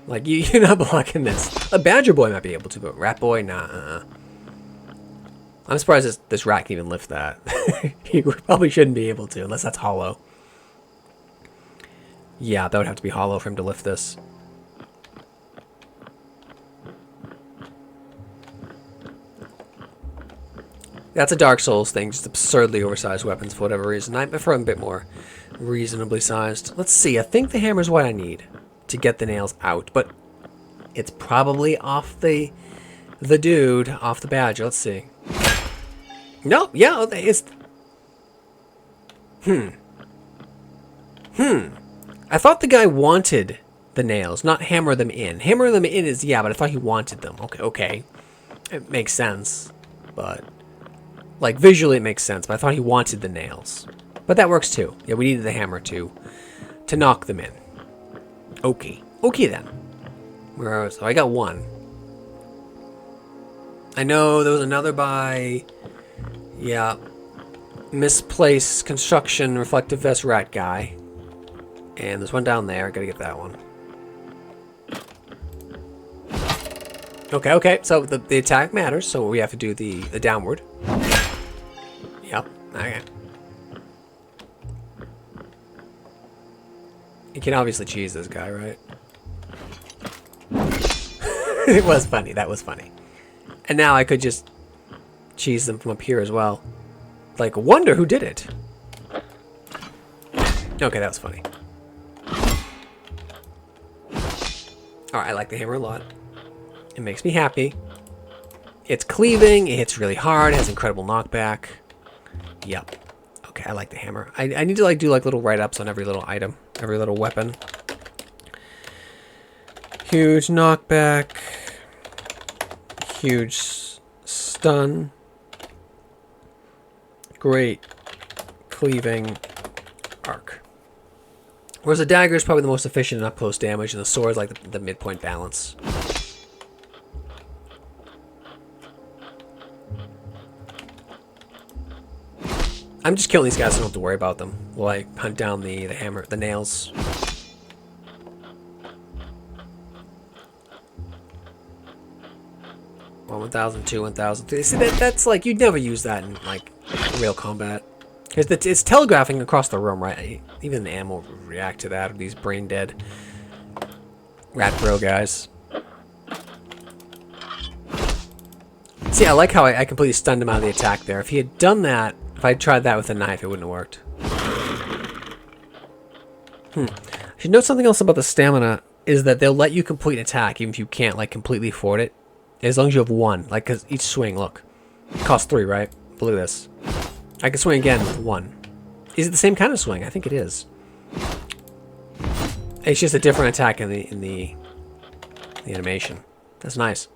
Like, you're not blocking this. A badger boy might be able to, but rat boy, nah. I'm surprised this rat can even lift that. He probably shouldn't be able to, unless that's hollow. Yeah, that would have to be hollow for him to lift this. That's a Dark Souls thing, just absurdly oversized weapons for whatever reason. I prefer them a bit more reasonably sized. Let's see, I think the hammer's what I need to get the nails out, but it's probably off the dude, off the badge. Let's see. No, yeah, it's... I thought the guy wanted the nails, not hammer them in. Hammer them in is, yeah, but I thought he wanted them. Okay. It makes sense, but... Like, visually it makes sense, but I thought he wanted the nails. But that works too. Yeah, we needed the hammer to knock them in. Okay then. So I got one. I know there was another by... Yeah. Misplaced construction reflective vest rat guy. And there's one down there. I gotta get that one. Okay. So the attack matters, so we have to do the downward. Yep. Okay. You can obviously cheese this guy, right? It was funny. That was funny. And now I could just cheese them from up here as well. Like, wonder who did it. Okay, that was funny. Alright, I like the hammer a lot. It makes me happy. It's cleaving, it hits really hard, it has incredible knockback. Yep. Okay, I like the hammer. I need to like do like little write-ups on every little item, every little weapon. Huge knockback. Huge stun. Great cleaving arc. Whereas the dagger is probably the most efficient in up-close damage, and the sword is like the midpoint balance. I'm just killing these guys so I don't have to worry about them while I hunt down the hammer, the nails. Well, 1,002, 1,003. See, that's like, you'd never use that in like real combat. Because it's telegraphing across the room, right? Even an animal would react to that, or these brain dead rat bro guys. See, I like how I completely stunned him out of the attack there. If he had done that, if I tried that with a knife, it wouldn't have worked. You should note something else about the stamina is that they'll let you complete an attack even if you can't like completely afford it, as long as you have one. Like, cause each swing, look, costs 3, right? But look at this. I can swing again with 1. Is it the same kind of swing? I think it is. It's just a different attack in the animation. That's nice.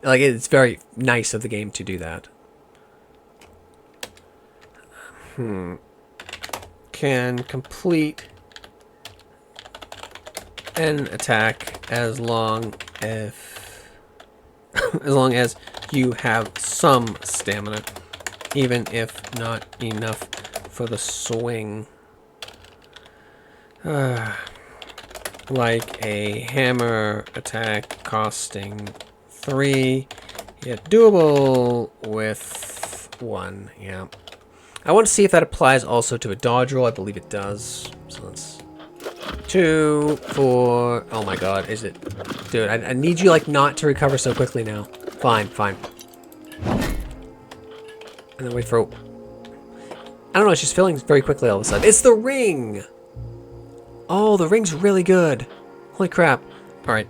Like, it's very nice of the game to do that. Can complete an attack as long as as long as you have some stamina, even if not enough for the swing. Like a hammer attack costing 3, yet doable with 1. Yeah. I want to see if that applies also to a dodge roll. I believe it does. So let's 2, 4. Oh my god, is it? Dude, I need you like not to recover so quickly now. Fine, fine. And then wait for... I don't know, it's just filling very quickly all of a sudden. It's the ring! Oh, the ring's really good. Holy crap. Alright,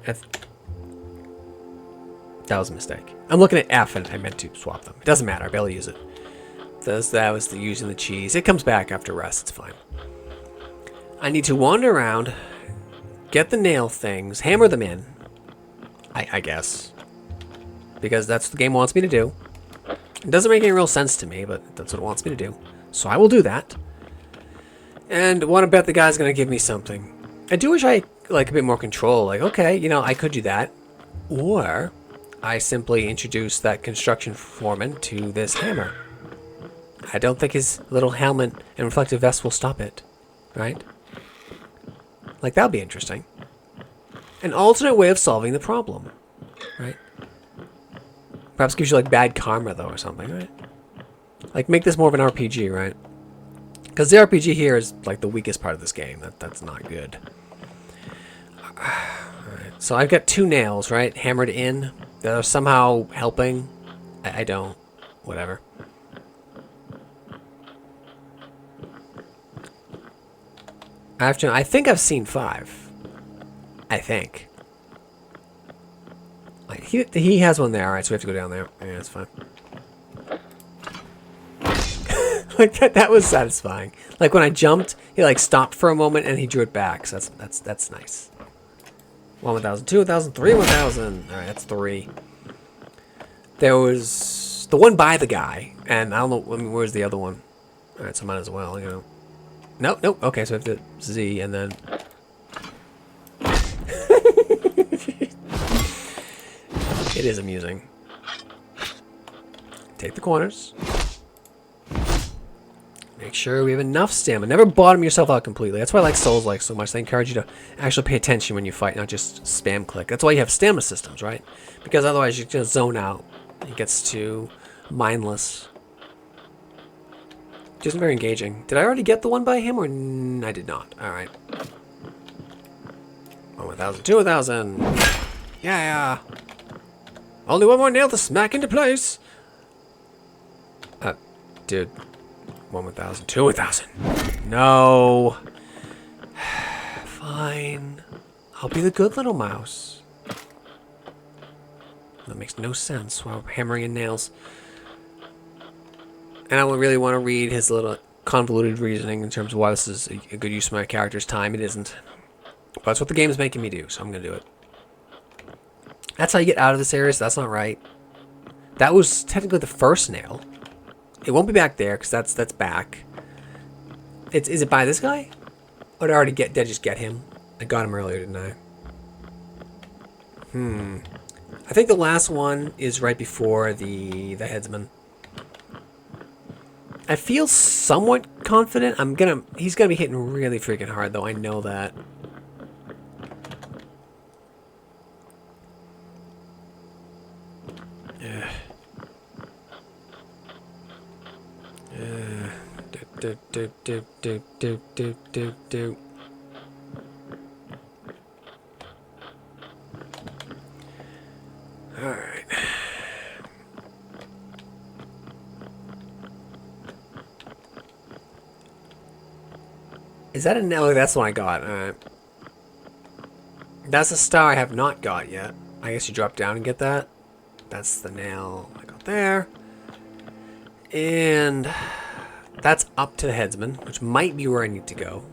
that was a mistake. I'm looking at F and I meant to swap them. It doesn't matter, I barely use it. That was using the cheese. It comes back after rest, it's fine. I need to wander around, get the nail things, hammer them in. I guess. Because that's what the game wants me to do. It doesn't make any real sense to me, but that's what it wants me to do. So I will do that. And want to bet the guy's going to give me something. I do wish I like a bit more control. Like, okay, you know, I could do that. Or I simply introduce that construction foreman to this hammer. I don't think his little helmet and reflective vest will stop it. Right? Like, that would be interesting. An alternate way of solving the problem. Right? Perhaps gives you, like, bad karma, though, or something, right? Like, make this more of an RPG, right? Because the RPG here is, like, the weakest part of this game. That's not good. Alright, so I've got 2 nails, right? Hammered in. That are somehow helping. I don't. Whatever. I think I've seen 5. I think. Like, he has one there. Alright, so we have to go down there. Yeah, that's fine. Like, that was satisfying. Like, when I jumped, he, like, stopped for a moment, and he drew it back. So that's nice. 1, 1,000, 2, 1,000, 3, 1,000. Alright, that's 3. There was the one by the guy. And I don't know, I mean, where's the other one? Alright, so might as well, you know. Nope, nope. Okay, so I have to Z, and then... It is amusing. Take the corners. Make sure we have enough stamina. Never bottom yourself out completely. That's why I like Souls-like so much. They encourage you to actually pay attention when you fight, not just spam click. That's why you have stamina systems, right? Because otherwise you just zone out. It gets too mindless. Which isn't very engaging. Did I already get the one by him, or I did not? Alright. 1,000, 2,000. Yeah. Only one more nail to smack into place. Dude. 1,000, 2,000. No. Fine. I'll be the good little mouse. That makes no sense while hammering in nails. And I don't really want to read his little convoluted reasoning in terms of why this is a good use of my character's time. It isn't. But that's what the game is making me do, so I'm going to do it. That's how you get out of this area, so that's not right. That was technically the first nail. It won't be back there, because that's back. Is it by this guy? Or did I just get him? I got him earlier, didn't I? I think the last one is right before the headsman. I feel somewhat confident. He's gonna be hitting really freaking hard, though. I know that. Do. All right. Is that a nail? That's the one I got. Alright. That's a star I have not got yet. I guess you drop down and get that. That's the nail I got there. And that's up to the headsman, which might be where I need to go.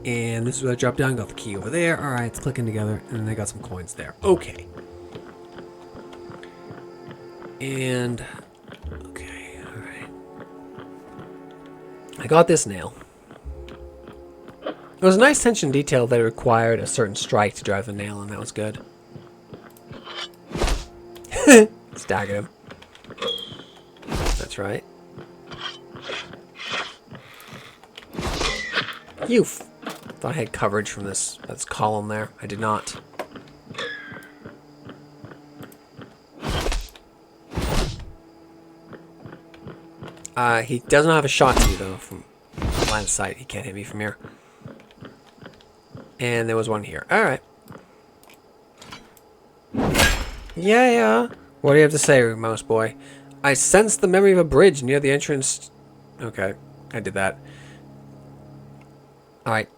And this is where I drop down, got the key over there. Alright, it's clicking together. And then I got some coins there. Okay. And... okay, alright. I got this nail. There was a nice tension detail that required a certain strike to drive the nail, and that was good. Staggered him. That's right. You thought I had coverage from this column there. I did not. He doesn't have a shot to me, though, from line of sight. He can't hit me from here. And there was one here. Alright. Yeah. What do you have to say, mouse boy? I sense the memory of a bridge near the entrance. Okay, I did that. Alright.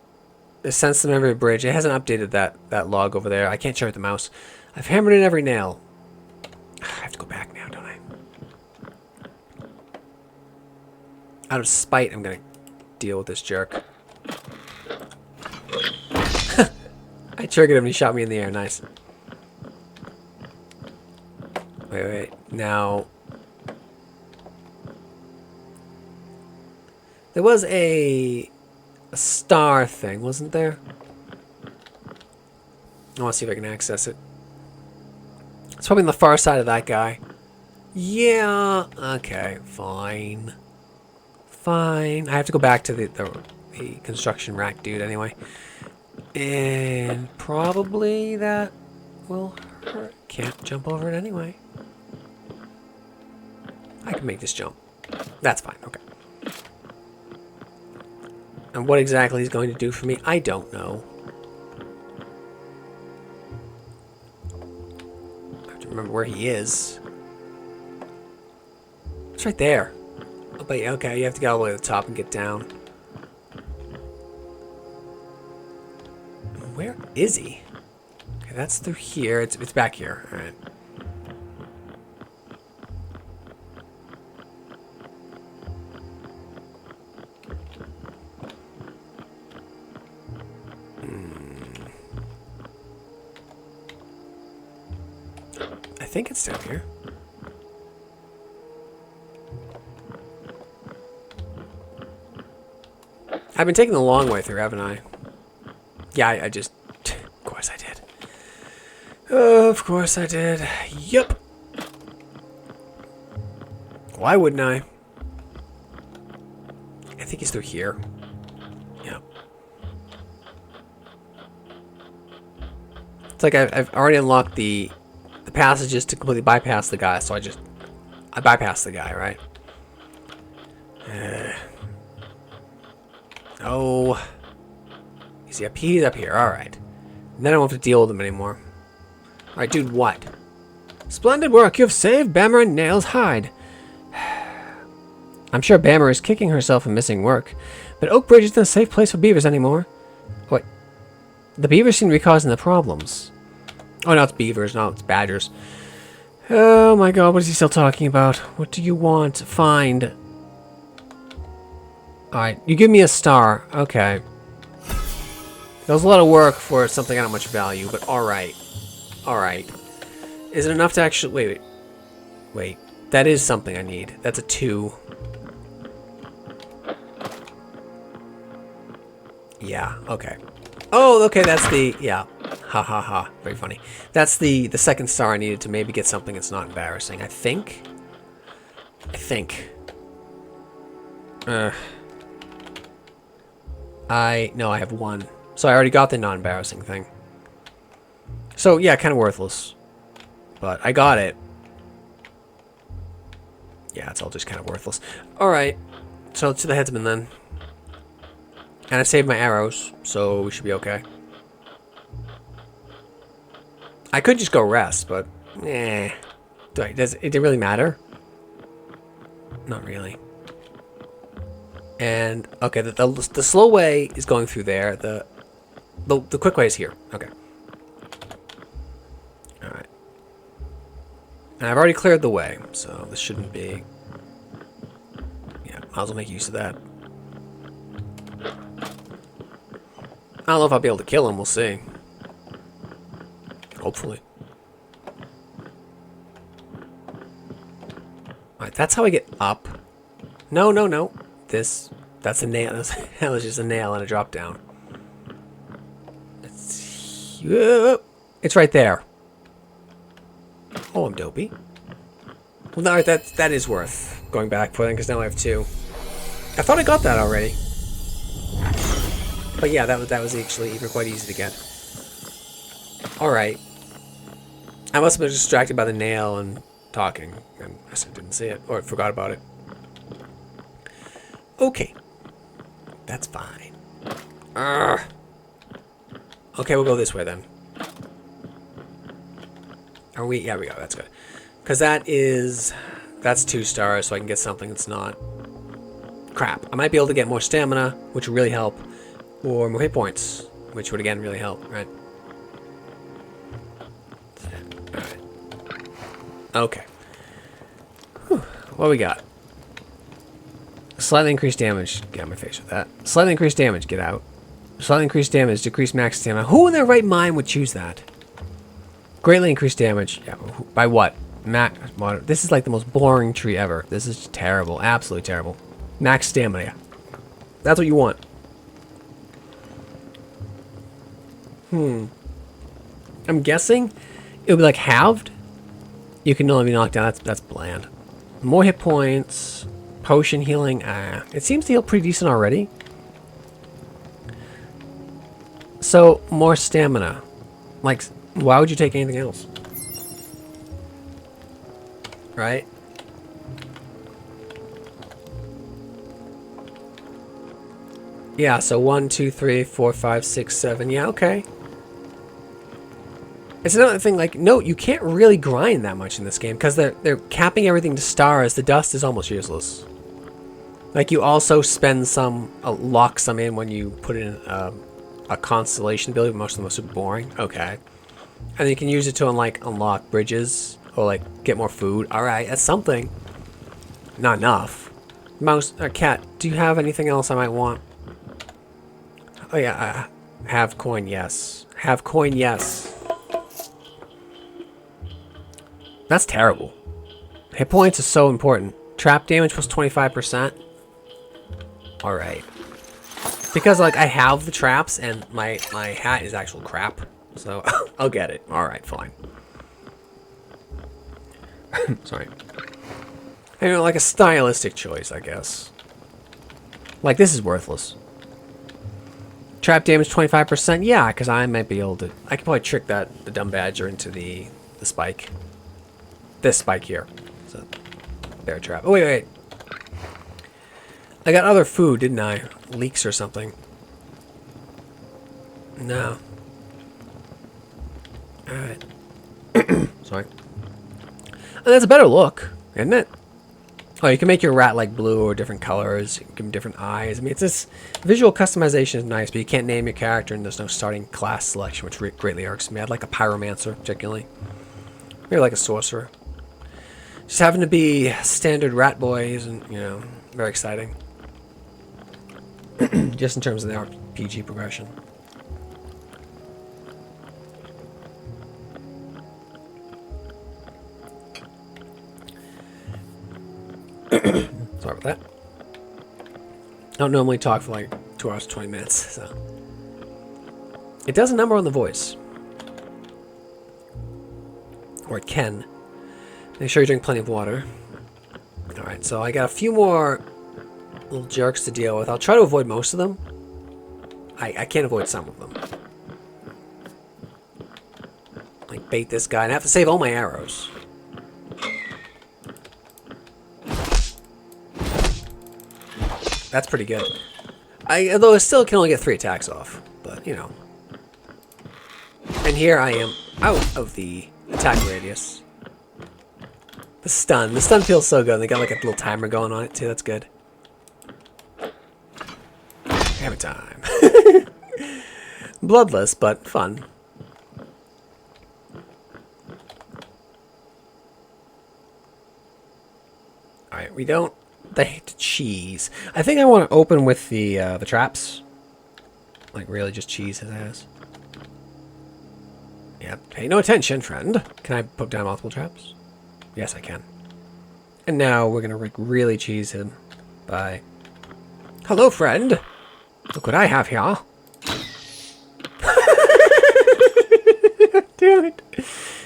I sense the memory of a bridge. It hasn't updated that log over there. I can't show it with the mouse. I've hammered in every nail. I have to go back now, don't I? Out of spite, I'm gonna deal with this jerk. I triggered him and he shot me in the air. Nice. Wait. Now... there was a star thing, wasn't there? I want to see if I can access it. It's probably on the far side of that guy. Yeah. Okay, fine. Fine. I have to go back to the construction rack dude anyway. And probably that will hurt. Can't jump over it anyway. I can make this jump. That's fine. Okay. And what exactly he's going to do for me, I don't know. I have to remember where he is. It's right there. Oh, but okay, you have to get all the way to the top and get down. Where is he? Okay, that's through here. It's back here. All right. I think it's down here. I've been taking the long way through, haven't I? Yeah, I just... of course I did. Of course I did. Yup. Why wouldn't I? I think he's through here. Yep. It's like I've already unlocked the passages to completely bypass the guy, so I bypassed the guy, right? Oh. He's up here. Alright. Then I won't have to deal with him anymore. Alright, dude, what? Splendid work. You have saved Bammer and Nail's hide. I'm sure Bammer is kicking herself and missing work. But Oak Bridge isn't a safe place for beavers anymore. What? The beavers seem to be causing the problems. Oh, no, it's beavers. No, it's badgers. Oh, my God. What is he still talking about? What do you want to find? Alright, you give me a star. Okay. That was a lot of work for something I don't much value, but alright. Alright. Is it enough to actually... Wait. That is something I need. That's a 2. Yeah, okay. Oh, okay, that's the... yeah. Ha ha ha. Very funny. That's the second star I needed to maybe get something that's not embarrassing. I think. No, I have 1. So I already got the non-embarrassing thing. So, yeah, kind of worthless. But I got it. Yeah, it's all just kind of worthless. Alright. So, to the headsman then. And I saved my arrows, so we should be okay. I could just go rest, but... does it really matter? Not really. And okay, the slow way is going through there. The quick way is here. Okay. All right. And I've already cleared the way, so this shouldn't be. Yeah, might as well make use of that. I don't know if I'll be able to kill him. We'll see. Hopefully. Alright, that's how I get up. No, no, no. That's a nail. That was just a nail and a drop down. It's right there. Oh, I'm dopey. Well, no, that is worth going back for then, because now I have 2. I thought I got that already. But yeah, that was actually even quite easy to get. Alright. I must have been distracted by the nail and talking, and I just didn't see it, or forgot about it. Okay. That's fine. Urgh. Okay, we'll go this way then. Are we? Yeah, we go. That's good. Because that's 2 stars, so I can get something that's not crap. I might be able to get more stamina, which would really help, or more hit points, which would again really help, right? Alright. Okay. Whew. What we got? Slightly increased damage. Get out my face with that. Slightly increased damage. Get out. Slightly increased damage. Decreased max stamina. Who in their right mind would choose that? Greatly increased damage. Yeah, by what? Max. This is like the most boring tree ever. This is terrible. Absolutely terrible. Max stamina. That's what you want. I'm guessing it would be like halved. You can only be knocked down. That's bland. More hit points. Potion healing. It seems to heal pretty decent already. So more stamina. Like, why would you take anything else? Right? Yeah, so 1, 2, 3, 4, 5, 6, 7. Yeah, okay. It's another thing, like, no, you can't really grind that much in this game because they're capping everything to stars. The dust is almost useless. Like, you also spend some, lock some in when you put in a constellation building, but most of them are super boring. Okay. And then you can use it to, unlock bridges or, like, get more food. Alright, that's something. Not enough. Mouse, or cat, do you have anything else I might want? Oh, yeah, have coin, yes. Have coin, yes. That's terrible. Hit points is so important. Trap damage plus 25%. Alright. Because, like, I have the traps and my hat is actual crap. So, I'll get it. Alright, fine. Sorry. You know, like a stylistic choice, I guess. Like, this is worthless. Trap damage 25%? Yeah, because I might be able to... I could probably trick the dumb badger into the spike. This spike here. It's a bear trap. Oh, wait. I got other food, didn't I? Leeks or something. No. Alright. Sorry. And that's a better look, isn't it? Oh, you can make your rat like blue or different colors. You can give him different eyes. I mean, it's this visual customization is nice, but you can't name your character and there's no starting class selection, which greatly irks me. I'd like a pyromancer, particularly. Maybe like a sorcerer. Just having to be standard rat boys and, you know, very exciting. Just in terms of the RPG progression. Sorry about that. I don't normally talk for like 2 hours, 20 minutes, so. It does a number on the voice. Or it can. Make sure you drink plenty of water. Alright, so I got a few more little jerks to deal with. I'll try to avoid most of them. I can't avoid some of them. Like bait this guy, and I have to save all my arrows. That's pretty good. Although I still can only get 3 attacks off, but you know. And here I am out of the attack radius. The stun feels so good. They got like a little timer going on it too. That's good. Every time. Bloodless, but fun. Alright, we don't... They hate cheese. I think I want to open with the traps. Like, really just cheese his ass. Yeah, pay no attention, friend. Can I put down multiple traps? Yes, I can. And now we're going to like, really cheese him by... Hello, friend. Look what I have here. Damn it.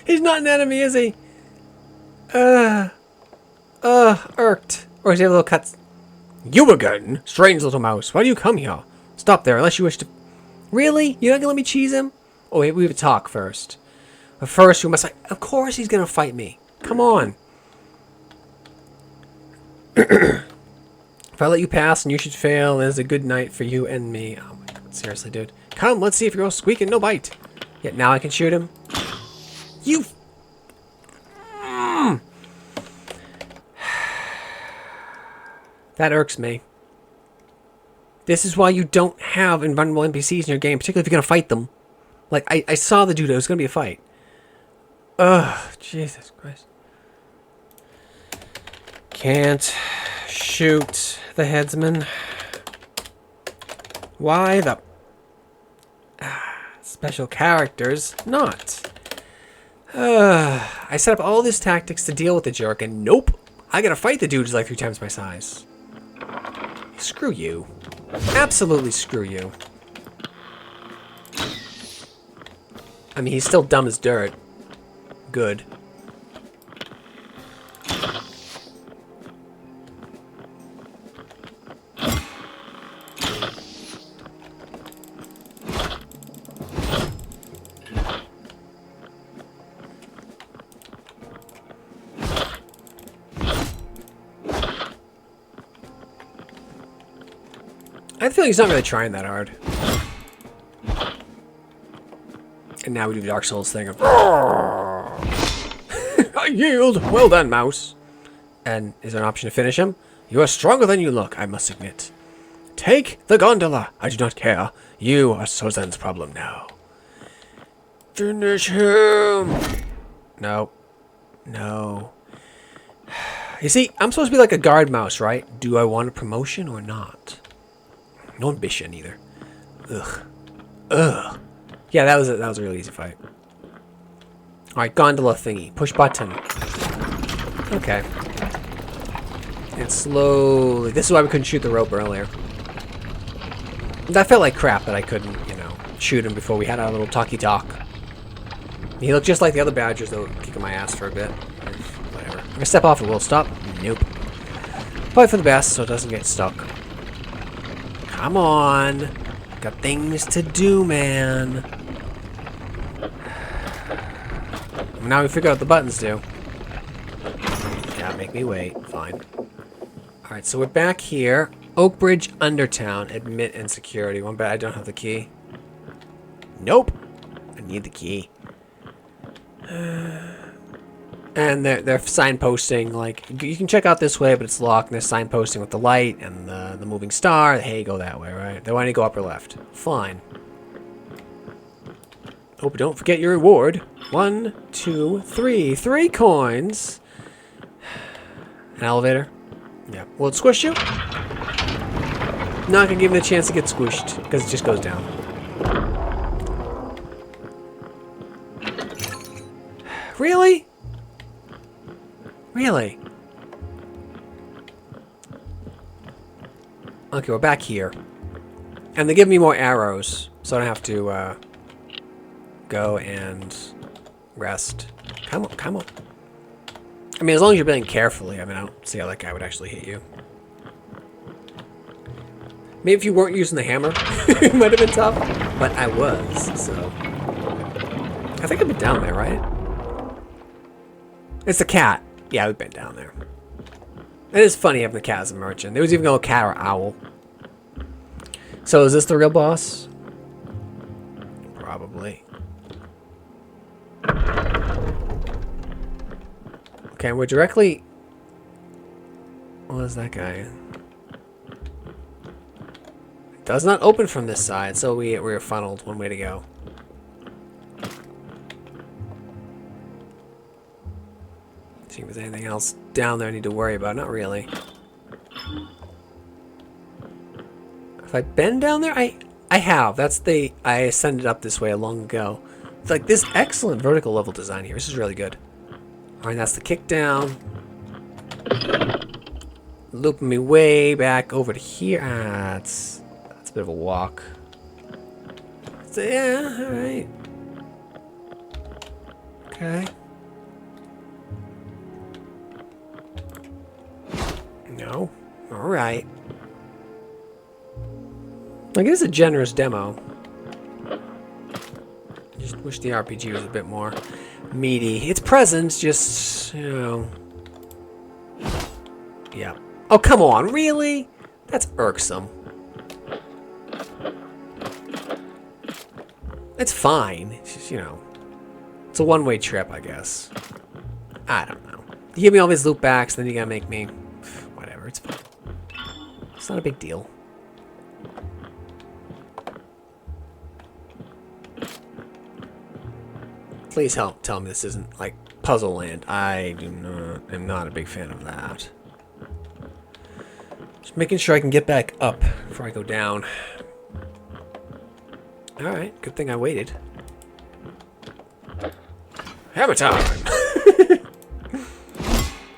He's not an enemy, is he? Irked. Or is he a little cuts? You again? Strange little mouse. Why do you come here? Stop there, unless you wish to... Really? You're not gonna let me cheese him? Oh, wait, we have to talk first. But first, we must... Of course he's gonna fight me. Come on. If I let you pass and you should fail, it is a good night for you and me. Oh my god, seriously, dude. Come, let's see if you're all squeaking, no bite. Yet now I can shoot him. You... That irks me. This is why you don't have invulnerable NPCs in your game, particularly if you're going to fight them. Like, I saw the dude, it was going to be a fight. Ugh, Jesus Christ. Can't shoot the headsman. Why the... special characters not. I set up all these tactics to deal with the jerk, and nope. I gotta fight the dude who's like 3 times my size. Screw you. Absolutely screw you. I mean, he's still dumb as dirt. Good. I feel like he's not really trying that hard. And now we do the Dark Souls thing of... I yield! Well done, mouse. And is there an option to finish him? You are stronger than you look, I must admit. Take the gondola. I do not care. You are Sozan's problem now. Finish him! No. No. You see, I'm supposed to be like a guard mouse, right? Do I want a promotion or not? No ambition either. Ugh. Ugh. Yeah, that was a really easy fight. Alright, gondola thingy. Push button. Okay. And slowly... This is why we couldn't shoot the rope earlier. That felt like crap that I couldn't, you know, shoot him before we had our little talky-talk. He looked just like the other badgers that were kicking my ass for a bit. Whatever. I'm gonna step off and we'll stop. Nope. Probably for the best so it doesn't get stuck. Come on. Got things to do, man. Now we figure out what the buttons do. Yeah, make me wait. Fine. Alright, so we're back here. Oakbridge Undertown. Admit and security. One bad I don't have the key. Nope. I need the key. And they're signposting, like, you can check out this way, but it's locked, and they're signposting with the light and the moving star. Hey, go that way, right? They want you to go up or left. Fine. Oh, but don't forget your reward. 1, 2, 3. 3 coins. An elevator? Yeah. Will it squish you? Not gonna give it a chance to get squished, because it just goes down. Really? Really? Okay, we're back here. And they give me more arrows, so I don't have to go and rest. Come on, come on. I mean, as long as you're playing carefully, I mean, I don't see how that guy would actually hit you. Maybe if you weren't using the hammer, it might have been tough, but I was, so. I think I've been down there, right? It's the cat. Yeah, we've been down there. It is funny having the cat as a merchant. There was even a cat or owl. So is this the real boss? Probably. Okay, we're directly... What is that guy? does not open from this side, so we're funneled one way to go. See if there's anything else down there I need to worry about. Not really. Have I been down there? I have. I ascended up this way long ago. It's like this excellent vertical level design here. This is really good. Alright, that's the kick down. Looping me way back over to here. That's a bit of a walk. So, yeah, alright. Okay. No. Alright. Like, it is a generous demo. Just wish the RPG was a bit more meaty. It's present, just, you know. Yeah. Oh, come on, really? That's irksome. It's fine. It's just, you know. It's a one-way trip, I guess. I don't know. You give me all these loop backs, then you gotta make me... Whatever, it's fine. It's not a big deal. Please tell me this isn't, like, Puzzle Land. I'm not a big fan of that. Just making sure I can get back up before I go down. Alright, good thing I waited. Hammer time!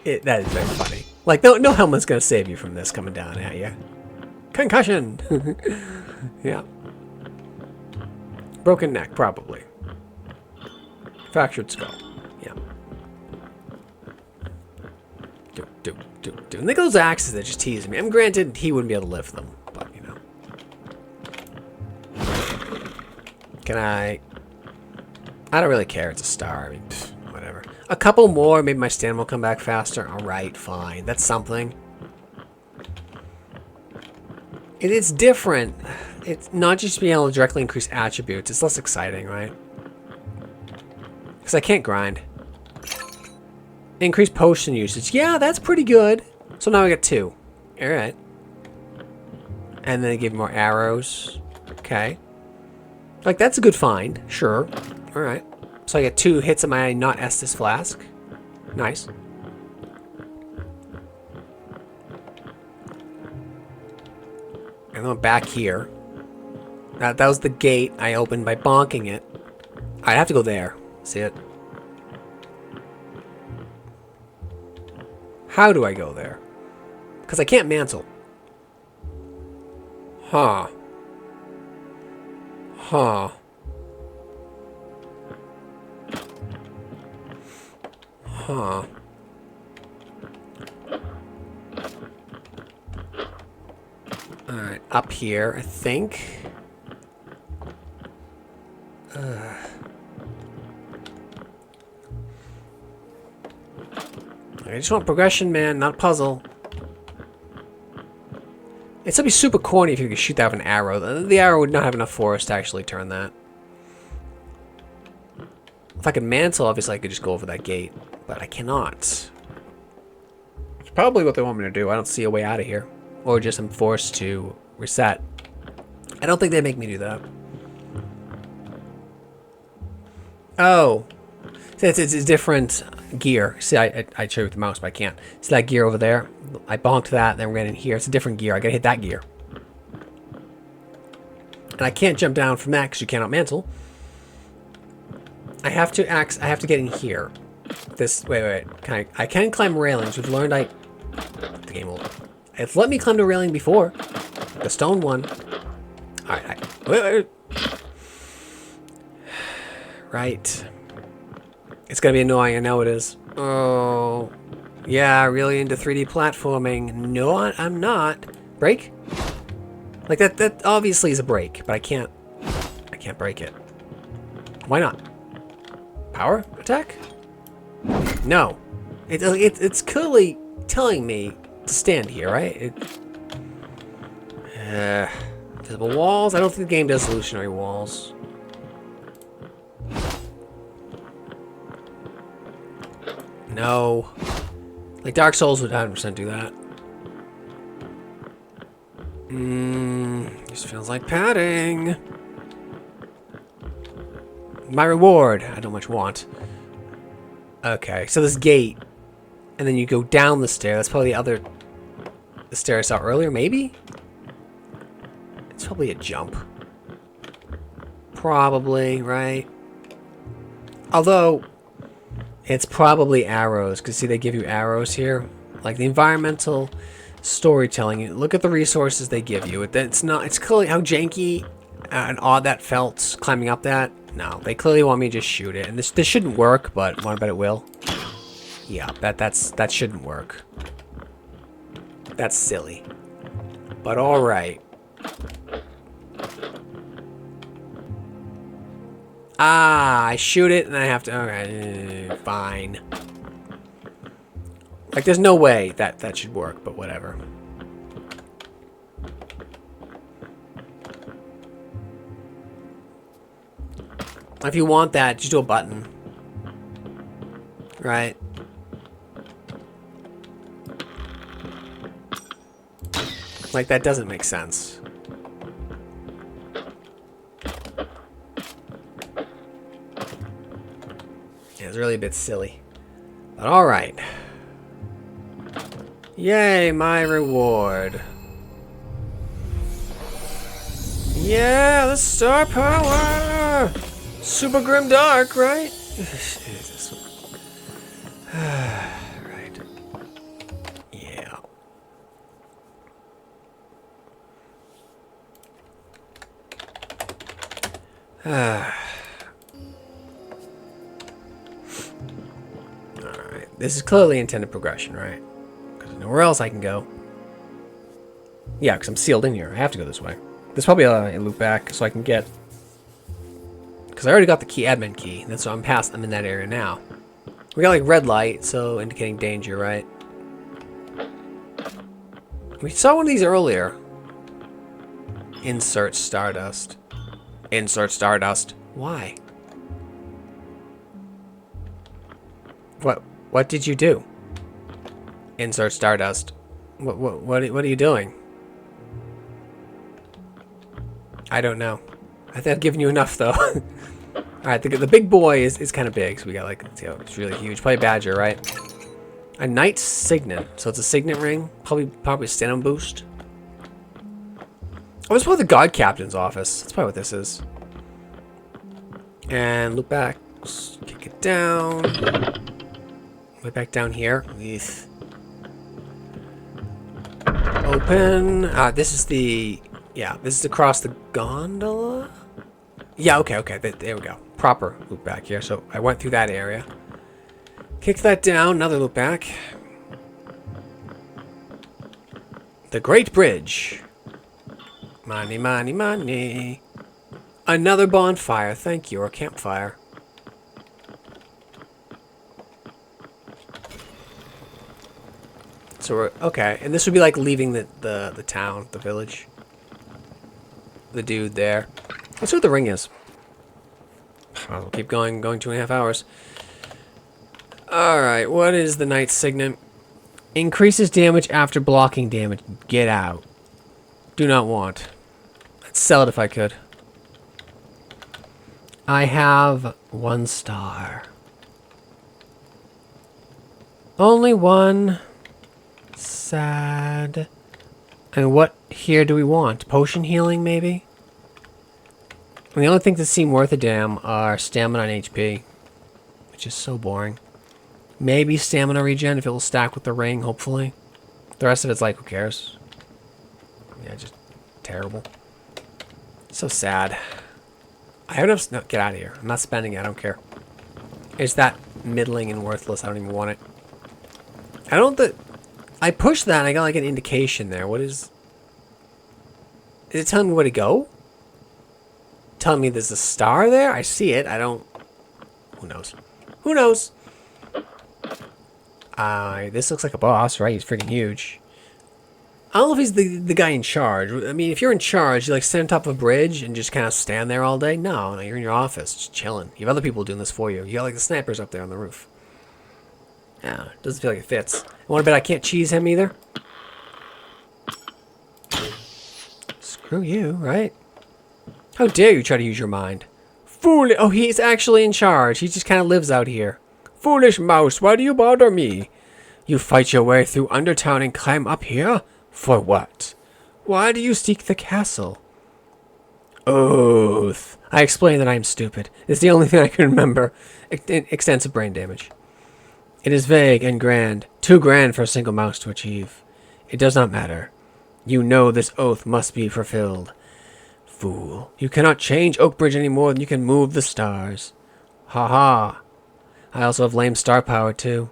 That is very funny. Like, no helmet's gonna save you from this coming down at you. Concussion! Yeah. Broken neck, probably. Fractured skull. Yeah. Do. And look at those axes that just tease me. I'm granted he wouldn't be able to lift them, but you know. Can I don't really care. It's a star. I mean, whatever. A couple more, maybe my stamina will come back faster. Alright, fine. That's something. It's different. It's not just being able to directly increase attributes. It's less exciting, right? Because I can't grind. Increase potion usage. Yeah, that's pretty good. So now I got 2. Alright. And then they give more arrows. Okay. Like, that's a good find. Sure. Alright. So I get 2 hits of my not Estus flask. Nice. And then back here. That was the gate I opened by bonking it. I have to go there. See it? How do I go there? Because I can't mantle. Huh. Huh. Huh. Alright, up here, I think. I just want progression, man, not puzzle. It's gonna be super corny if you could shoot that with an arrow. The arrow would not have enough force to actually turn that. If I could mantle, obviously I could just go over that gate. But I cannot. It's probably what they want me to do. I don't see a way out of here. Or just I'm forced to reset. I don't think they make me do that. Oh. It's a different gear. See, I show you with the mouse, but I can't. See that gear over there? I bonked that, then ran in here. It's a different gear. I gotta hit that gear. And I can't jump down from that because you cannot mantle. I have to get in here. Wait. I can climb railings. We've learned the game will. It's let me climb the railing before. The stone one. Alright. Wait. Right. It's gonna be annoying, I know it is. Oh. Yeah, really into 3D platforming. No, I'm not. Break? Like that obviously is a break, but I can't break it. Why not? Power attack? No. It's clearly telling me to stand here, right? Visible walls? I don't think the game does illusionary walls. No. Like Dark Souls would 100% do that. Just feels like padding. My reward. I don't much want. Okay, so this gate, and then you go down the stair. That's probably the stair I saw earlier, maybe? It's probably a jump. Probably, right? Although, it's probably arrows, because see, they give you arrows here. Like the environmental storytelling. Look at the resources they give you. It's clearly how janky and odd that felt climbing up that. No, they clearly want me to just shoot it. And this shouldn't work, but want to bet it will? Yeah, that shouldn't work. That's silly. But alright. Ah, I shoot it and I have to... Alright, fine. Like, there's no way that should work, but whatever. If you want that, just do a button. Right? Like, that doesn't make sense. Yeah, it's really a bit silly. But alright. Yay, my reward. Yeah, the star power! Super grim dark, right? Right. Yeah. Alright. This is clearly intended progression, right? Because there's nowhere else I can go. Yeah, because I'm sealed in here. I have to go this way. There's probably a loop back so I can get... Because I already got the key, admin key. And so I'm in that area now. We got like red light, so indicating danger, right? We saw one of these earlier. Insert Stardust. Insert Stardust. Why? What did you do? Insert Stardust. What are you doing? I don't know. I think I've given you enough though. Alright, the big boy is kind of big, so we got like, you know, it's really huge. Probably Badger, right? A Knight Signet. So it's a Signet ring. Probably stamina boost. Oh, it's probably the God Captain's office. That's probably what this is. And loop back. Kick it down. Way back down here. Eef. Open. This is the... Yeah, this is across the gondola? Yeah, okay. There we go. Proper loop back here. So I went through that area. Kick that down. Another loop back. The Great Bridge. Money, money, money. Another bonfire. Thank you. Or campfire. So we're... Okay. And this would be like leaving the town, the village. The dude there. Let's see what the ring is. I'll keep going 2.5 hours. Alright, what is the Knight Signet? Increases damage after blocking damage. Get out. Do not want. I'd sell it if I could. I have 1 star. Only 1. Sad. And what here do we want? Potion healing, maybe? And the only things that seem worth a damn are stamina and HP. Which is so boring. Maybe stamina regen if it will stack with the ring, hopefully. The rest of it's like, who cares? Yeah, just terrible. So sad. I have enough... No, get out of here. I'm not spending it. I don't care. It's that middling and worthless. I don't even want it. I don't... I pushed that and I got like an indication there. What is... Is it telling me where to go? Telling me there's a star there? I see it. I don't... Who knows? Who knows? This looks like a boss, right? He's freaking huge. I don't know if he's the guy in charge. I mean, if you're in charge, you like stand on top of a bridge and just kind of stand there all day? No, you're in your office, just chilling. You have other people doing this for you. You got like the snipers up there on the roof. Yeah, doesn't feel like it fits. I want to bet I can't cheese him either. Screw you, right? How dare you try to use your mind? Foolish. Oh, he's actually in charge. He just kind of lives out here. Foolish mouse, why do you bother me? You fight your way through Undertown and climb up here? For what? Why do you seek the castle? Oath. I explained that I am stupid. It's the only thing I can remember. Extensive brain damage. It is vague and grand. Too grand for a single mouse to achieve. It does not matter. You know this oath must be fulfilled. Fool. You cannot change Oakbridge any more than you can move the stars. Ha ha. I also have lame star power too.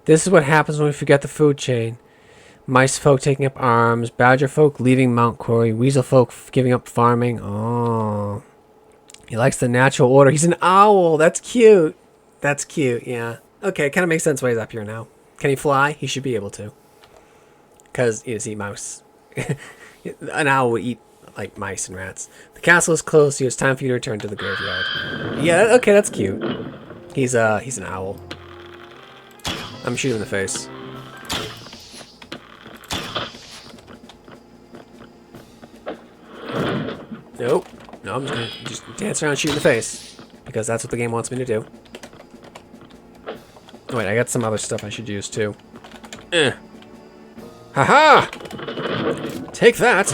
This is what happens when we forget the food chain. Mice folk taking up arms, badger folk leaving Mount Quarry, weasel folk giving up farming. Oh. He likes the natural order. He's an owl. That's cute. That's cute, yeah. Okay, kind of makes sense why he's up here now. Can he fly? He should be able to. Because he does eat mouse. An owl would eat, like, mice and rats. The castle is closed, so it's time for you to return to the graveyard. Yeah, okay, that's cute. He's an owl. I'm gonna shoot him in the face. Nope. No, I'm just gonna dance around and shoot in the face. Because that's what the game wants me to do. Oh, wait, I got some other stuff I should use too. Haha! Take that!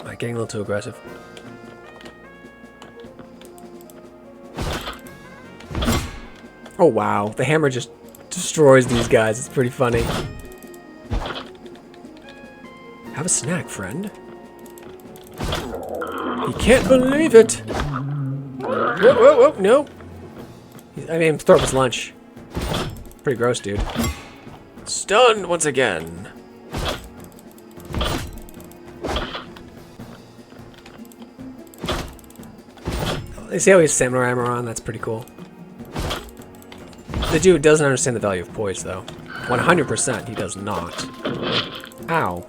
I'm getting a little too aggressive. Oh wow, the hammer just destroys these guys. It's pretty funny. Have a snack, friend. He can't believe it. Whoa, whoa, whoa, no. I mean, throw up his lunch. Pretty gross, dude. Stunned once again. You see how he has samurai armor on? That's pretty cool. The dude doesn't understand the value of poise, though. 100% he does not. Ow.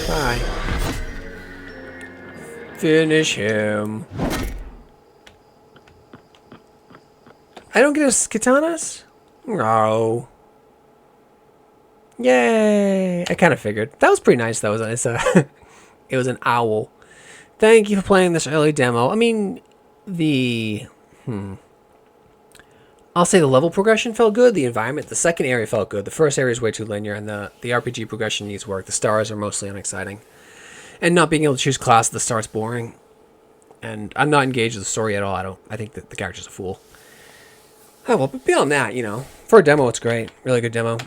Bye. Finish him. I don't get his katanas? No. Yay! I kind of figured. That was pretty nice, though. It was an owl. Thank you for playing this early demo. I mean, I'll say the level progression felt good. The environment, the second area felt good. The first area is way too linear, and the RPG progression needs work. The stars are mostly unexciting. And not being able to choose class at the start's boring. And I'm not engaged with the story at all. I think that the character's a fool. Oh, well, but beyond that, you know, for a demo, it's great. Really good demo.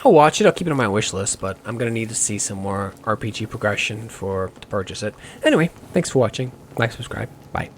I'll watch it. I'll keep it on my wish list, but I'm going to need to see some more RPG progression to purchase it. Anyway, thanks for watching. Like, subscribe. Bye.